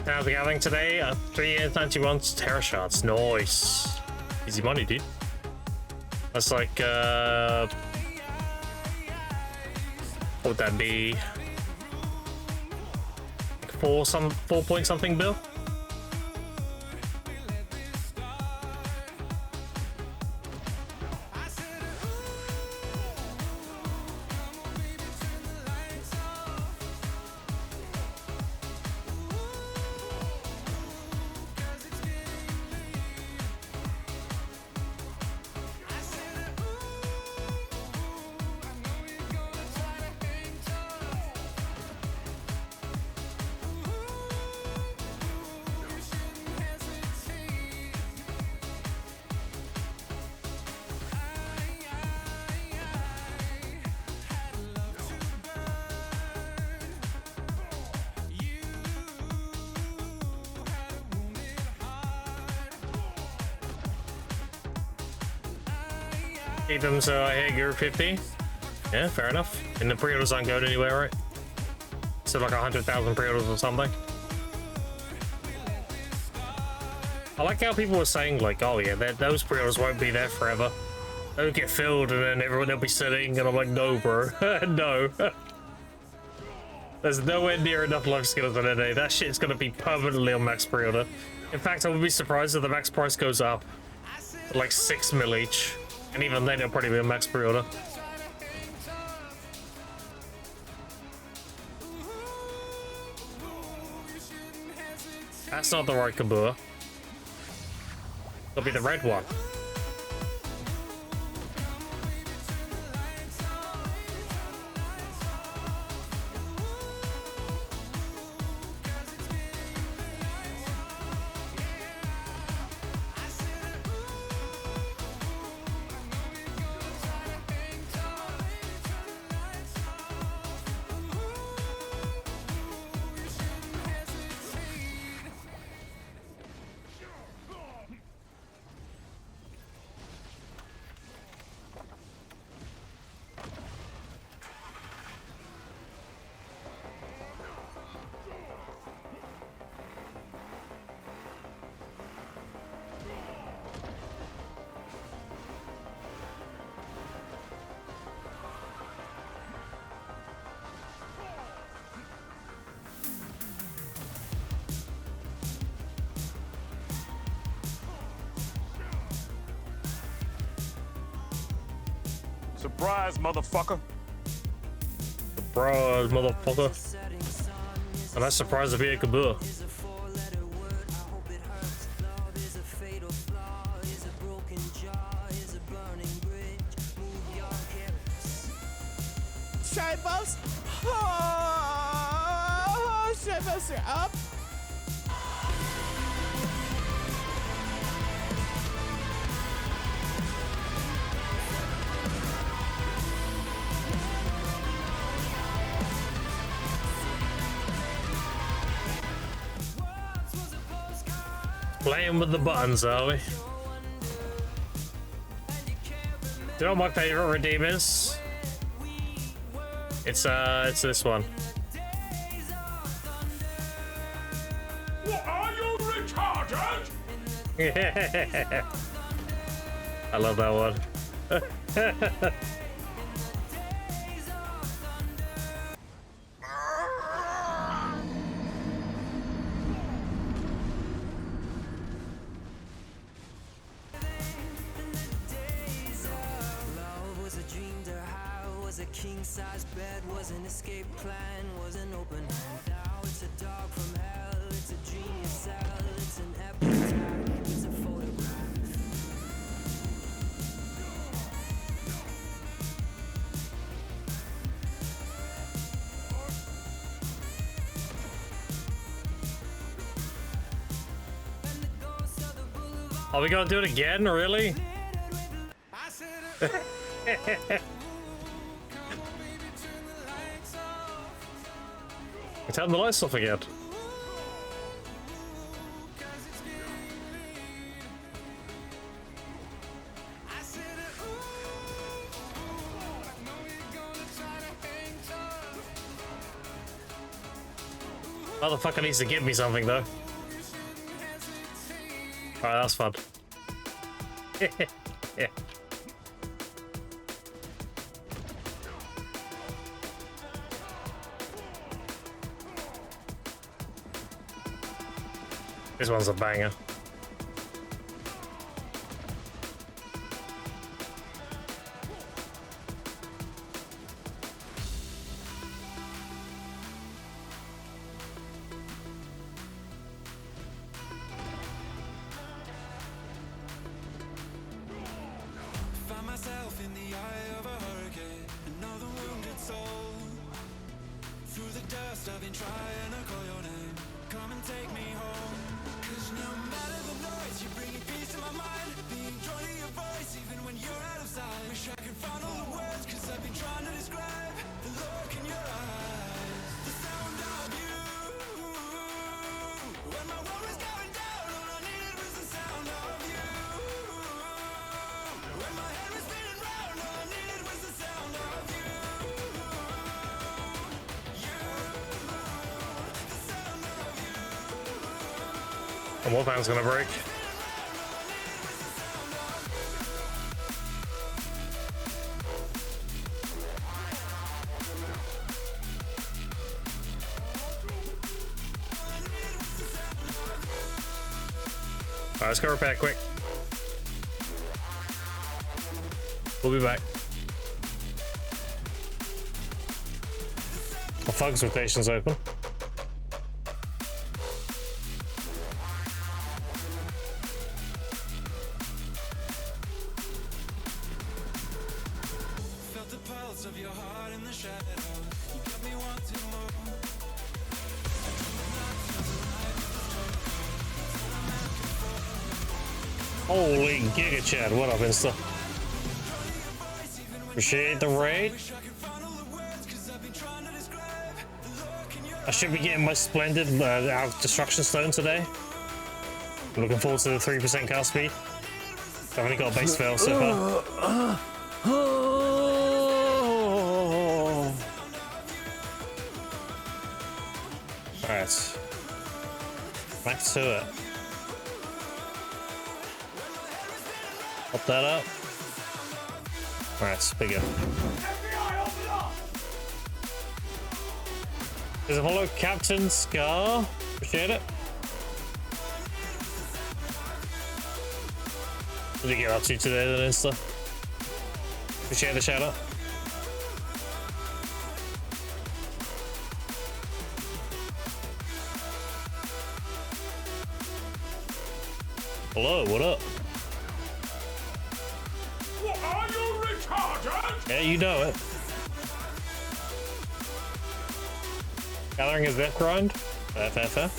How's it going today? 3 years, 91 terror shots. Nice. Easy money, dude. That's like, what would that be? Like 4 point something bill? Keep them so I hit gear 50. Yeah, fair enough. And the pre-orders aren't going anywhere, right? So like 100,000 pre-orders or something. I like how people were saying like, oh yeah, those pre-orders won't be there forever. They'll get filled and then everyone will be sitting, and I'm like, no, bro, no. There's nowhere near enough life skills on it. That shit's gonna be permanently on max pre-order. In fact, I would be surprised if the max price goes up to like 6 mil each. And even then, it'll probably be a max pre-order. That's not the right Kabua. It'll be the red one. Surprise, motherfucker. Surprise, motherfucker. And that's surprised to be a Kabua. Shitballs! Oh, shitballs are up! Playing with the buttons, are we? Do you know what my favorite redeem is? It's this one. What, are you retarded? I love that one. King-size bed was an escape plan, was an open hand. Now it's a dog from hell, it's a genius cell, it's an epitaph, it's a photograph. Are we gonna do it again, really? Turn the lights off again. Motherfucker needs to give me something though. Alright, that's fun. Yeah. This one's a banger. Find myself in the eye of a hurricane, another wounded soul. Through the dust I've been trying to call your name. Come and take me home. Cause no matter the noise, you're bringing peace to my mind. Being drawn to your voice even when you're out of sight. Wish I could find all the words, cause I've been trying to describe the look in your eyes, the sound of you. When my world was going down, all I needed was the sound of you. When my head was spinning round, all I needed was the sound of you. And Wolfman's gonna break. Alright, let's go repair quick. We'll be back. My focus rotation's open. Felt the pulse of your heart in the shadow. You got me wanting more. Holy Giga Chad, what up, Insta? Appreciate the raid. I should be getting my splendid destruction stone today. I'm looking forward to the 3% cast speed. I've only got a base fail so far. Alright. Back to it. Pop that up. Alright, bigger. There's a follow Captain Scar. Appreciate it. What did you get up to today then, Insta? Appreciate the shout out. Hello, what up? What are you retarded? Yeah, you know it. Gathering his death grind. Fair.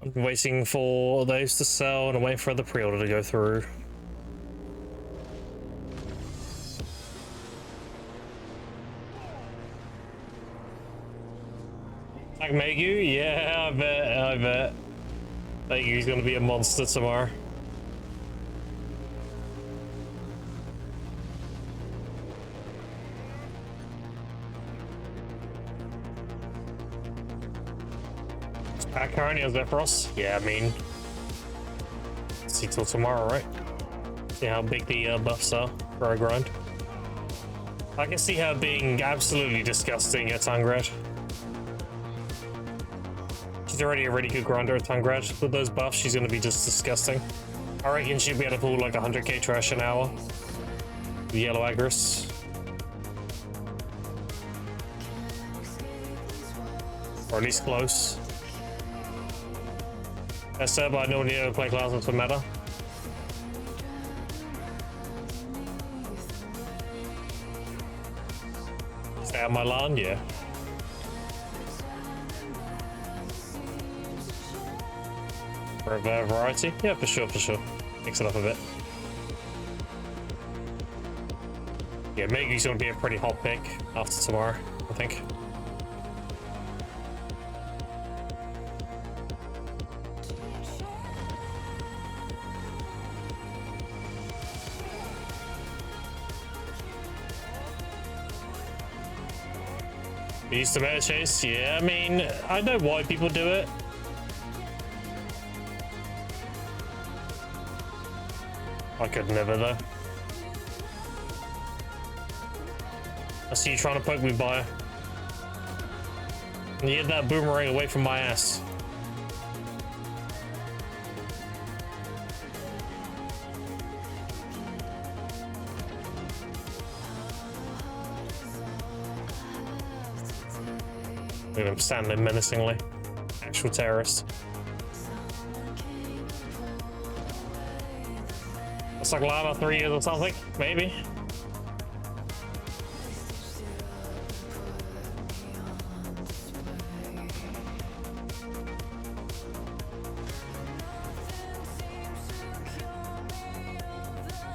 I'm waiting for those to sell and I'm waiting for the pre-order to go through. Like Megu? Yeah, I bet. Megu's gonna be a monster tomorrow. Pack currently has Zephyros? Yeah, I mean, see till tomorrow, right? See how big the buffs are for our grind. I can see her being absolutely disgusting at Tangrad. She's already a really good grinder at Tangrad. With those buffs, she's going to be just disgusting. I reckon she'll be able to pull like 100k trash an hour. The yellow Agris. Or at least close. Yes, sir, but I know when you play classes for meta. Stay on my lawn, yeah. For a variety? Yeah, for sure. Mix it up a bit. Yeah, Megu's gonna be a pretty hot pick after tomorrow, I think. Used to meta chase? Yeah, I mean, I know why people do it. I could never though. I see you trying to poke me, Buyer. And you get that boomerang away from my ass. Look at him standing there menacingly. Actual terrorist. It's like Lava 3 years or something, maybe.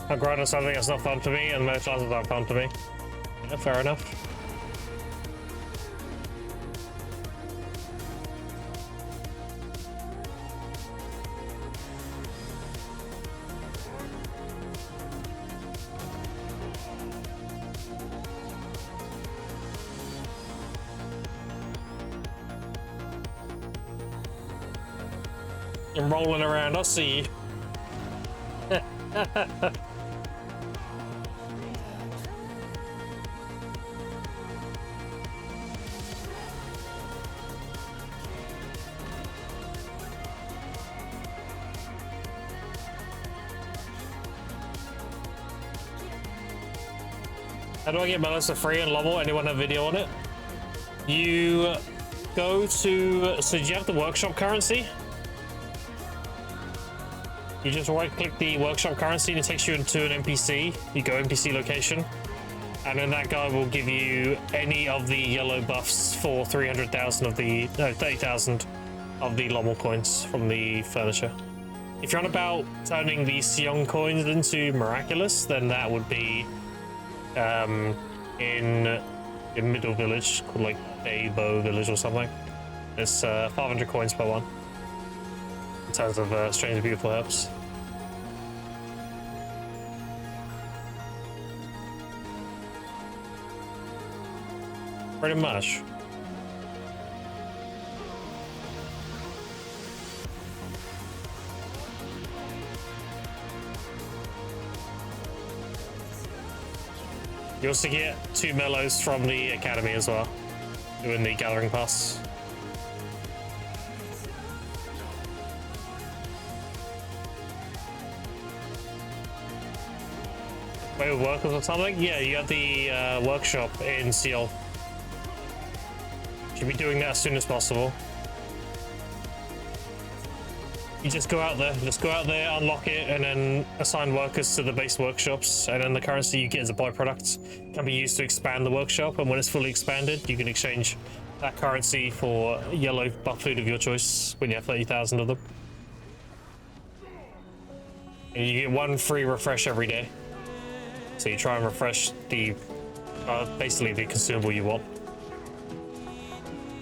I'm grinding something that's not fun to me, and most classes aren't fun to me. Yeah, fair enough. I'm rolling around, I see you. How do I get Melissa free and level? Anyone have video on it? You go to, so do you have the workshop currency? You just right click the workshop currency and it takes you into an NPC. You go NPC location. And then that guy will give you any of the yellow buffs for 300,000 of the, no, 30,000 of the Lommel coins from the furniture. If you're on about turning the Sion coins into miraculous, then that would be in Middle Village, called like Dabo Village or something. It's 500 coins per one. In terms of strange beautiful herbs. Pretty much. You also get 2 mellows from the academy as well, doing the gathering pass. Way of workers or something? Yeah, you have the workshop in Seoul. Should be doing that as soon as possible. You just go out there, unlock it, and then assign workers to the base workshops, and then the currency you get as a byproduct can be used to expand the workshop, and when it's fully expanded, you can exchange that currency for yellow buff food of your choice when you have 30,000 of them. And you get 1 free refresh every day. So you try and refresh the, basically the consumable you want.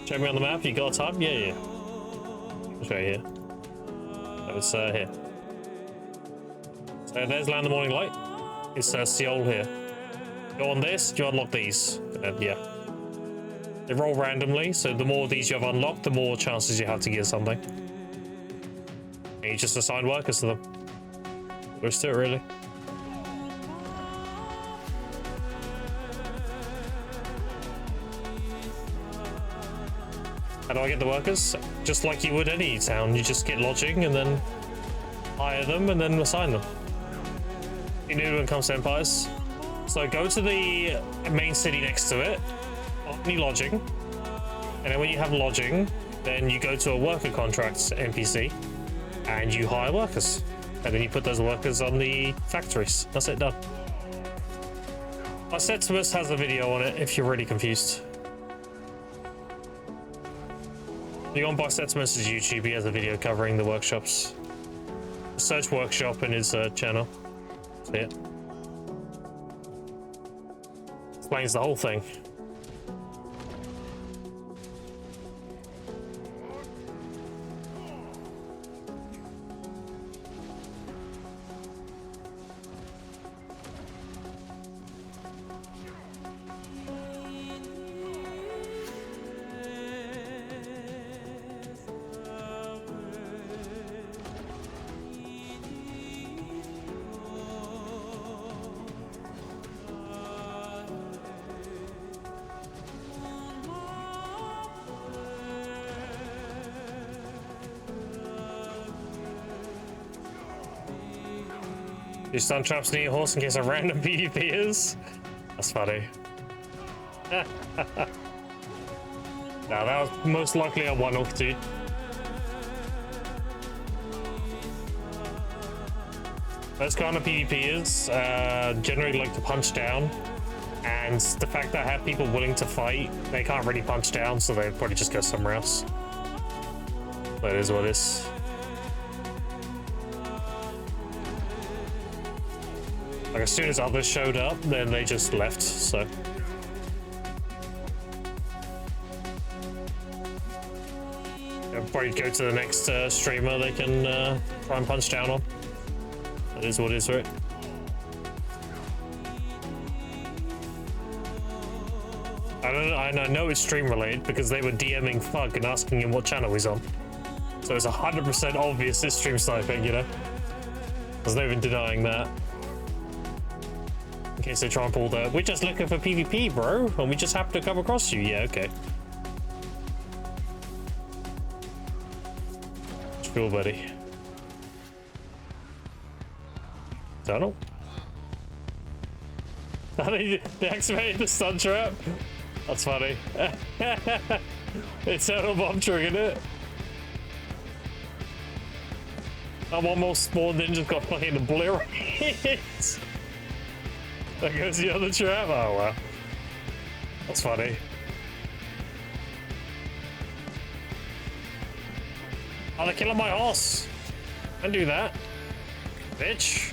Show me on the map, you got time? Yeah. I'll show you here. So it's here. So there's Land of Morning Light. It's Seoul here. Go on this, you unlock these. And yeah. They roll randomly, so the more of these you have unlocked, the more chances you have to get something. And you just assign workers to them. There's to it, really. How do I get the workers? Just like you would any town, you just get lodging and then hire them and then assign them. You need to become senpais. So go to the main city next to it, any lodging, and then when you have lodging, then you go to a worker contracts NPC and you hire workers. And then you put those workers on the factories. That's it, done. Septimus has a video on it if you're really confused. You go on Septimus' YouTube, he has a video covering the workshops. Search workshop in his channel. See it? Explains the whole thing. You stun traps near your horse in case a random PvP is? That's funny. Now that was most likely a one-off, dude. Those kind of PvPers generally like to punch down, and the fact that I have people willing to fight, they can't really punch down, so they probably just go somewhere else. That is what it is. Like, as soon as others showed up, then they just left, so. They'll probably go to the next streamer they can try and punch down on. That is what it is, right? I know it's stream related because they were DMing Fug and asking him what channel he's on. So it's 100% obvious it's stream sniping, you know? There's no even denying that. In case they try and pull the, we're just looking for PvP, bro, and we just happen to come across you. Yeah, okay. Cool, buddy. Tunnel? They activated the stun trap? That's funny. Eternal bomb triggered it. That one more spawned in just got fucking obliterated. There goes the other trap. Oh wow. That's funny. Oh, they're killing my horse. Don't do that, bitch.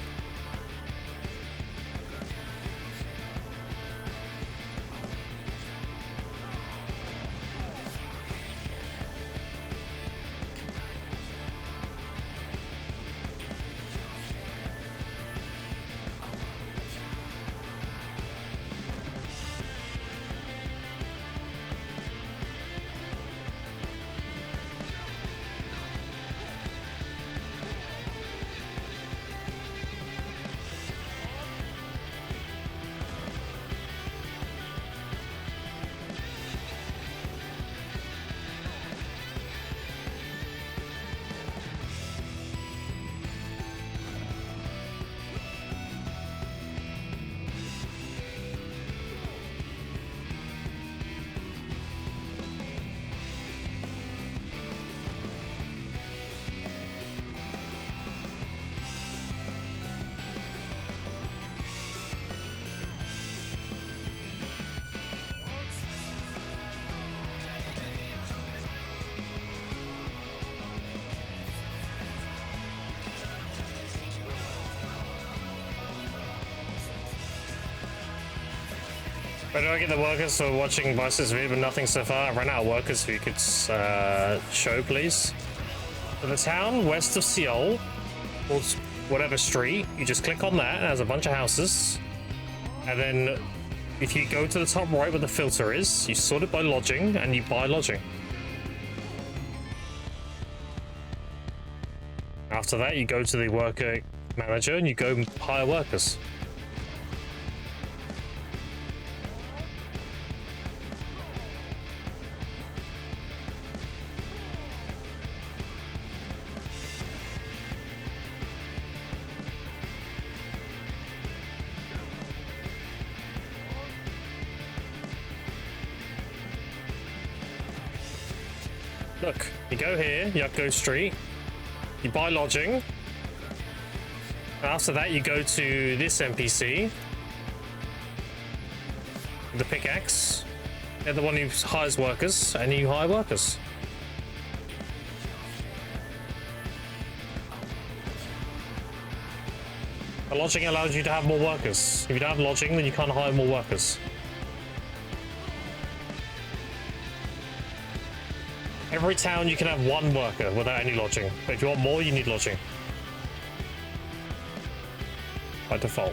Where do I get the workers for watching Bice's video, but nothing so far? I ran out of workers who you could show, please. For the town west of Seoul, or whatever street, you just click on that, it has a bunch of houses. And then if you go to the top right where the filter is, you sort it by lodging, and you buy lodging. After that, you go to the worker manager and you go hire workers. Look, you go here, Yucko Street, you buy lodging. After that, you go to this NPC, the pickaxe. They're the one who hires workers, and you hire workers. The lodging allows you to have more workers. If you don't have lodging, then you can't hire more workers. Every town you can have one worker without any lodging, but if you want more, you need lodging. By default.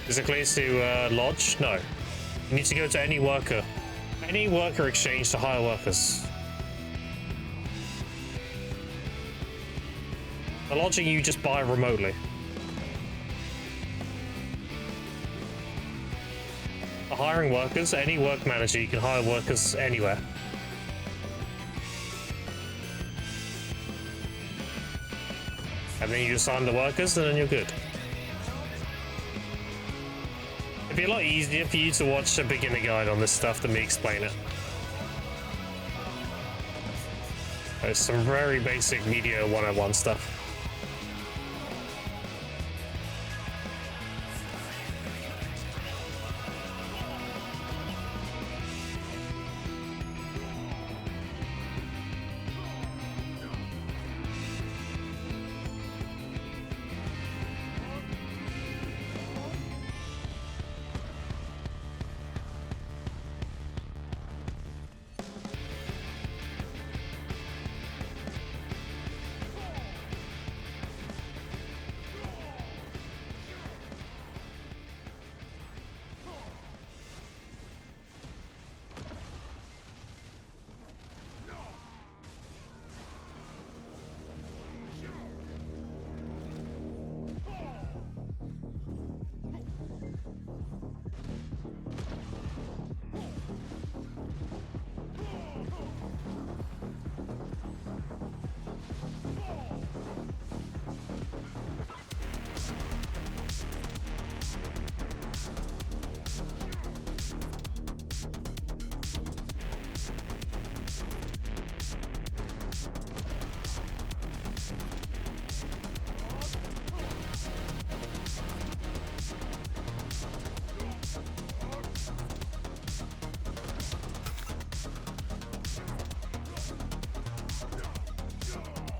Is it clear to lodge? No. You need to go to any worker exchange to hire workers. The lodging you just buy remotely. For hiring workers, any work manager, you can hire workers anywhere. And then you assign the workers, and then you're good. It'd be a lot easier for you to watch a beginner guide on this stuff than me explain it. There's some very basic media 101 stuff.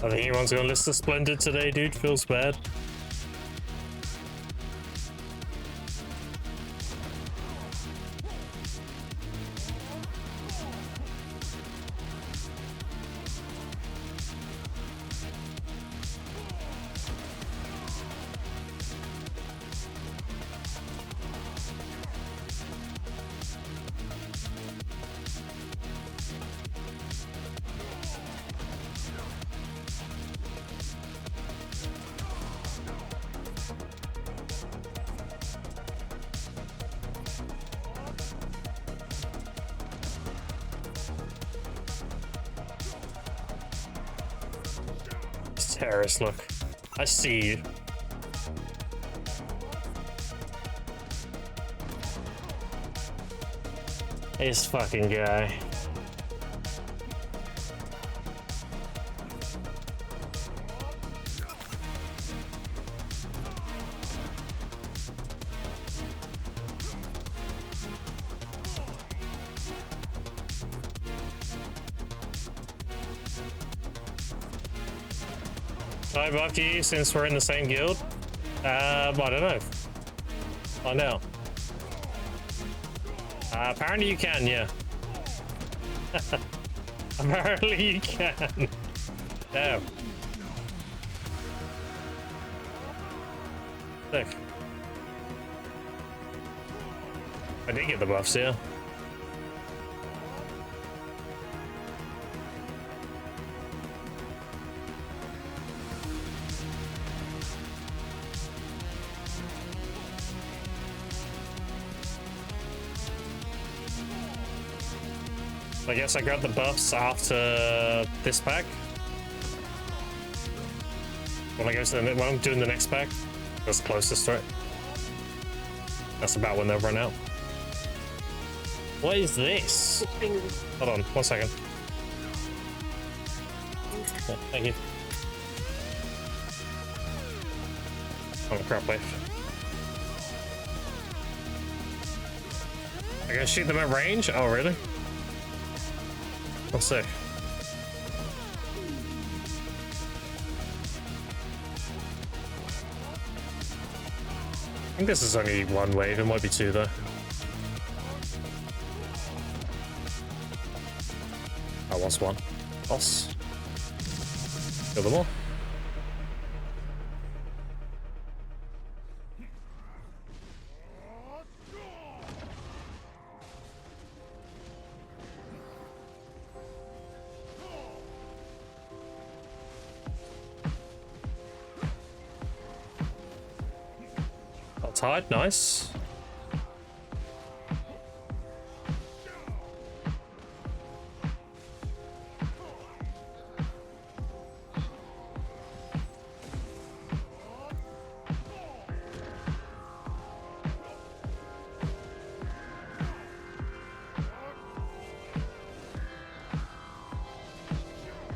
I think everyone's gonna list the Splendid today, dude. Feels bad. Terrorist, look. I see you. This fucking guy. I buffed you since we're in the same guild. I don't know. Find out. Apparently you can, yeah. Apparently you can. Damn. Sick. I did get the buffs, yeah. I guess I grabbed the buffs after this pack. When I'm doing the next pack, that's closest to it. That's about when they'll run out. What is this? Hold on, 1 second. Yeah, thank you. Oh crap, wait. I gotta shoot them at range? Oh, really? Let's see. I think this is only one wave, it might be two though. I lost one. Boss. Kill them all. Tied, nice.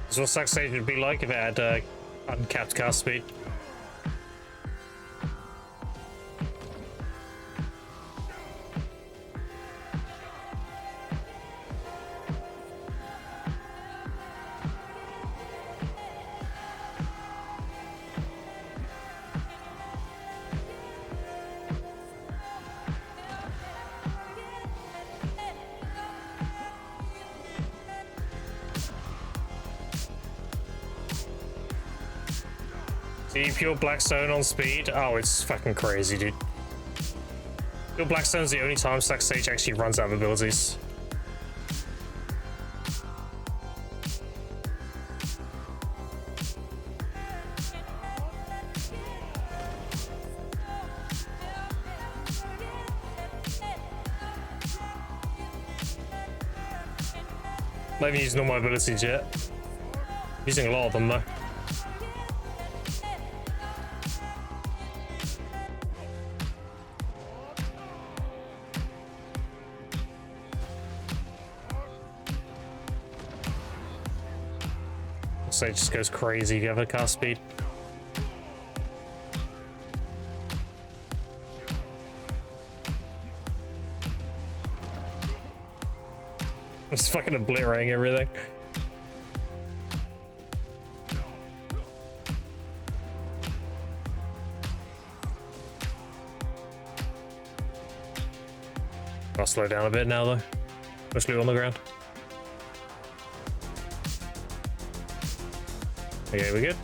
This is what Sack Stage would be like if it had uncapped cast speed. See, pure Blackstone on speed. Oh, it's fucking crazy, dude. Pure Blackstone's the only time Sack Sage actually runs out of abilities. Not even using all my abilities yet. Using a lot of them though. So it just goes crazy if you have a cast speed. It's fucking obliterating everything. I'll slow down a bit now though, especially on the ground. Okay, we good?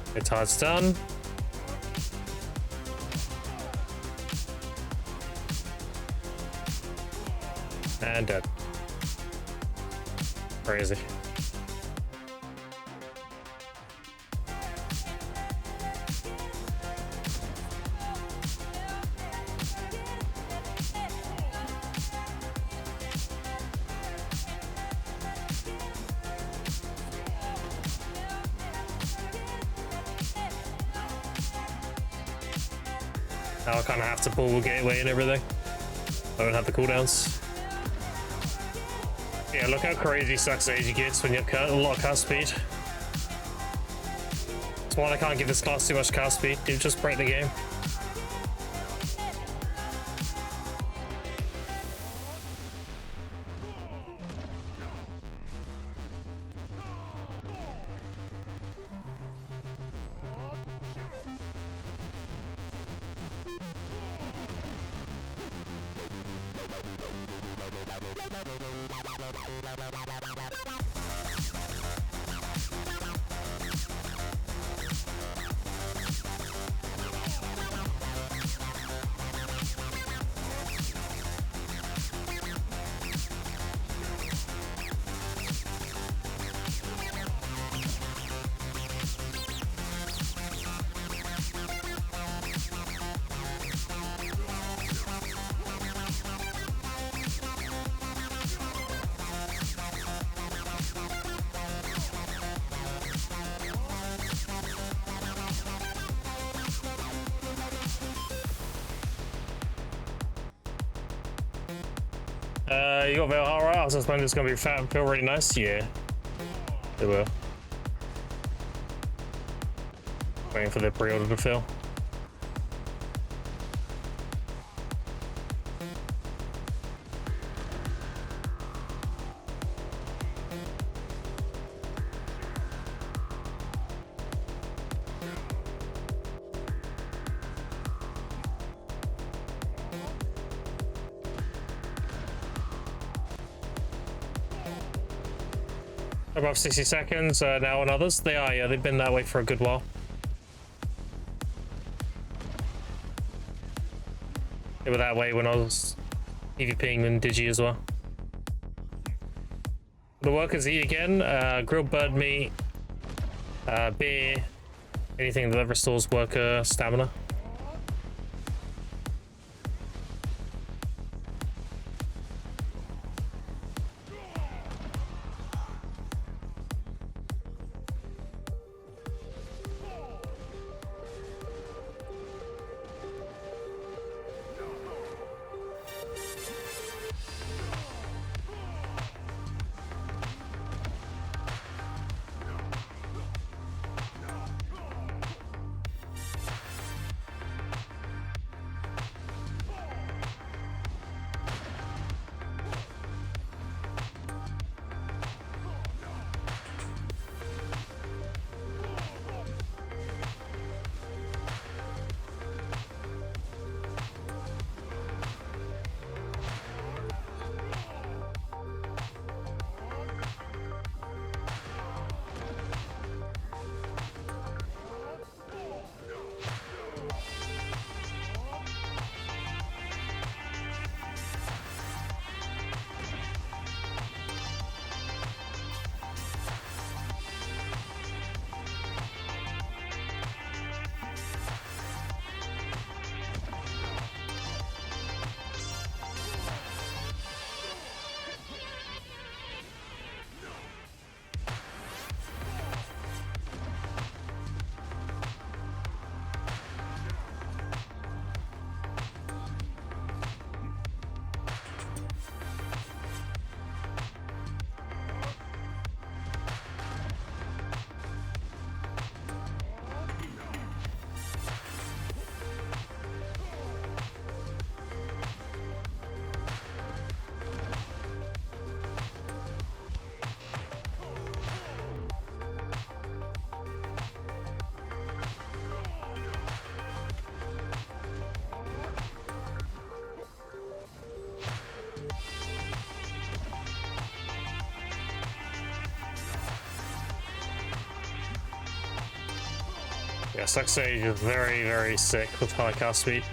Okay, tide's done. And dead. Crazy. Now I kind of have to pull the gateway and everything. I don't have the cooldowns. Yeah, look how crazy Sack Sage gets when you have a lot of cast speed. That's why I can't give this class too much cast speed. It just break the game. You got Valhalla. I was just wondering it's gonna be fat and feel really nice. Yeah, it will. Waiting for the pre-order to fill. Above 60 seconds now on others. They are, yeah, they've been that way for a good while. They were that way when I was EVPing and Digi as well. The workers eat again, grilled bird meat, beer, anything that restores worker stamina. Yeah, Sucksage is very, very sick with high cast speed.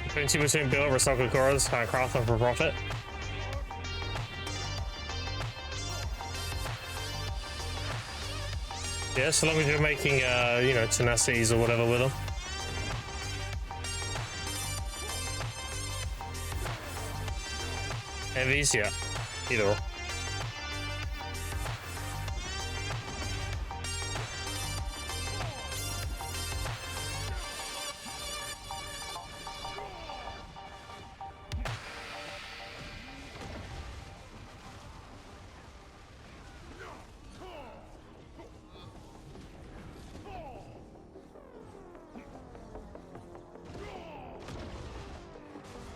22% build, recycled cores, craft them for profit. Yeah, so long as you're making, you know, tenacities or whatever with them. Heavies, yeah, either or.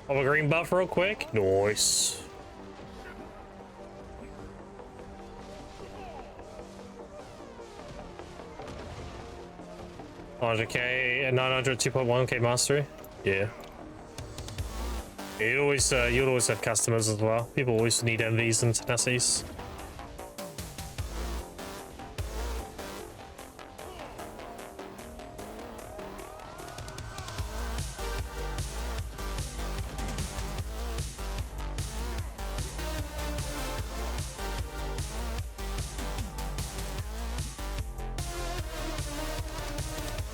Pop a green buff real quick. Nice. $100k and 900 2.1k mastery. Yeah. You'd always have customers as well. People always need MVs and tenacies.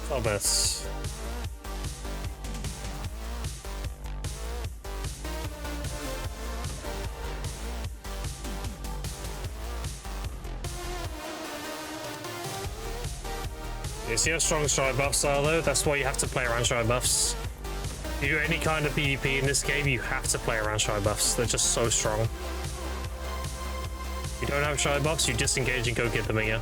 Thomas. You see how strong shy buffs are though? That's why you have to play around shy buffs. If you do any kind of PvP in this game, you have to play around shy buffs. They're just so strong. If you don't have shy buffs, you disengage and go get them again.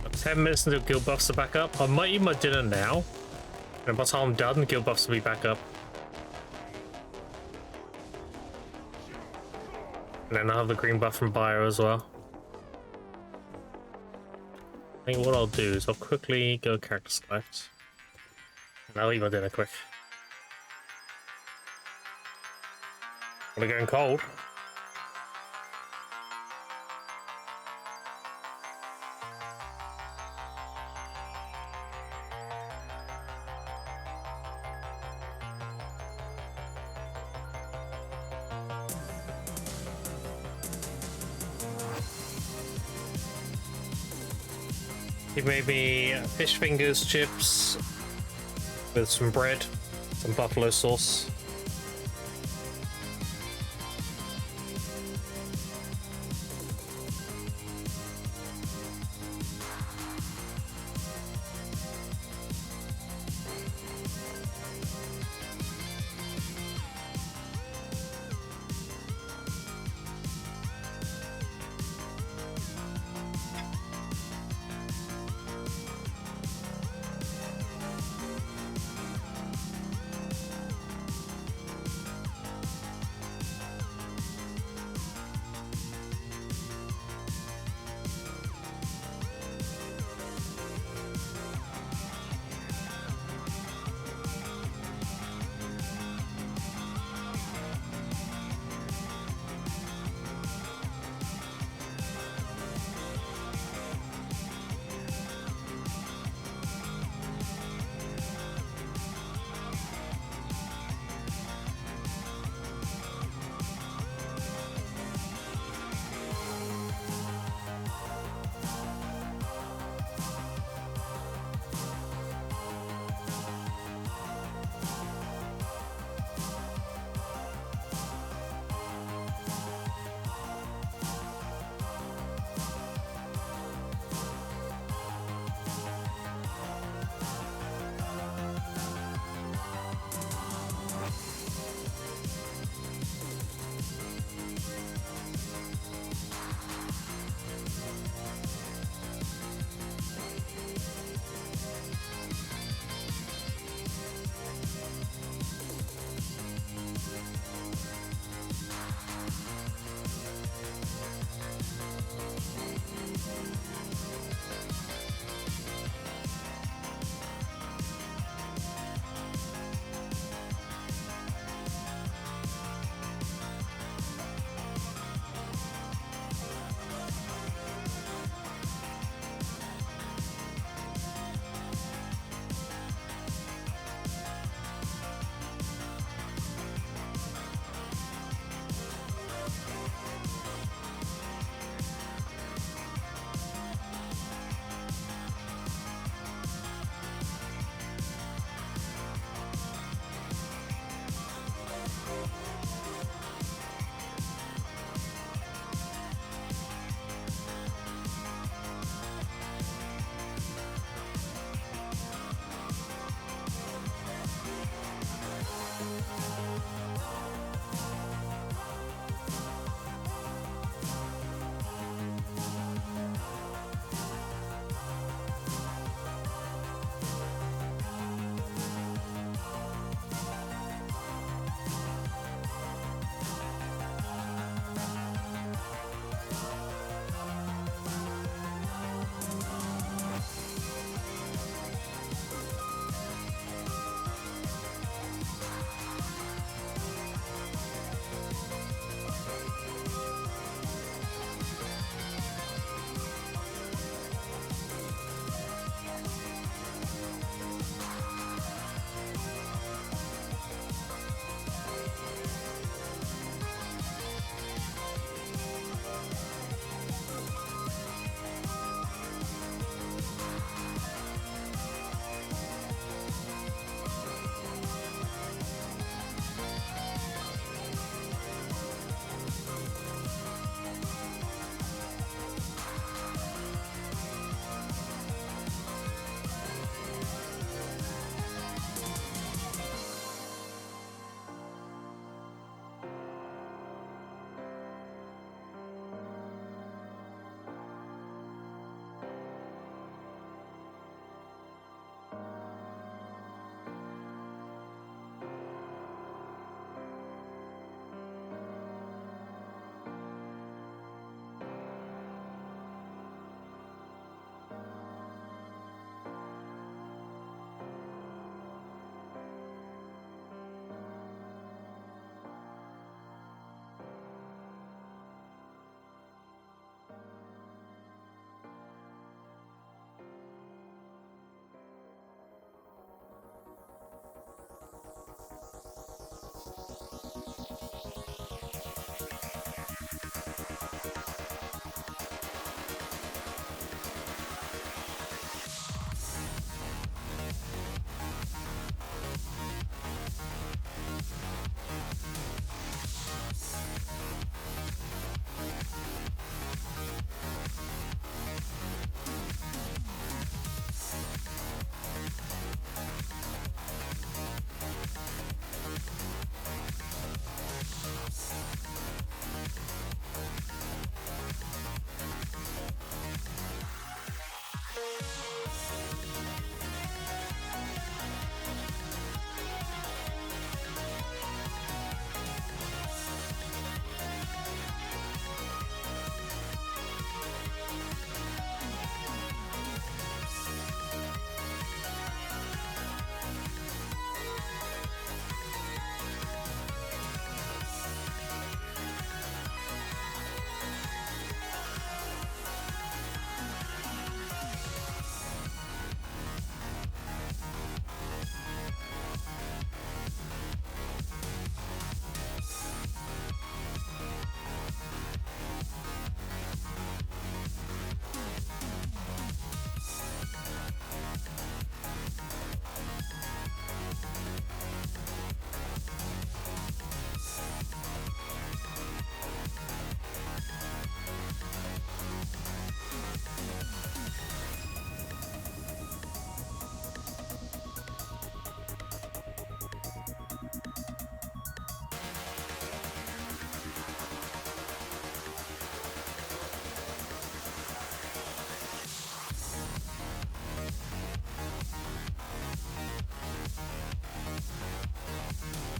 Got 10 minutes until guild buffs are back up. I might eat my dinner now. And by the time I'm done, guild buffs will be back up. And then I'll have the green buff from Bio as well. I think what I'll do is I'll quickly go character select. And I'll eat my dinner quick. We're going cold. Maybe fish fingers, chips with some bread, some buffalo sauce.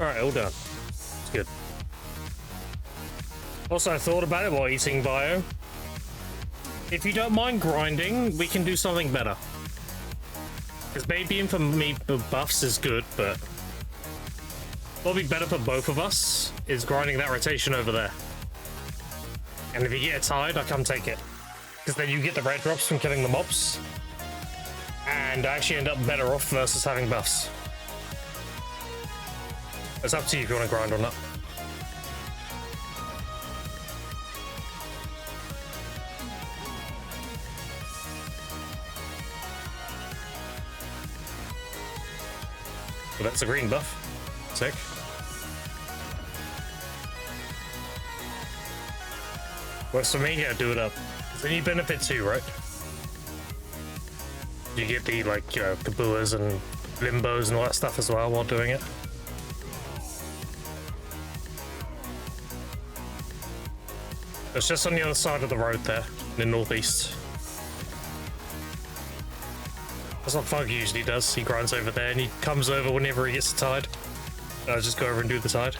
Alright, all done. It's good. Also, I thought about it while eating bio. If you don't mind grinding, we can do something better. Because maybe for me, for buffs is good, but what'll be better for both of us is grinding that rotation over there. And if you get a tide, I come take it. Because then you get the red drops from killing the mobs. And I actually end up better off versus having buffs. It's up to you if you want to grind or not. Well, that's a green buff. Sick. Works for me, yeah, do it up. Then you benefit too, right? You get the, like, you know, kabuas and limbos and all that stuff as well while doing it. It's just on the other side of the road there, in the northeast. That's what Fug usually does. He grinds over there and he comes over whenever he gets the tide. I'll just go over and do the tide.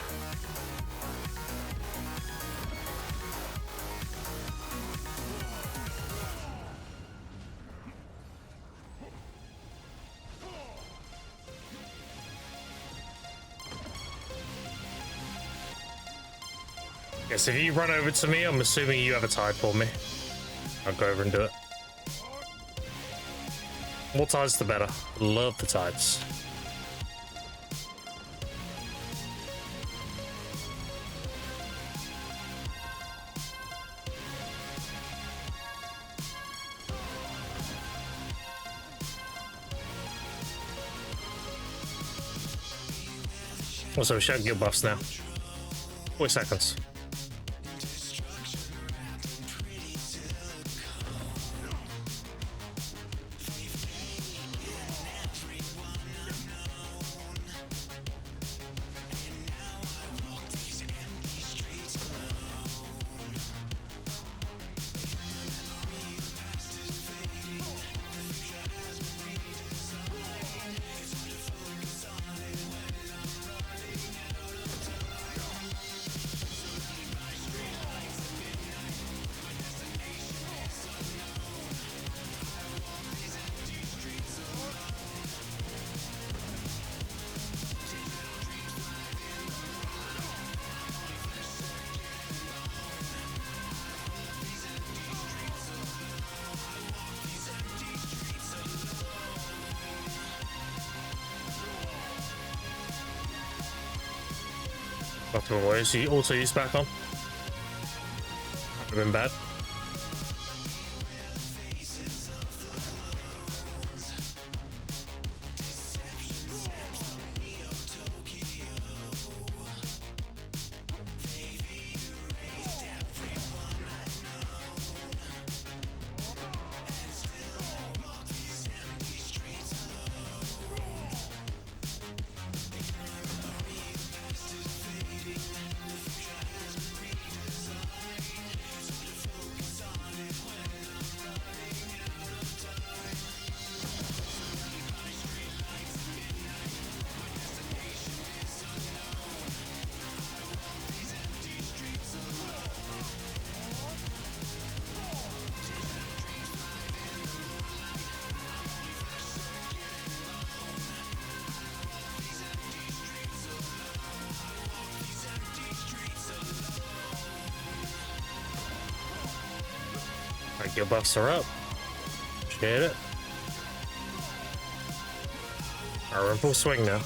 Yes, if you run over to me, I'm assuming you have a tide for me. I'll go over and do it. More tides, the better. Love the tides. Also, we should get buffs now. 4 seconds. Not gonna worry, so you also use back on. Would have been bad. Like, your buffs are up. Appreciate it. Alright, we're in full swing now.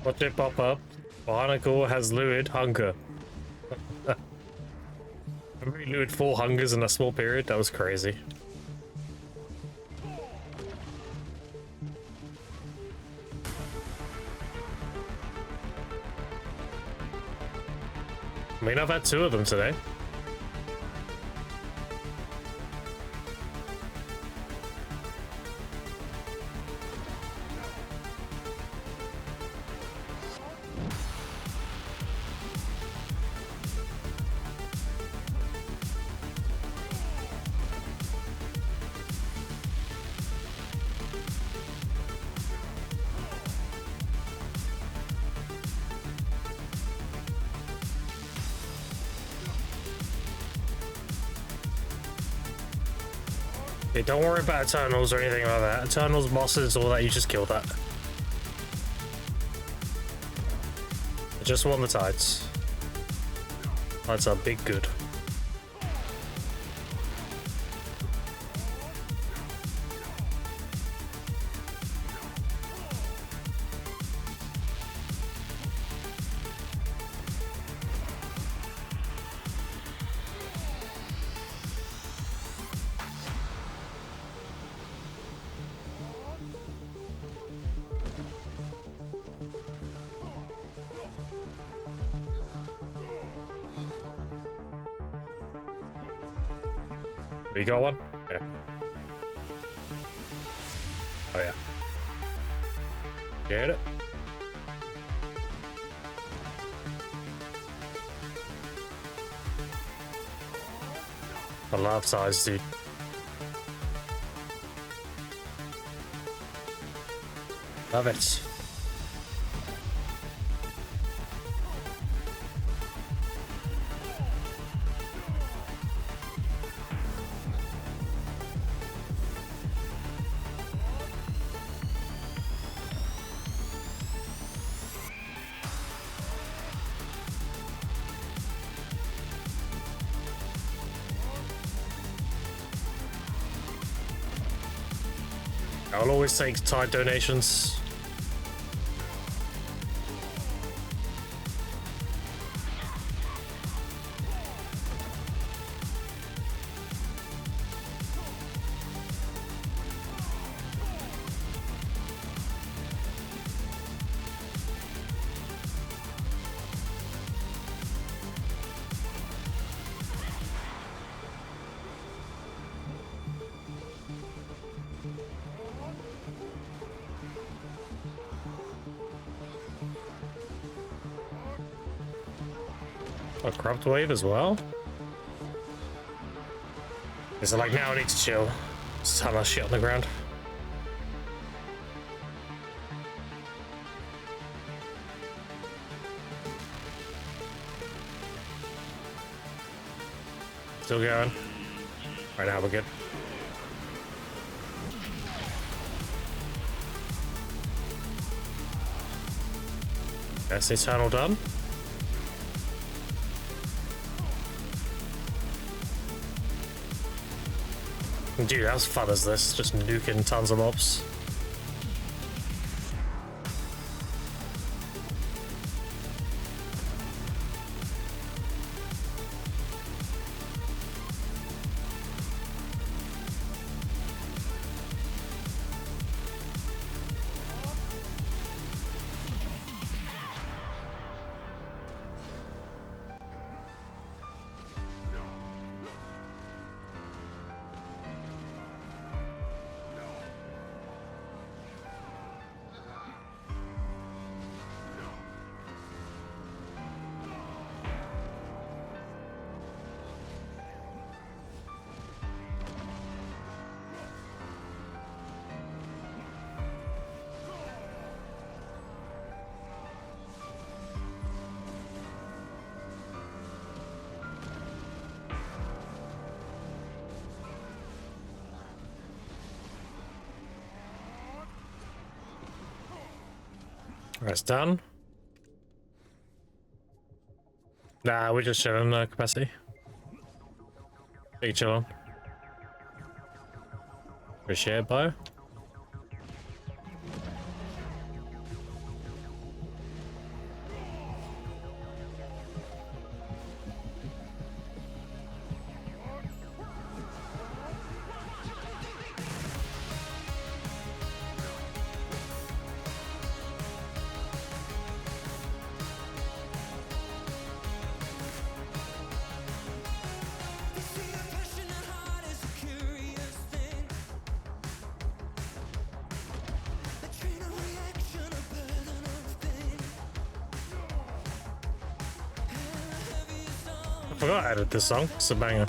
Watch it pop up. Barnacle has lured hunger. Remember he lured 4 hungers in a small period? That was crazy. I mean, I've had 2 of them today. Okay, don't worry about Eternals or anything like that. Eternals, bosses, all that, you just kill that. I just won the tides. That's a big good. You got one? Yeah. Oh yeah. Get it? I love size, dude. Love it. I'll always take tide donations. A corrupt wave as well? Is it like now I need to chill? Just have my shit on the ground. Still going. Right now we're good. That's the Eternal done. Dude, how fun is this? Just nuking tons of mobs. That's done. Nah, we're just chilling capacity. Big chillin'. Appreciate it, bro. forgot I added this song. It's a banger.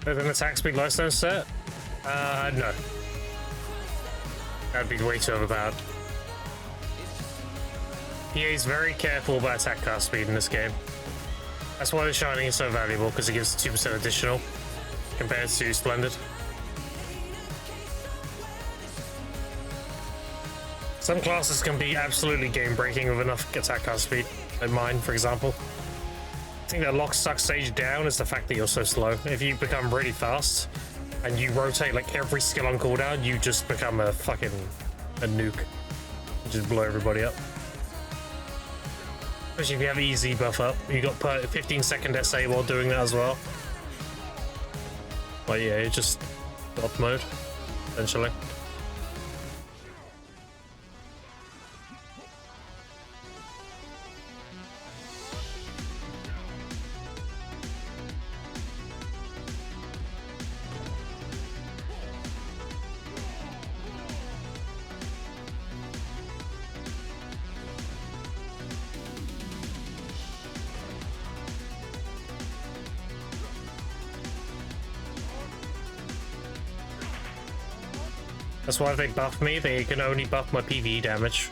With an attack speed lightstone set? No. That'd be way too overpowered. EA is very careful about attack cast speed in this game. That's why the Shining is so valuable, because it gives 2% additional compared to Splendid. Some classes can be absolutely game-breaking with enough attack cast speed, like mine, for example. I think that locks suck stage down is the fact that you're so slow. If you become really fast and you rotate like every skill on cooldown, you just become a fucking nuke. You just blow everybody up. Especially if you have easy buff up. You got 15-second SA while doing that as well. But yeah, it's just off mode, essentially. That's why if they buff me, they can only buff my PvE damage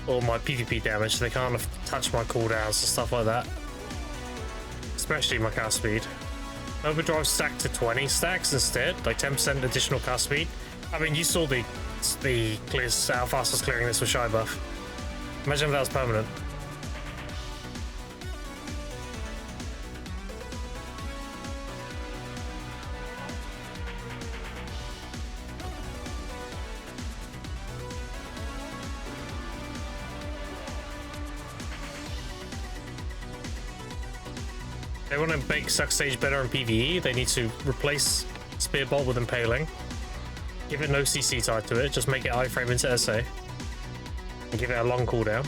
or my PvP damage. They can't touch my cooldowns and stuff like that. Especially my cast speed. Overdrive stacked to 20 stacks instead, like 10% additional cast speed. I mean, you saw the clears, how fast I was clearing this with shy buff. Imagine if that was permanent. They want to make Suck Stage better in PvE, they need to replace Spear Bolt with Impaling, give it no CC tied to it, just make it iframe into SA, and give it a long cooldown,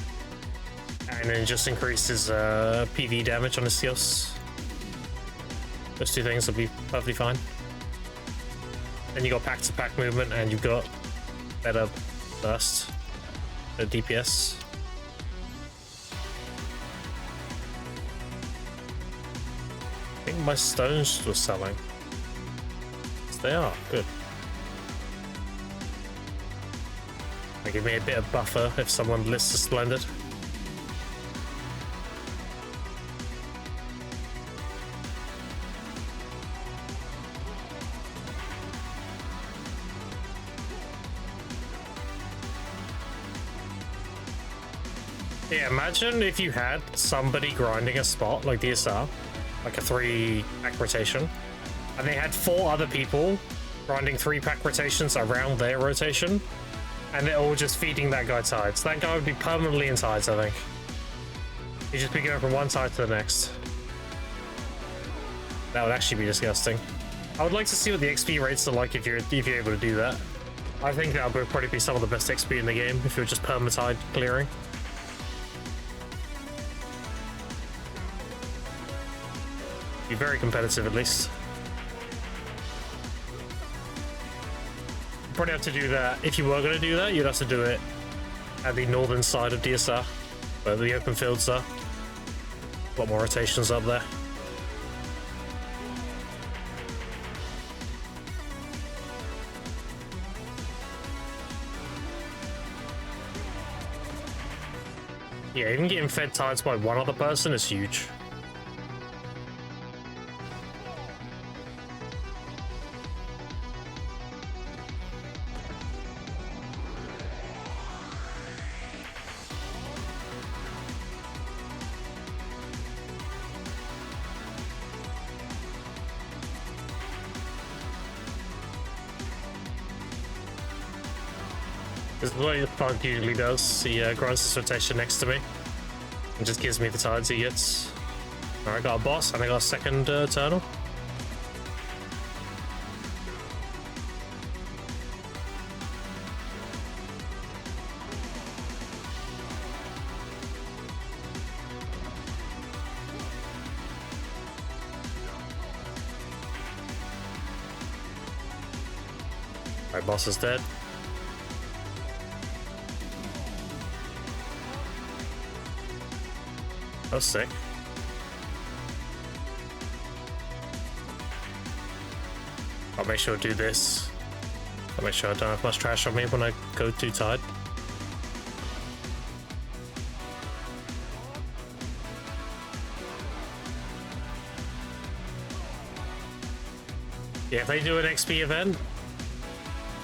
and then just increase his PvE damage on his skills. Those two things will be perfectly fine. Then you got pack-to-pack movement, and you've got better burst, better DPS. I think my stones were selling. Yes, they are. Good. They give me a bit of buffer if someone lists a Splendid. Yeah, imagine if you had somebody grinding a spot like DSR, like a 3-pack rotation, and they had 4 other people grinding 3-pack rotations around their rotation, and they're all just feeding that guy tides. That guy would be permanently in tides, I think. He'd just be going from one side to the next. That would actually be disgusting. I would like to see what the XP rates are like if you're able to do that. I think that would probably be some of the best XP in the game if you're just permatide clearing. Be very competitive at least. You'd probably have to do that. If you were going to do that, you'd have to do it at the northern side of DSR, where the open fields are. A lot more rotations up there. Yeah, even getting fed tides by one other person is huge. This is what the Pug usually does. He grinds his rotation next to me and just gives me the tides he gets. Alright, got a boss and I got a second turtle. Alright, boss is dead. That was sick. I'll make sure to do this. I'll make sure I don't have much trash on me when I go too tired. Yeah, if they do an XP event,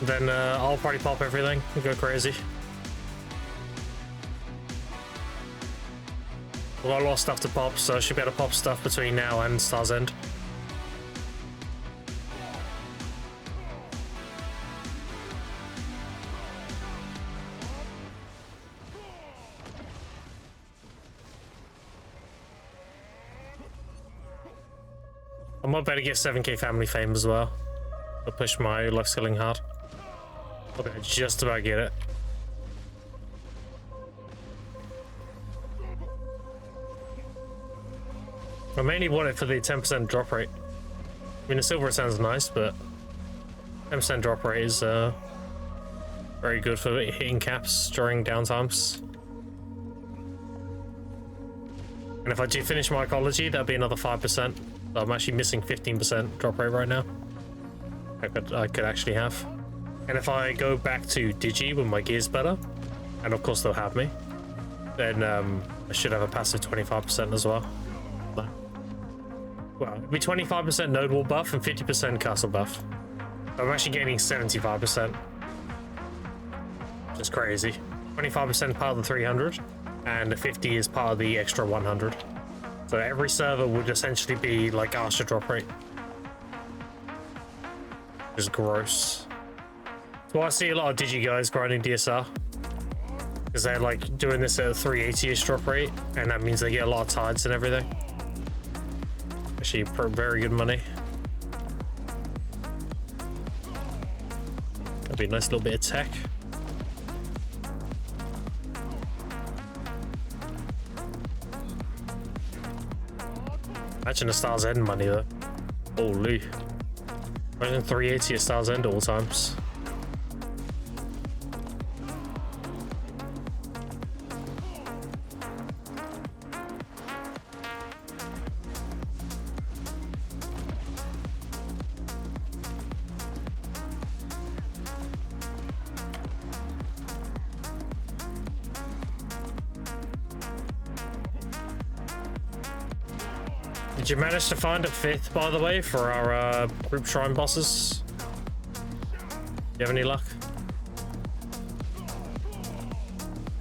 then I'll probably pop everything and go crazy. We've got a lot of stuff to pop, so I should be able to pop stuff between now and Star's End. I might better get 7k family fame as well. I'll push my life skilling hard. Okay, just about get it. I mainly want it for the 10% drop rate. I mean, the silver sounds nice, but 10% drop rate is very good for hitting caps during downtimes. And if I do finish my ecology, that'd be another 5%. So I'm actually missing 15% drop rate right now. I could actually have. And if I go back to Digi when my gear's better, and of course they'll have me, then I should have a passive 25% as well. Well, it'd be 25% node wall buff and 50% castle buff. So I'm actually gaining 75%. Which is crazy. 25% part of the 300, and the 50 is part of the extra 100. So every server would essentially be like Asha drop rate. Which is gross. So I see a lot of Digi guys grinding DSR. Because they're like doing this at a 380-ish drop rate, and that means they get a lot of tides and everything. Actually, very good money. That'd be a nice little bit of tech. Imagine a Star's End money though. Holy. Imagine 380 at Star's End all times. Did you manage to find a 5th, by the way, for our group shrine bosses? Do you have any luck?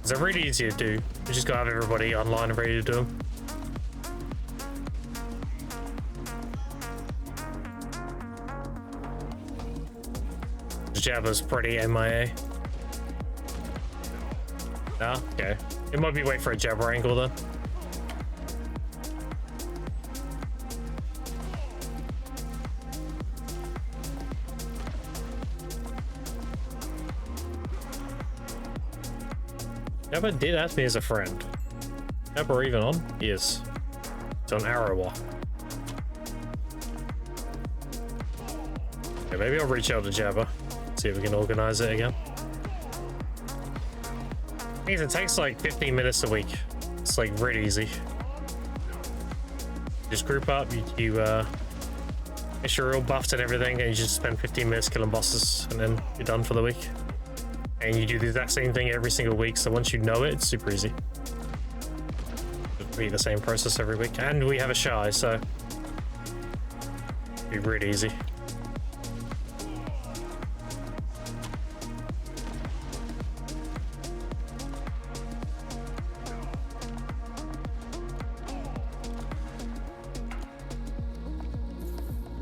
They're really easy to do. We just gotta have everybody online and ready to do them. Jabba's pretty MIA. No? Okay. It might be wait for a Jabba angle then. Jabba did ask me as a friend. Jabba even on? He is. It's on Arrow Walk. Yeah, maybe I'll reach out to Jabba. See if we can organize it again. It takes like 15 minutes a week. It's like really easy. Just group up, you make sure you're all buffed and everything, and you just spend 15 minutes killing bosses, and then you're done for the week. And you do the exact same thing every single week, so once you know it, it's super easy. It'll be the same process every week. And we have a shy, so it'll be really easy.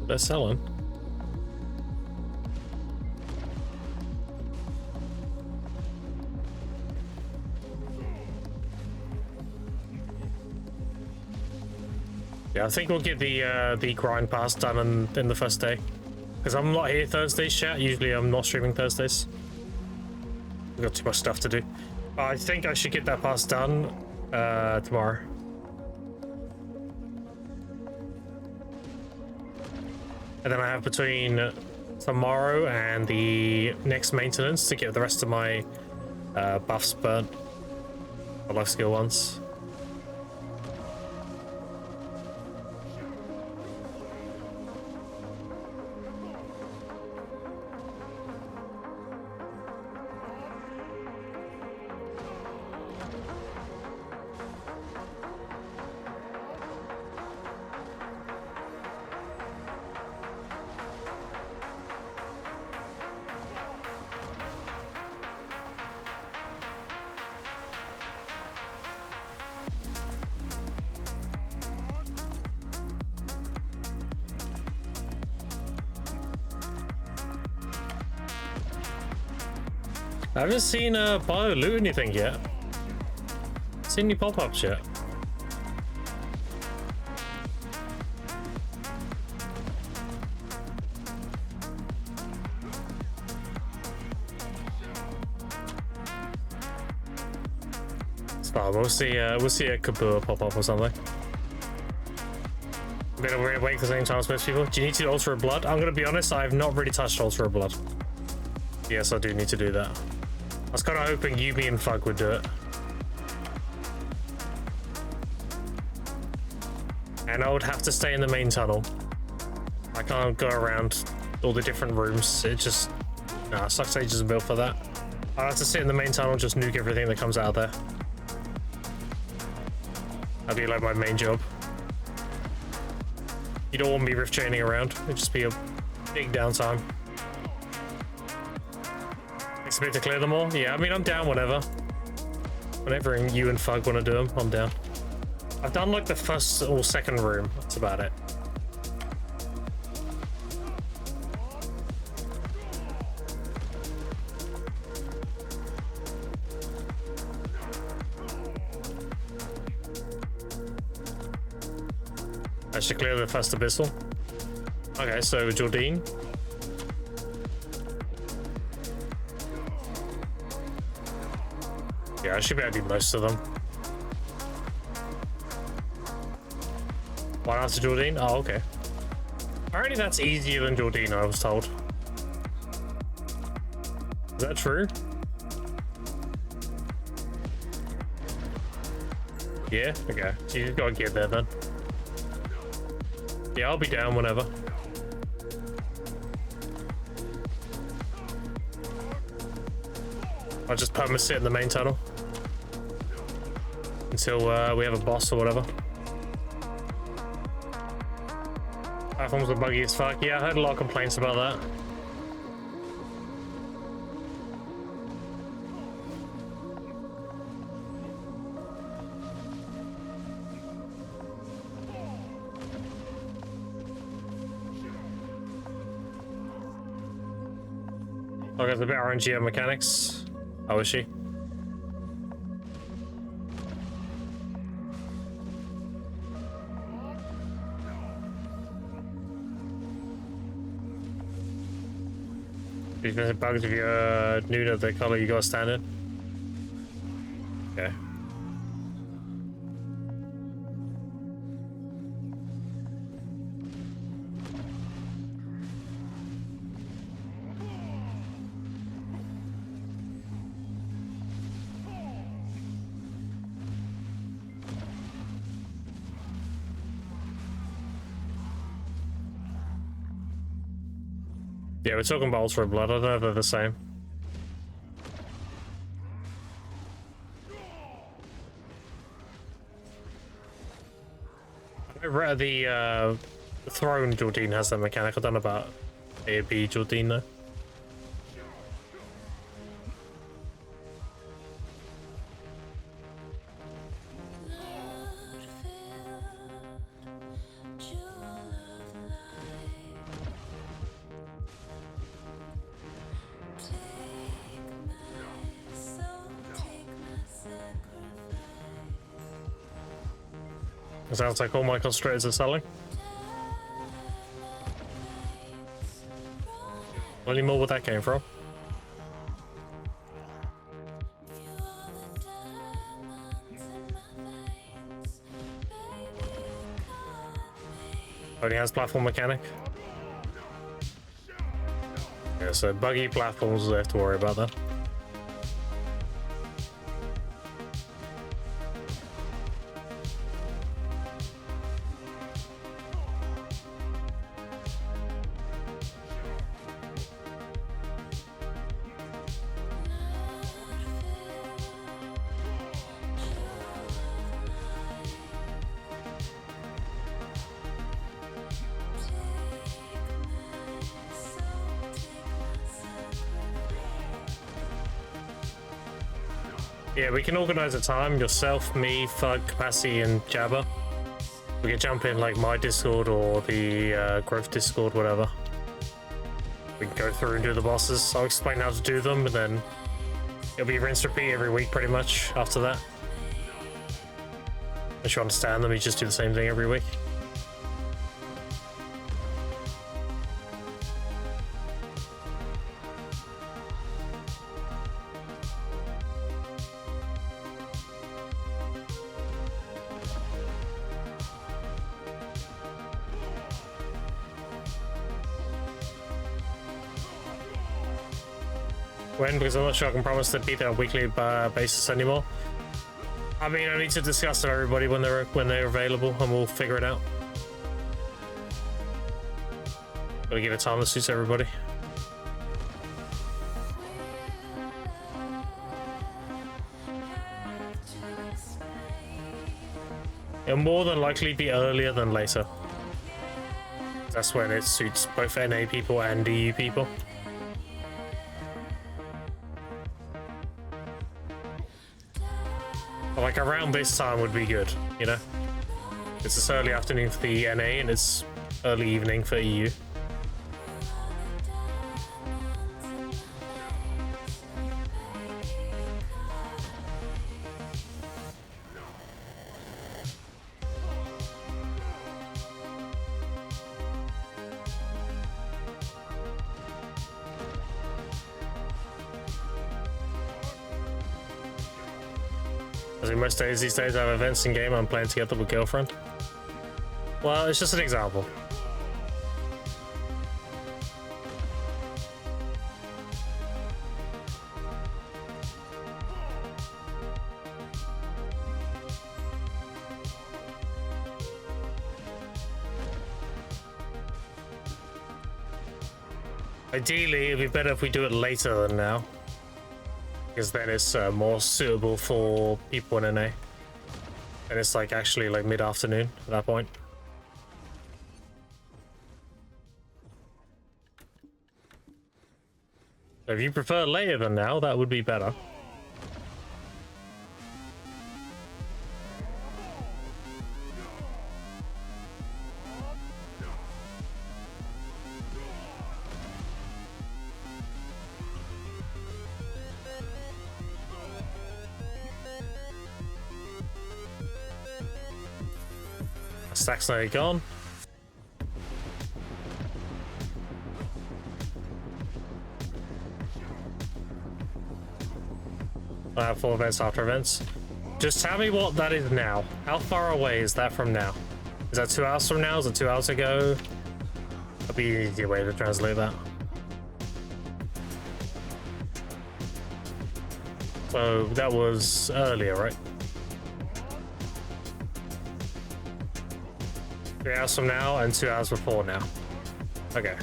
They're selling. Yeah, I think we'll get the grind pass done in the first day, because I'm not here Thursdays, chat. Usually I'm not streaming Thursdays. We've got too much stuff to do. I think I should get that pass done tomorrow. And then I have between tomorrow and the next maintenance to get the rest of my buffs burnt. The life skill ones. I haven't seen Bio loot anything yet. Seen any pop-ups yet? It's fine. We'll see a Kabua pop-up or something. I'm gonna wait at the same time as most people. Do you need to do Ultra Blood? I'm gonna be honest, I've not really touched Ultra Blood. Yes, I do need to do that. I was kind of hoping Yubi and Fug would do it. And I would have to stay in the main tunnel. I can't go around all the different rooms. It just... Nah, sucks ages built for that. I'll have to sit in the main tunnel, just nuke everything that comes out of there. That'd be like my main job. You don't want me rift chaining around. It'd just be a big downtime. Expect to clear them all? Yeah, I mean, I'm down whenever. Whenever you and Fug want to do them, I'm down. I've done like the first or second room. That's about it. I should clear the first abyssal. Okay, so Jordine. Yeah, I should be able to do most of them. Why not to Jordine? Oh, okay. Apparently that's easier than Jordine, I was told. Is that true? Yeah? Okay. So you just gotta get there then. Yeah, I'll be down whenever. I'll just perma sit in the main tunnel until we have a boss or whatever. Platforms are buggy as fuck. Yeah, I heard a lot of complaints about that. I got a bit RNG on mechanics. How is she? If there's bugs, if you're new to the color, you gotta stand in. Okay. Yeah, we're talking about Ultra Blood. I don't know if they're the same. The Throne Jordine has that mechanic. I don't know about A or B Jordine though. It sounds like all my concentrators are selling. Any more where that came from? Only has platform mechanic. Yeah, so buggy platforms, we have to worry about that. Yeah, we can organize a time, yourself, me, Thug, Capacity, and Jabba. We can jump in like my Discord or the Growth Discord, whatever. We can go through and do the bosses. I'll explain how to do them, and then it'll be rinse repeat every week pretty much after that. Once you understand them, you just do the same thing every week. When? Because I'm not sure I can promise to be there on a weekly basis anymore. I mean, I need to discuss with everybody when they're available, and we'll figure it out. Gotta give it time that suits everybody. It'll more than likely be earlier than later. That's when it suits both NA people and EU people. Like around this time would be good, you know? It's this early afternoon for the NA and it's early evening for EU. As in most days these days I have events in game I'm playing together with girlfriend. Well, it's just an example. Ideally, it'd be better if we do it later than now. Because then it's more suitable for people in NA. And it's like actually like mid-afternoon at that point. So if you prefer later than now, that would be better. stack's nearly gone. I have 4 events after events. Just tell me what that is now. How far away is that from now? Is that 2 hours from now? Is it 2 hours ago? That'd be an easier way to translate that. So that was earlier, right? 3 hours from now and 2 hours before now. Okay.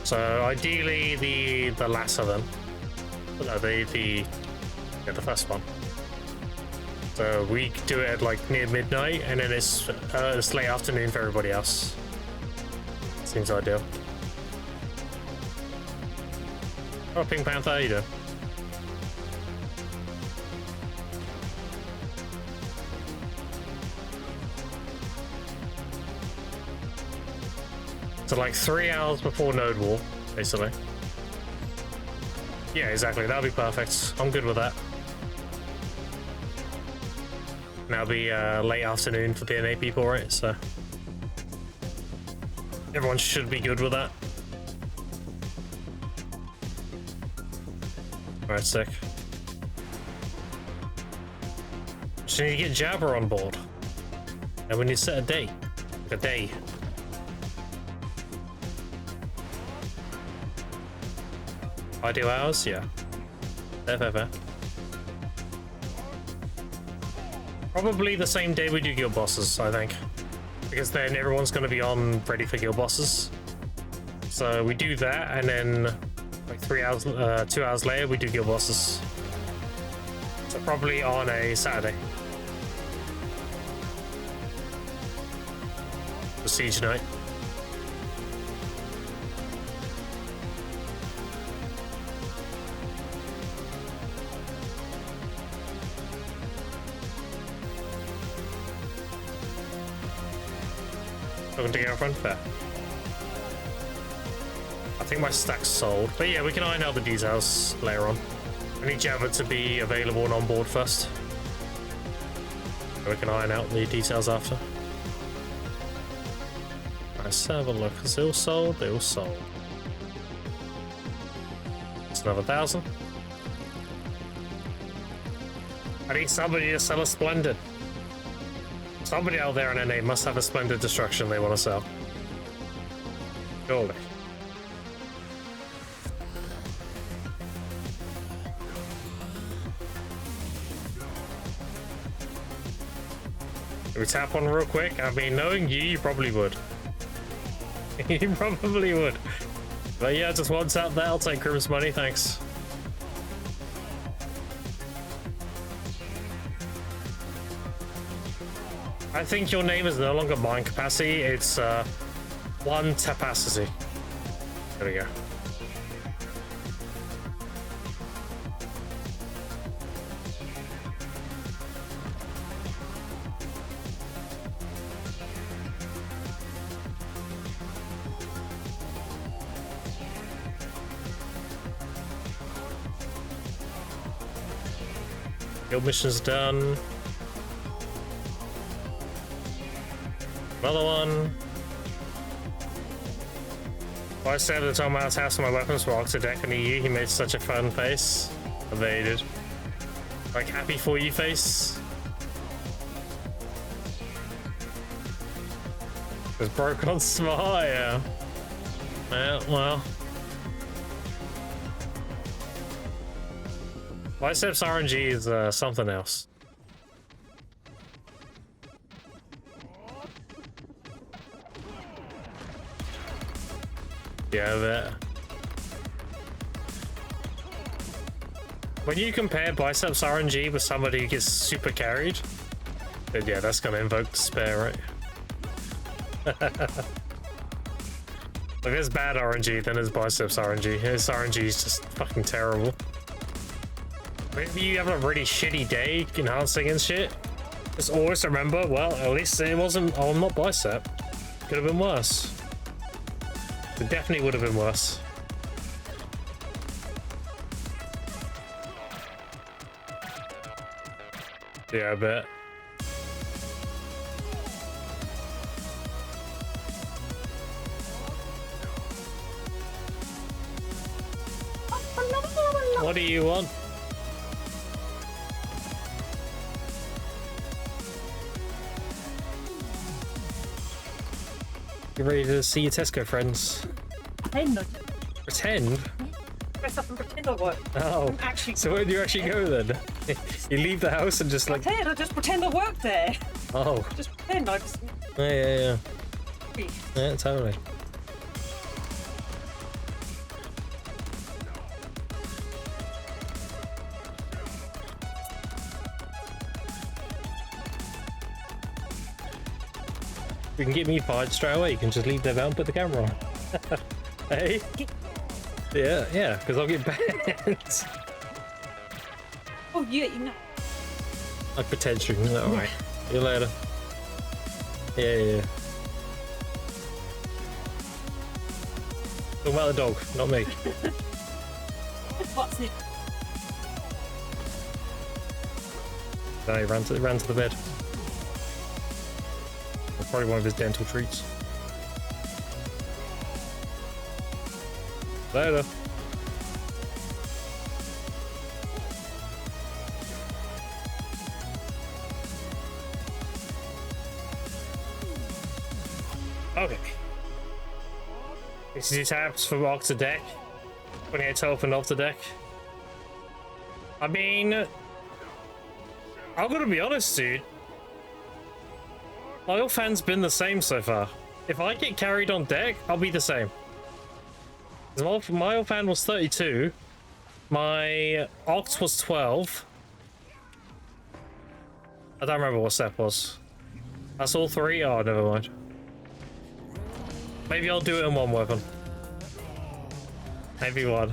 So ideally the latter then. No, the first one. So we do it at like near midnight, and then it's late afternoon for everybody else. Seems ideal. Oh, Pink Panther, how you doing? So like 3 hours before Node War, basically. Yeah, exactly. That'll be perfect. I'm good with that. And that'll be late afternoon for DNA people, right? So everyone should be good with that. Alright, sick. Just need to get Jabber on board. And we need to set a day. Like a day. Ideal hours? Yeah. Fair. Probably the same day we do guild bosses, I think. Because then everyone's going to be on ready for guild bosses. So we do that, and then like 2 hours later, we do guild bosses. So probably on a Saturday. The siege night. Looking to girlfriend? Fair. I think my stack's sold. But yeah, we can iron out the details later on. I need Jabba to be available and on board first. We can iron out the details after. Let's have a look. Is it all sold? They all sold. It's another 1,000. I need somebody to sell a Splendid. Somebody out there in NA must have a Splendid Destruction they want to sell. Surely. Can we tap one real quick? I mean, knowing you, you probably would. You probably would. But yeah, just one tap there. I'll take Grim's money, thanks. I think your name is no longer mind capacity, it's one tapacity. There we go. Guild mission's done. Another one. Well, I said at the time I was half my weapons were Octodec and EU, he made such a fun face. Evaded. Like happy for you face. It was broke on smart, yeah. Yeah, well. Biceps RNG is something else. Yeah, that. When you compare Biceps RNG with somebody who gets super carried, then yeah, that's gonna invoke despair, right? Like, there's bad RNG, then there's Biceps RNG. His RNG is just fucking terrible. Maybe you have a really shitty day enhancing and shit. Just always remember, well, at least it wasn't. Oh, I'm not Bicep. Could have been worse. It definitely would have been worse. Yeah, I bet. What do you want? You ready to see your Tesco friends? Pretend. Pretend? Dress up and pretend I work. Oh, Actually, so where do you actually go then? You leave the house and just like... I just pretend I work there. Oh. Just pretend I just... Yeah. Yeah, totally. You can get me fired straight away. You can just leave them out and put the camera on. Hey? Yeah, because I'll get banned. Oh, yeah, you know. I pretend stream. Alright. See you later. Yeah. Talking about the dog, not me. What's it? No, he ran to the bed. Probably one of his dental treats. Later. Okay. 62 taps for off the deck. 28 to open off the deck. I mean, I'm gonna be honest, dude. My offhand's been the same so far. If I get carried on deck, I'll be the same. My offhand was 32. My oct was 12. I don't remember what step was. That's all three? Oh, never mind. Maybe I'll do it in one weapon. Maybe one.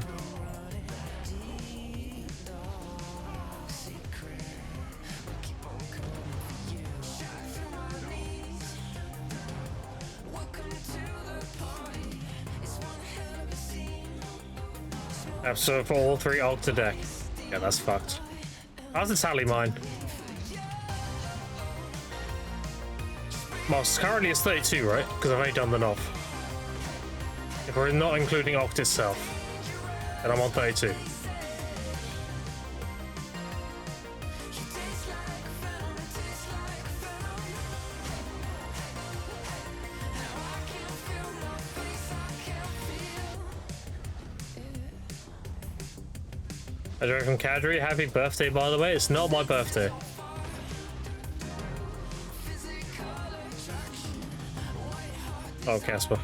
So for all three alt to deck. Yeah, that's fucked. I have to tally mine. Well, currently it's 32, right? Because I've only done the knob. If we're not including oct itself, then I'm on 32. I joined from Kadri. Happy birthday, by the way. It's not my birthday. Oh, Casper.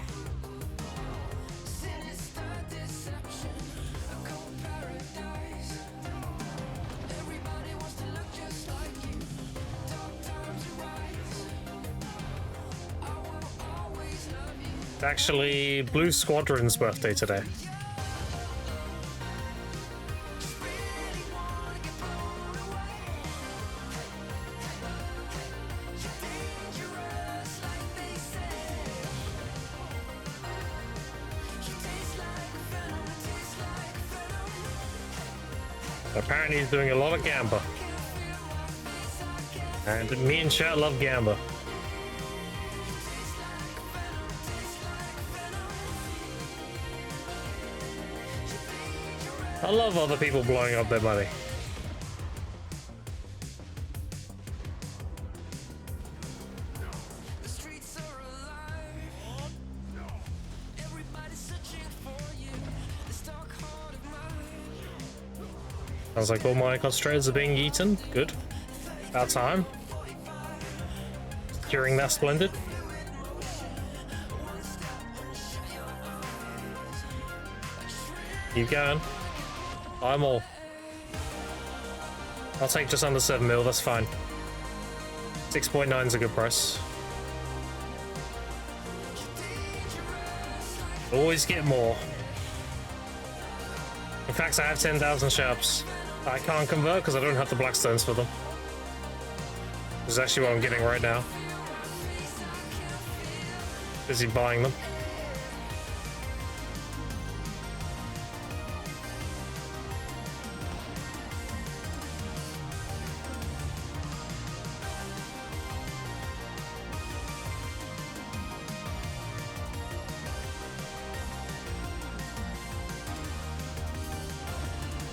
It's actually Blue Squadron's birthday today. Apparently he's doing a lot of Gamba. And me and chat love Gamba. I love other people blowing up their money. Sounds like all my concentrators are being eaten. Good. About time. Curing that splendid. Keep going. I'm all. I'll take just under 7 mil, that's fine. 6.9 is a good price. Always get more. In fact, I have 10,000 sharps. I can't convert because I don't have the blackstones for them. This is actually what I'm getting right now. Busy buying them.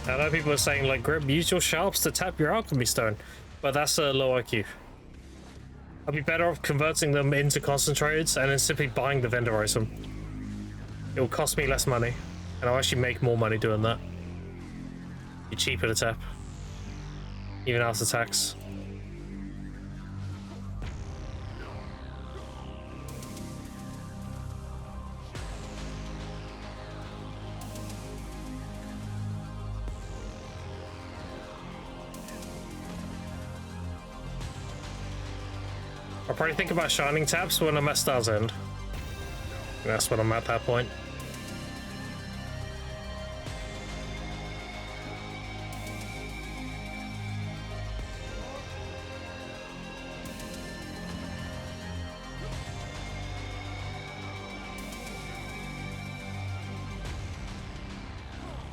I know people are saying, like, Grip, use your sharps to tap your alchemy stone, but that's a low IQ. I'd be better off converting them into concentrates and then simply buying the vendor item. It will cost me less money, and I'll actually make more money doing that. Be cheaper to tap, even after tax. I'll probably think about shining taps when I'm at Star's End. That's when I'm at that point.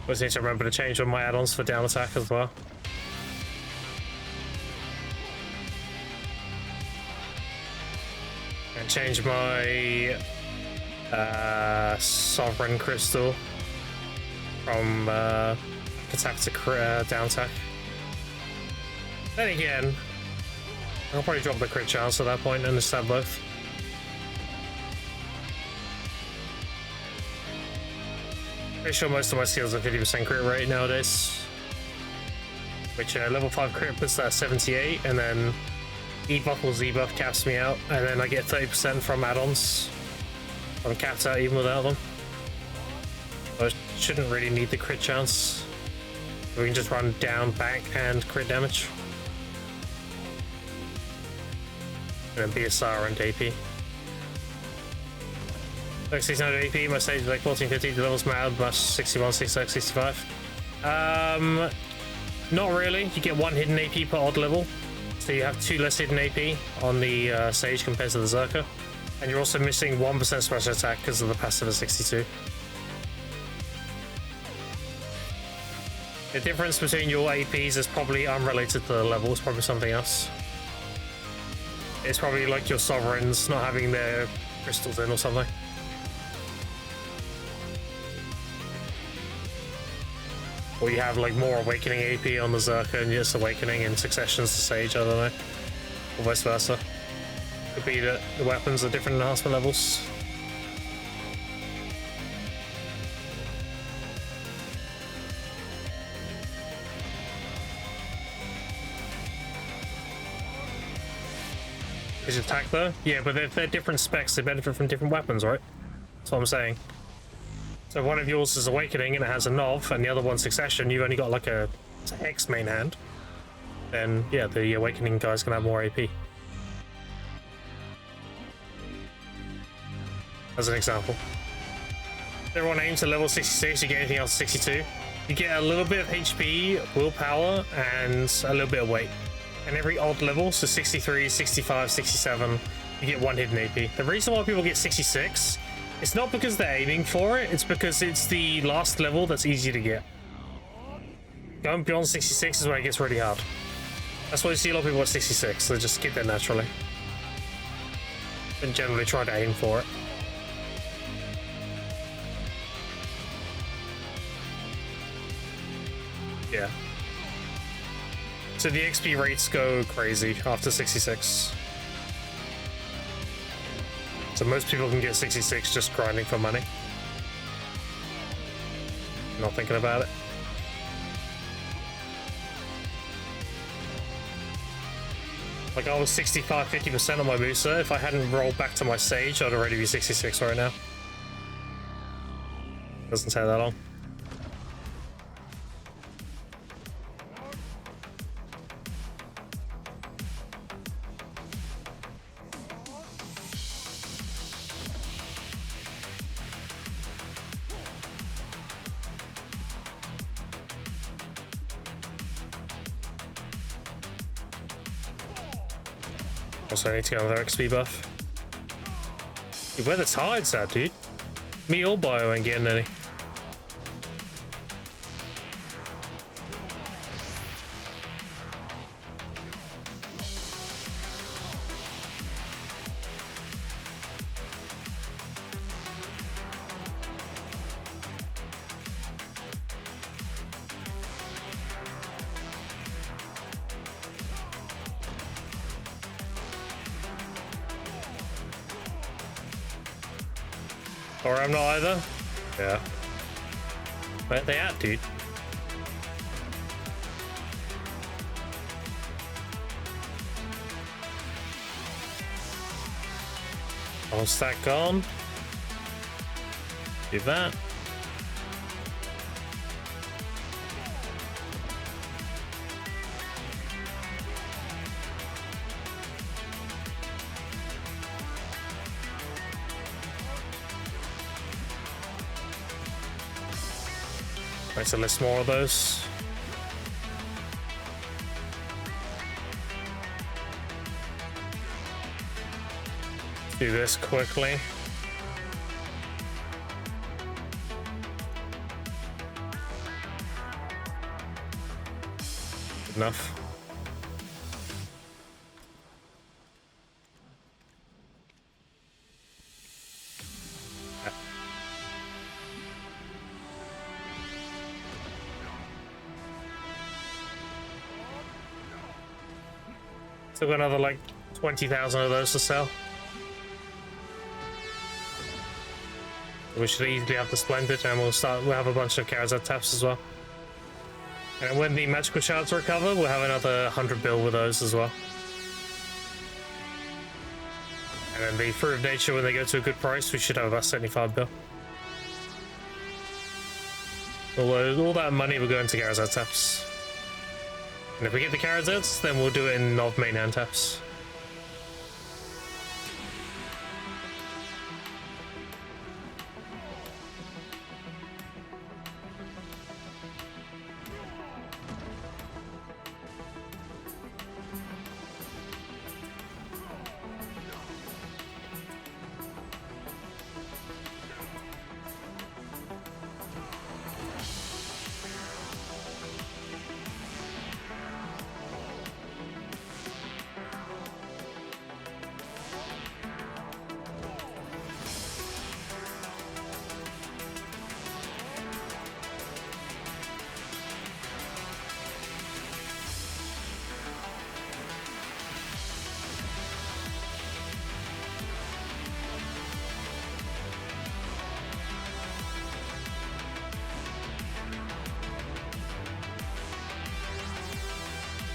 Always need to remember to change all my add-ons for down attack as well. And change my Sovereign Crystal from attack to down attack. Then again, I'll probably drop the crit chance at that point and just have both. Pretty sure most of my skills are 50% crit rate nowadays. Which level 5 crit puts that at 78, and then E-buff or Z-buff caps me out, and then I get 30% from add-ons. I'm capped out even without them. So I shouldn't really need the crit chance. We can just run down, back, and crit damage. And then BSR and AP. Like 600 AP, my stage is like 1450, the levels mad, plus 61, 66, 65. Not really. You get 1 hidden AP per odd level. So you have 2 less hidden AP on the Sage compared to the Zerker. And you're also missing 1% special attack because of the passive of 62. The difference between your APs is probably unrelated to the level, it's probably something else. It's probably like your Sovereigns not having their crystals in or something. Or you have like more Awakening AP on the Zerker and just Awakening in successions to Sage, I don't know. Or vice versa. Could be that the weapons are different enhancement levels. Is it attack though? Yeah, but they're different specs, they benefit from different weapons, right? That's what I'm saying. So one of yours is Awakening and it has a Nov, and the other one's Succession, you've only got like a Hex main hand. Then yeah, the Awakening guy's gonna have more AP. As an example. If everyone aims to level 66, you get anything else 62. You get a little bit of HP, willpower, and a little bit of weight. And every odd level, so 63, 65, 67, you get 1 hidden AP. The reason why people get 66, it's not because they're aiming for it, it's because it's the last level that's easy to get. Going beyond 66 is where it gets really hard. That's why you see a lot of people at 66, they just get there naturally. And generally try to aim for it. Yeah. So the XP rates go crazy after 66. So most people can get 66 just grinding for money. Not thinking about it. Like I was 65, 50% on my Musa. If I hadn't rolled back to my Sage, I'd already be 66 right now. Doesn't take that long. Also, I need to go with their XP buff. Dude, where the tides at, dude? Me or Bio ain't getting any. Or I'm not either? Yeah. Where they at, dude? All stack gone. Do that. Right, so list more of those. Do this quickly. Enough. Still got another like 20,000 of those to sell. We should easily have the Splendid, and we'll have a bunch of Charizard taps as well. And when the magical shards recover, we'll have another 100 bill with those as well. And then the Fruit of Nature, when they go to a good price, we should have about 75 bill. All that money will go into Charizard taps. And if we get the Charizards, then we'll do it in Nov main hand taps.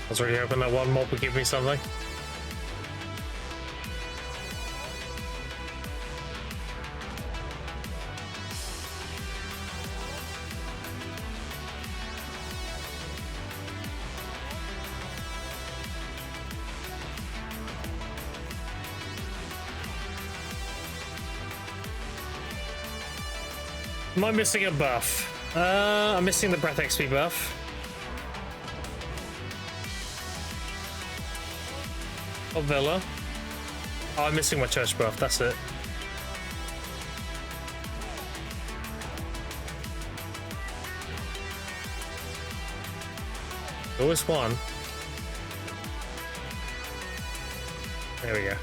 I was really hoping that one mob would give me something. Am I missing a buff? I'm missing the Breath XP buff. Oh, Villa. Oh, I'm missing my church buff, that's it. Always one. There we go.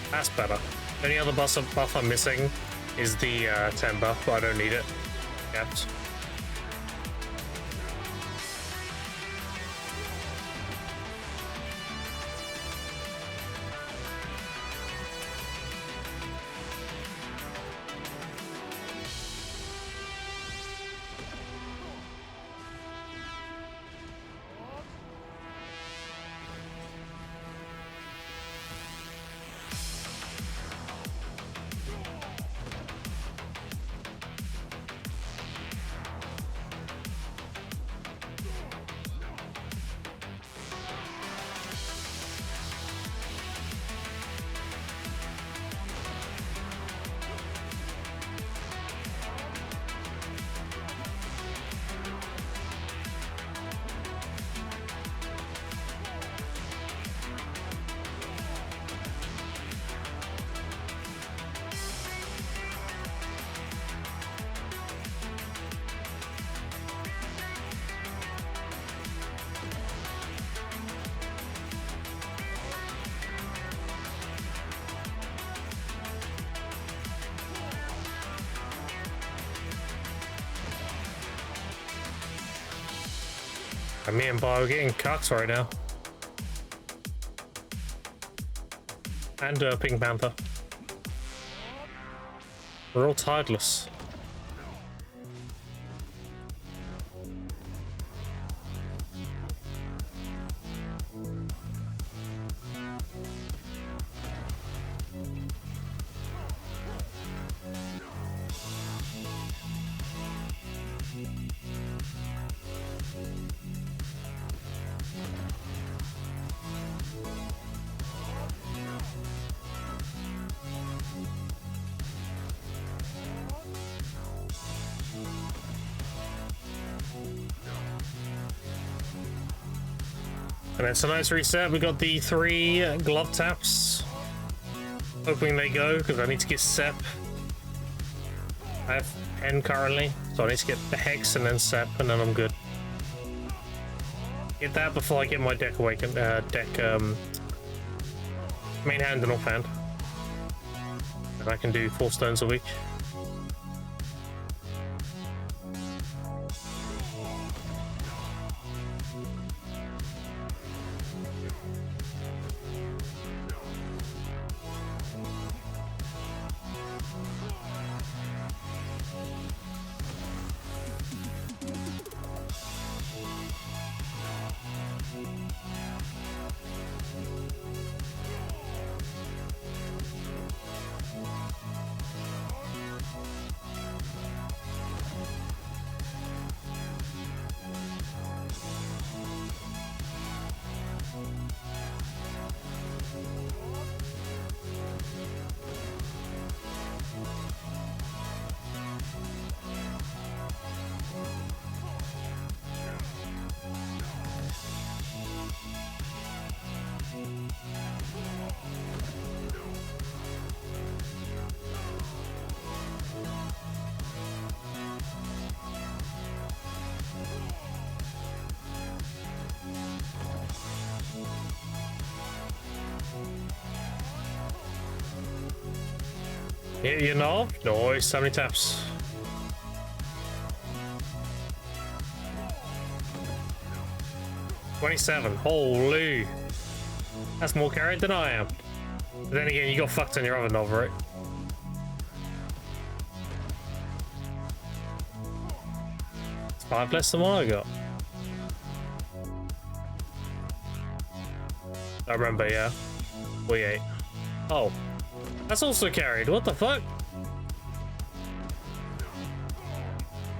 That's better. The only other buff I'm missing is the 10 buff, but I don't need it. Kept. Me and Bo are getting cucked right now. And Pink Panther. We're all tideless. And it's a nice reset. We got the 3 glove taps. Hoping they go, because I need to get Sep. I have N currently, so I need to get the Hex and then Sep, and then I'm good. Get that before I get my deck main hand and offhand. And I can do 4 stones a week. You know? Nice, how many taps? $27. Holy. That's more carried than I am. But then again, you got fucked on your other knob, right? It's 5 less than what I got. I remember, yeah. We ate. Oh. That's also carried. What the fuck?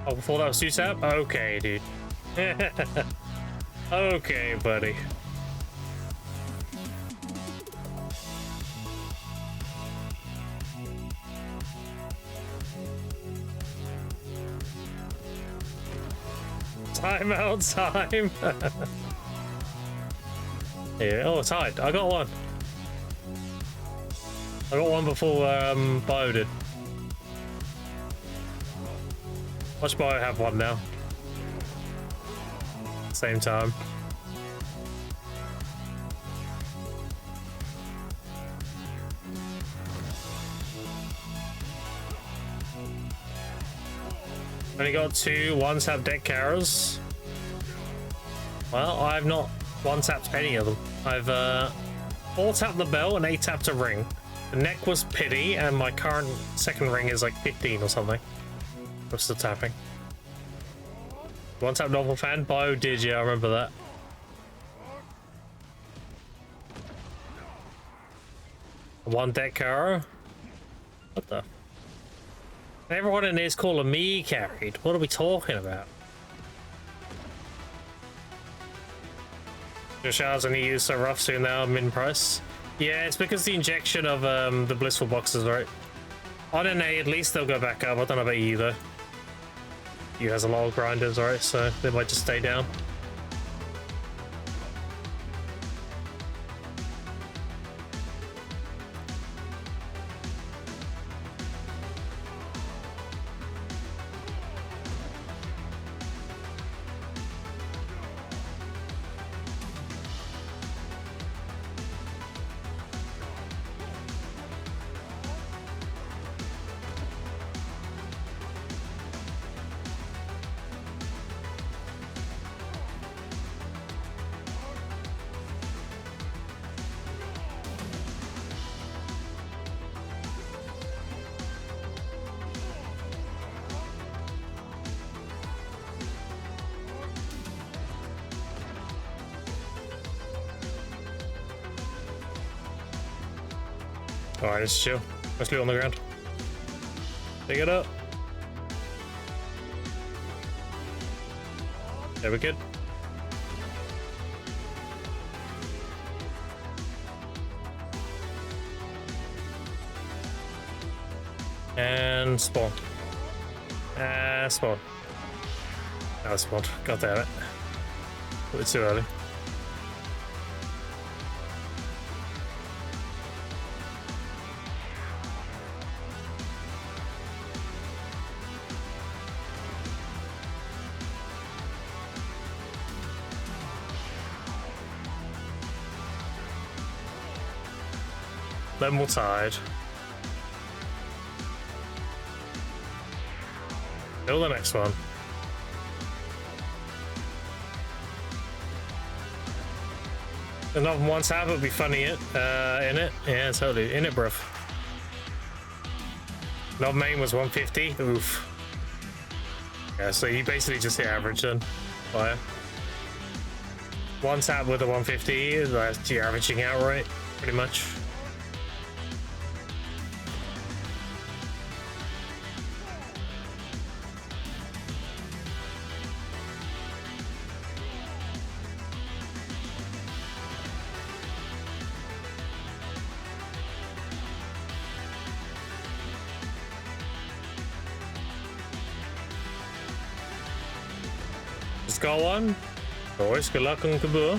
Oh, before that was 2 tap? Okay, dude. Okay, buddy. Timeout time. Yeah, oh, it's tied. I got one. I got one before Bio did. Watch Bio have one now. Same time. Only got 2 one-tap deck carriers. Well, I've not one-tapped any of them. I've 4-tapped the bell and 8-tapped a ring. The neck was pity, and my current second ring is like 15 or something. I'm still tapping. One tap novel fan? Bio did, yeah, I remember that. One deck carrier? What the? Everyone in here is calling me carried. What are we talking about? Your showers only use so rough soon now, min price. Yeah, it's because the injection of the blissful boxes, right? On an A, at least they'll go back up. I don't know about you though. You has a lot of grinders, right? So they might just stay down. Alright, let's chill. Let's leave it on the ground. Pick it up. Yeah, we're good. And spawn. Spawn. That was spawned. God damn it. A bit too early. Then we'll tide. Kill the next one. Another one tab would be funny in it. Yeah, totally. In it, bruv. Knob main was 150. Oof. Yeah, so you basically just hit average then. Fire. One tap with a 150, that's you're averaging out, right? Pretty much. Just got one. Boys, good luck on Kabul.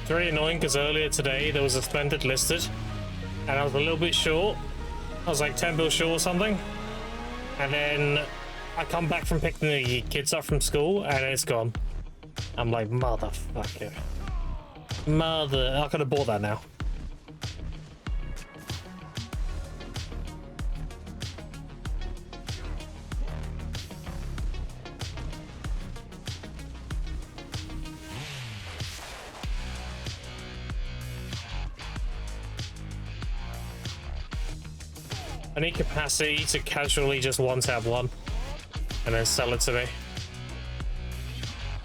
It's really annoying because earlier today there was a Splendid listed and I was a little bit short. I was like 10 bills short or something. And then I come back from picking the kids up from school and it's gone. I'm like, motherfucker. I could have bought that now. I need capacity to casually just one-tap one and then sell it to me.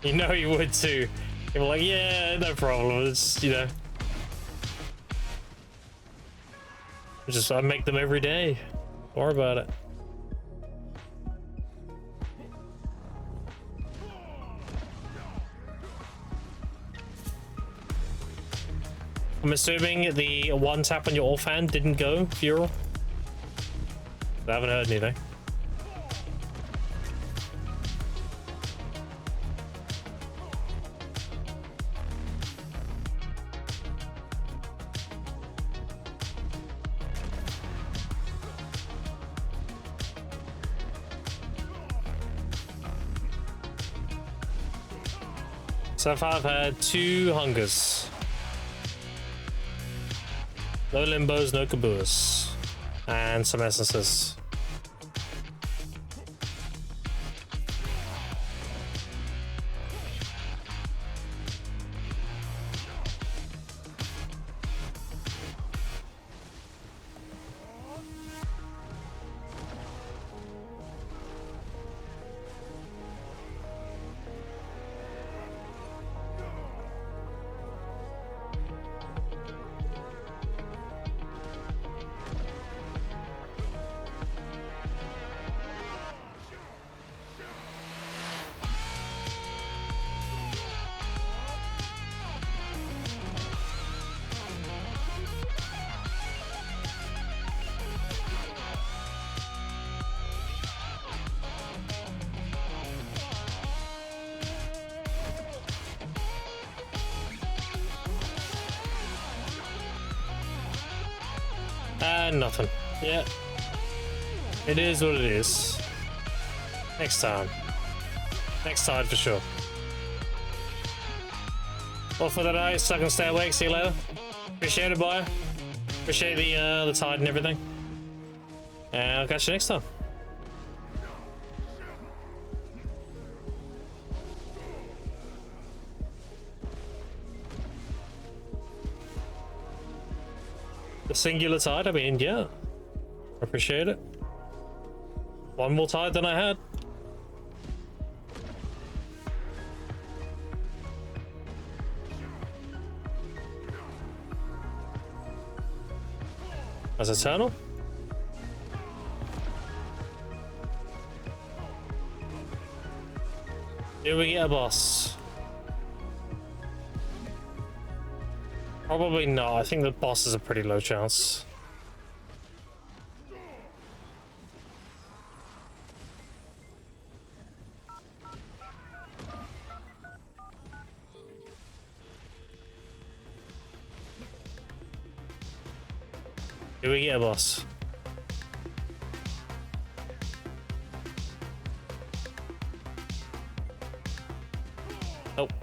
You know you would too. You're like, yeah, no problem. It's, you know. I make them every day. Don't worry about it. I'm assuming the one tap on your offhand didn't go, Fural. I haven't heard anything. So far I've had 2 hungers. No limbos, no caboose. And some essences. Nothing. Yeah. It is what it is. Next time. Next time for sure. Well, for the night, so I can stay awake. See you later. Appreciate it, boy. Appreciate the tide and everything. And I'll catch you next time. The singular tide, I mean, yeah. Appreciate it. One more tide than I had. As eternal? Here we get a boss. Probably not. I think the boss is a pretty low chance. Here we get a boss. Nope.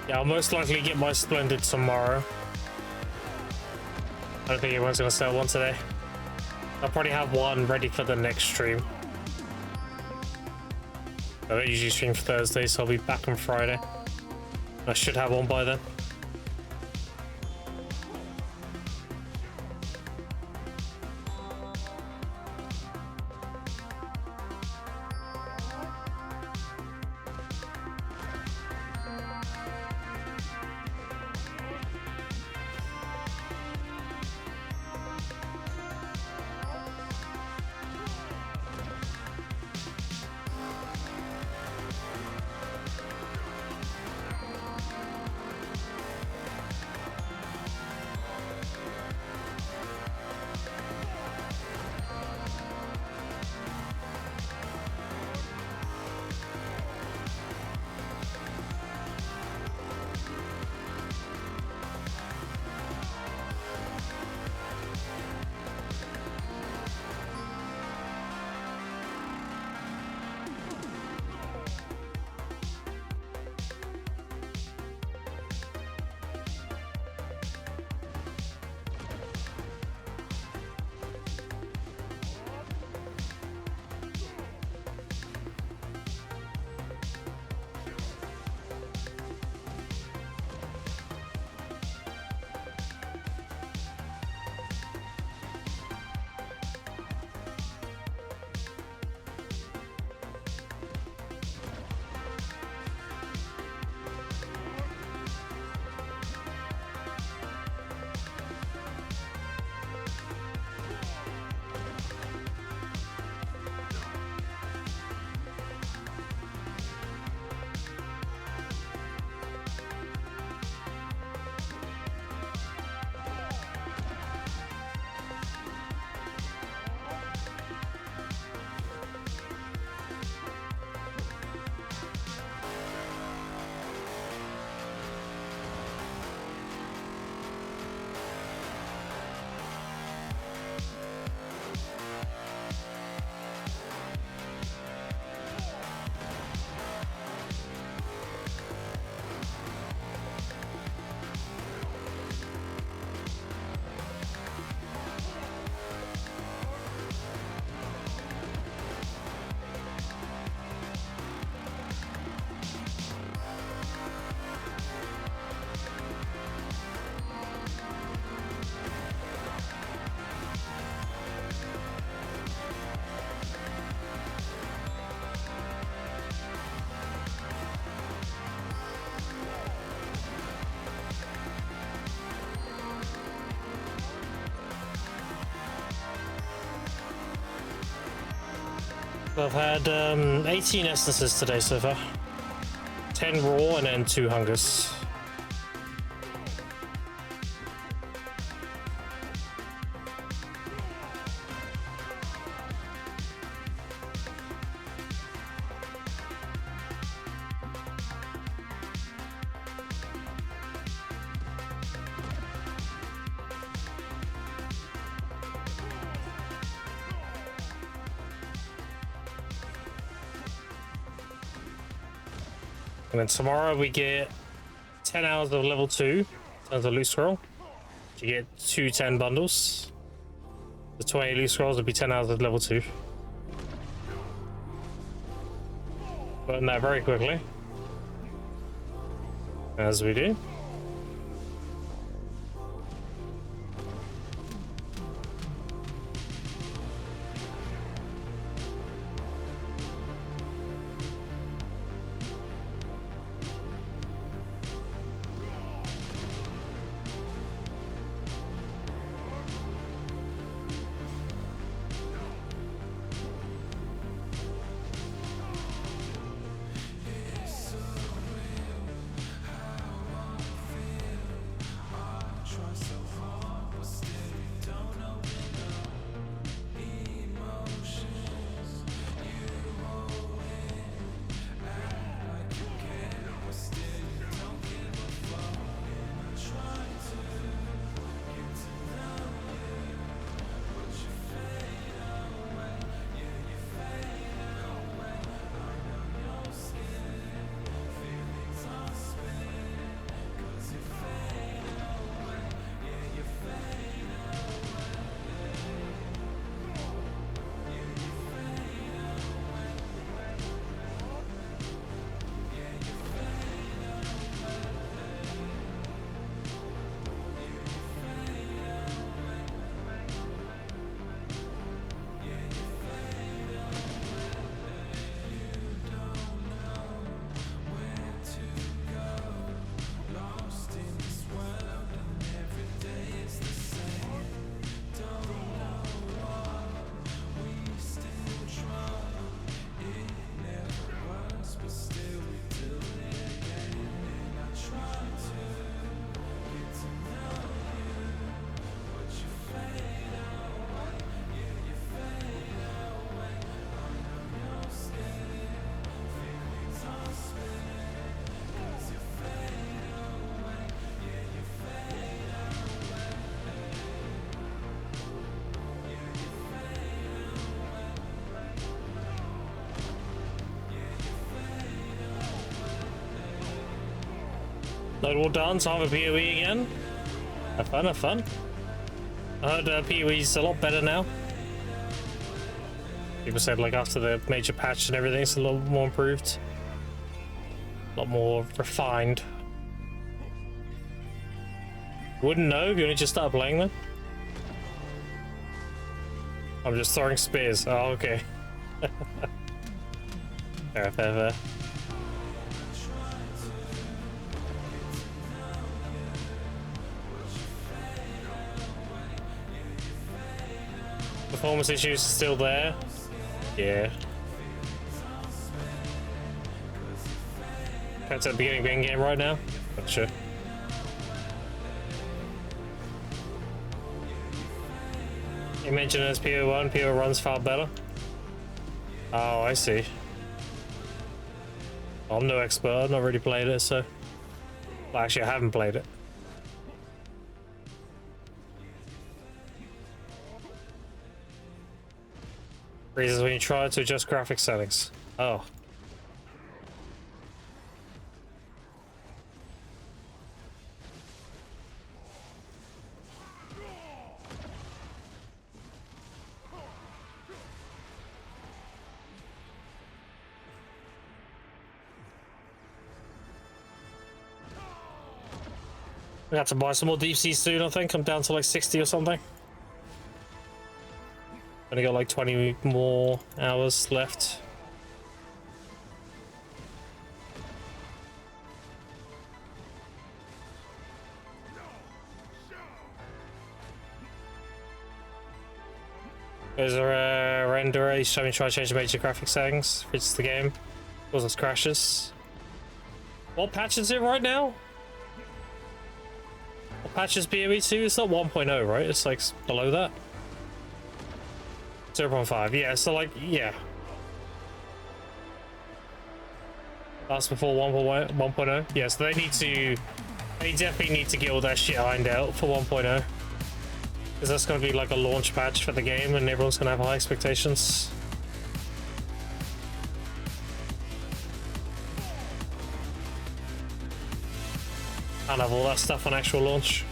Yeah, I'll most likely get my Splendid tomorrow. I don't think anyone's gonna sell one today. I'll probably have one ready for the next stream. I don't usually stream for Thursday, so I'll be back on Friday. I should have one by then. I've had 18 essences today so far. 10 raw and then 2 hungers. And then tomorrow we get 10 hours of level 2 in terms of loot scroll. You get 2 10 bundles. The 20 loot scrolls would be 10 hours of level 2. But that very quickly. As we do. Load all done, time for PoE again. Have fun, have fun. I heard PoE's a lot better now. People said like after the major patch and everything, it's a lot more improved. A lot more refined. Wouldn't know if you only just started playing them. I'm just throwing spears. Oh, okay. Fair. Performance issues are still there. Yeah. That's at the beginning of the game right now. Not sure. You mentioned as PO1, PO runs far better. Oh, I see. I'm no expert, I've not really played it, so... Well, actually, I haven't played it. Reasons when you try to adjust graphic settings. Oh. I got to buy some more deep sea soon, I think. I'm down to like 60 or something. Only got like 20 more hours left. There's a renderer. Each time you try to change the major graphics settings, fixes the game, causes crashes. What patch is it right now? What patch is BOE2? It's not 1.0, right? It's like below that. 0.5. Yeah, so like, yeah. That's before 1.0. Yeah, so they definitely need to get all that shit ironed out for 1.0. Because that's going to be like a launch patch for the game and everyone's going to have high expectations. Can't have all that stuff on actual launch.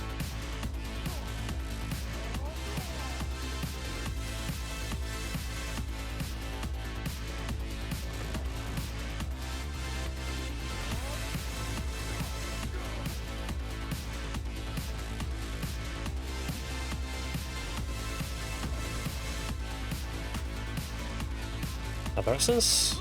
Persons.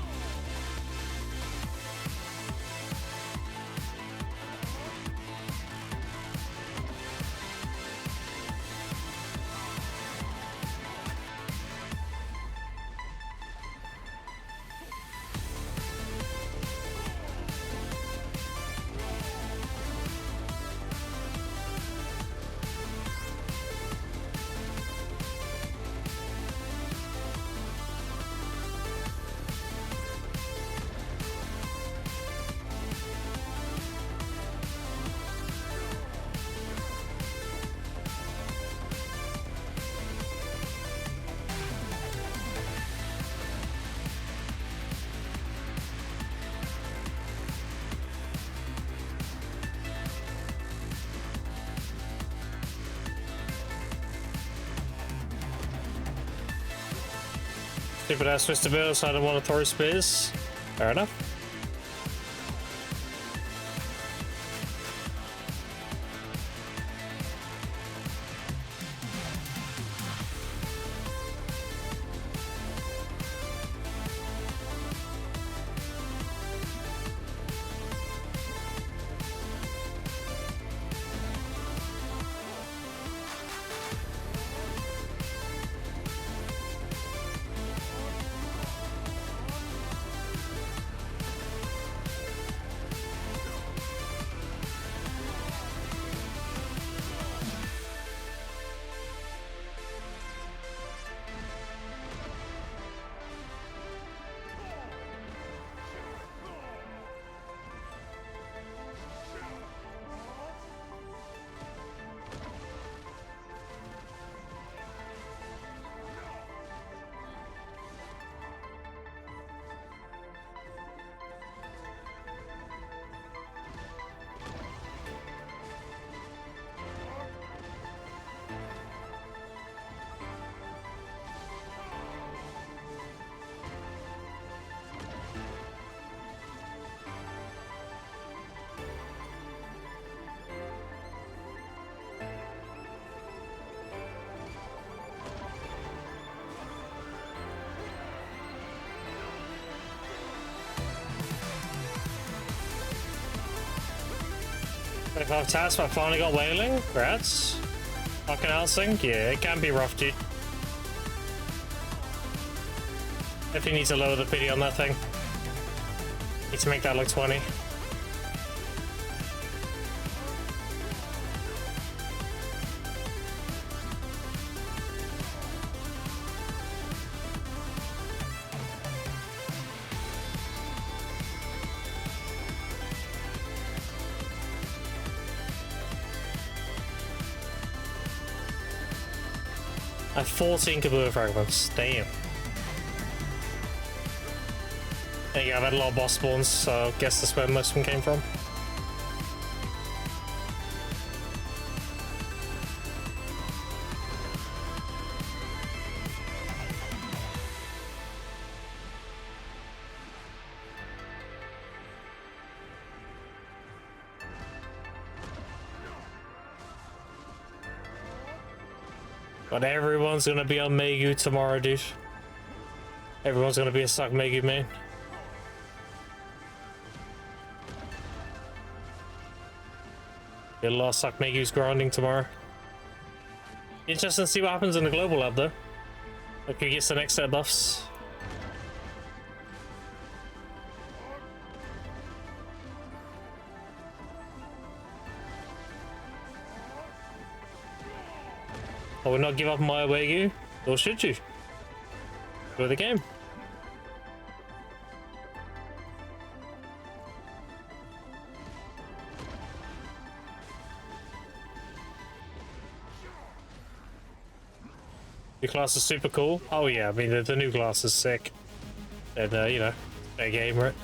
Stupid ass Mr. Bill, so I don't want to throw spears. Fair enough. If I've tasked, I finally got whaling. Congrats. Fucking outsync. Yeah, it can be rough, dude. Definitely need to lower the pity on that thing. Need to make that like 20. I have 14 Kabua fragments. Damn. There you go, I've had a lot of boss spawns, so I guess that's where most of them came from. But everyone's gonna be on Megu tomorrow, dude. Everyone's gonna be a suck Megu main. Get a lot of suck Megu's grinding tomorrow. Interesting to see what happens in the global lab though. Okay, get the next set of buffs. I would not give up my Wagyu, or should you? Go the game. New class is super cool. Oh yeah, I mean the new class is sick. And you know, fair game, right?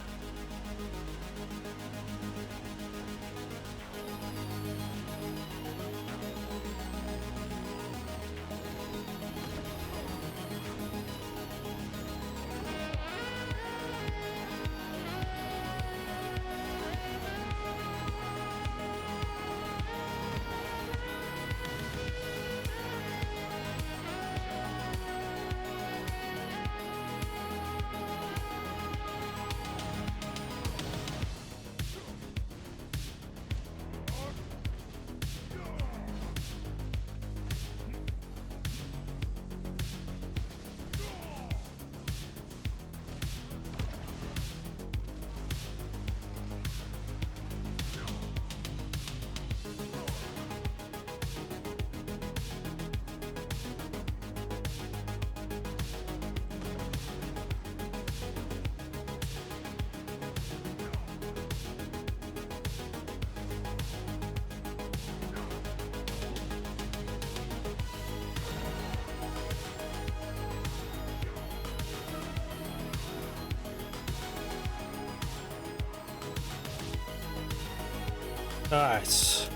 Alright, let's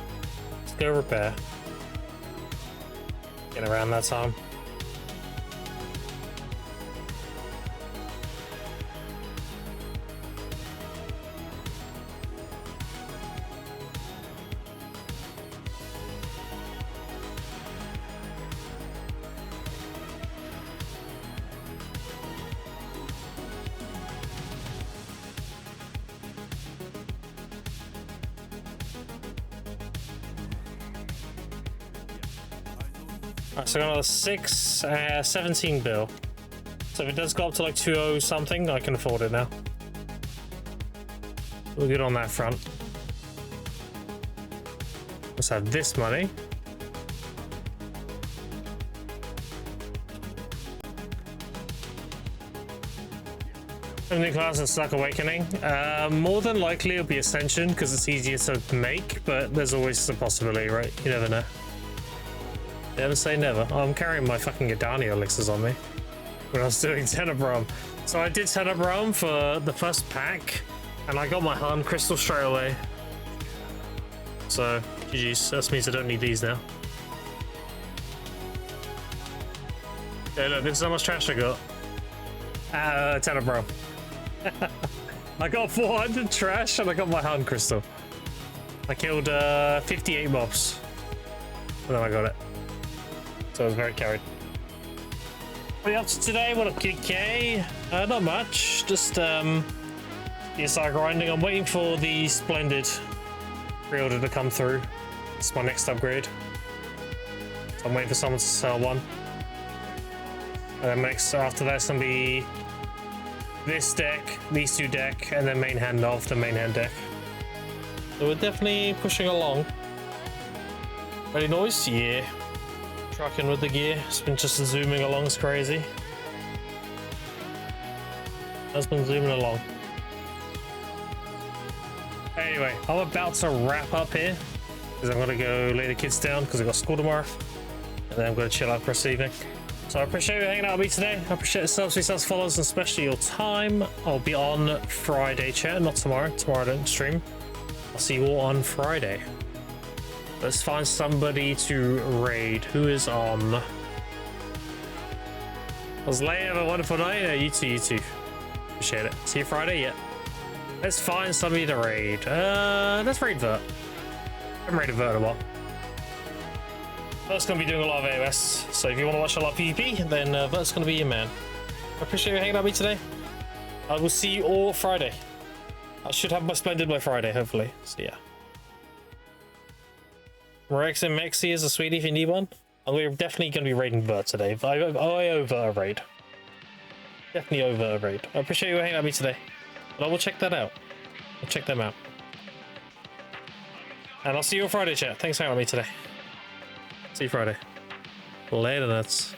go repair. Get around that time. Alright, so I got another 17 bill. So if it does go up to like 2.0 something, I can afford it now. We're good on that front. Let's have this money. New class is Dark Awakening. More than likely it'll be Ascension because it's easier to make, but there's always a possibility, right? You never know. Never say never. Oh, I'm carrying my fucking Adani elixirs on me when I was doing Tenebrum. So I did Tenebrum for the first pack, and I got my Harn Crystal straight away. So, GG's. That means I don't need these now. Yeah, look, this is how much trash I got. Tenebrum. I got 400 trash, and I got my Harn Crystal. I killed 58 mobs, and then I got it. So I was very carried. What are you up to today? What up, KK? Not much. Just ESR grinding. I'm waiting for the Splendid pre-order to come through. It's my next upgrade. So I'm waiting for someone to sell one. And then next after that's gonna be this deck, these two deck, and then main hand of the main hand deck. So we're definitely pushing along. Ready noise? Yeah. Trucking with the gear. It's been just zooming along, it's crazy. It's been zooming along. Anyway, I'm about to wrap up here because I'm gonna go lay the kids down because I got school tomorrow, and then I'm gonna chill out for this evening. So I appreciate you hanging out with me today. I appreciate the subs, resubs, follows, and especially your time. I'll be on Friday, chat, not tomorrow. Tomorrow I don't stream. I'll see you all on Friday. Let's find somebody to raid. Who is on? I was late. Have a wonderful night. You too, you too. Appreciate it. See you Friday, yeah. Let's find somebody to raid. Let's raid Vert. I haven't raided Vert in a while. Vert's gonna be doing a lot of AOS, so if you want to watch a lot of PvP, then Vert's gonna be your man. I appreciate you hanging out with me today. I will see you all Friday. I should have my Splendid by Friday, hopefully. So yeah. Rex and Mexi is a sweetie if you need one. We're definitely going to be raiding Vert today. I owe Vert a raid. Definitely owe Vert a raid. I appreciate you hanging out with me today. But I will check that out. I'll check them out. And I'll see you on Friday, chat. Thanks for hanging out with me today. See you Friday. Later, nuts.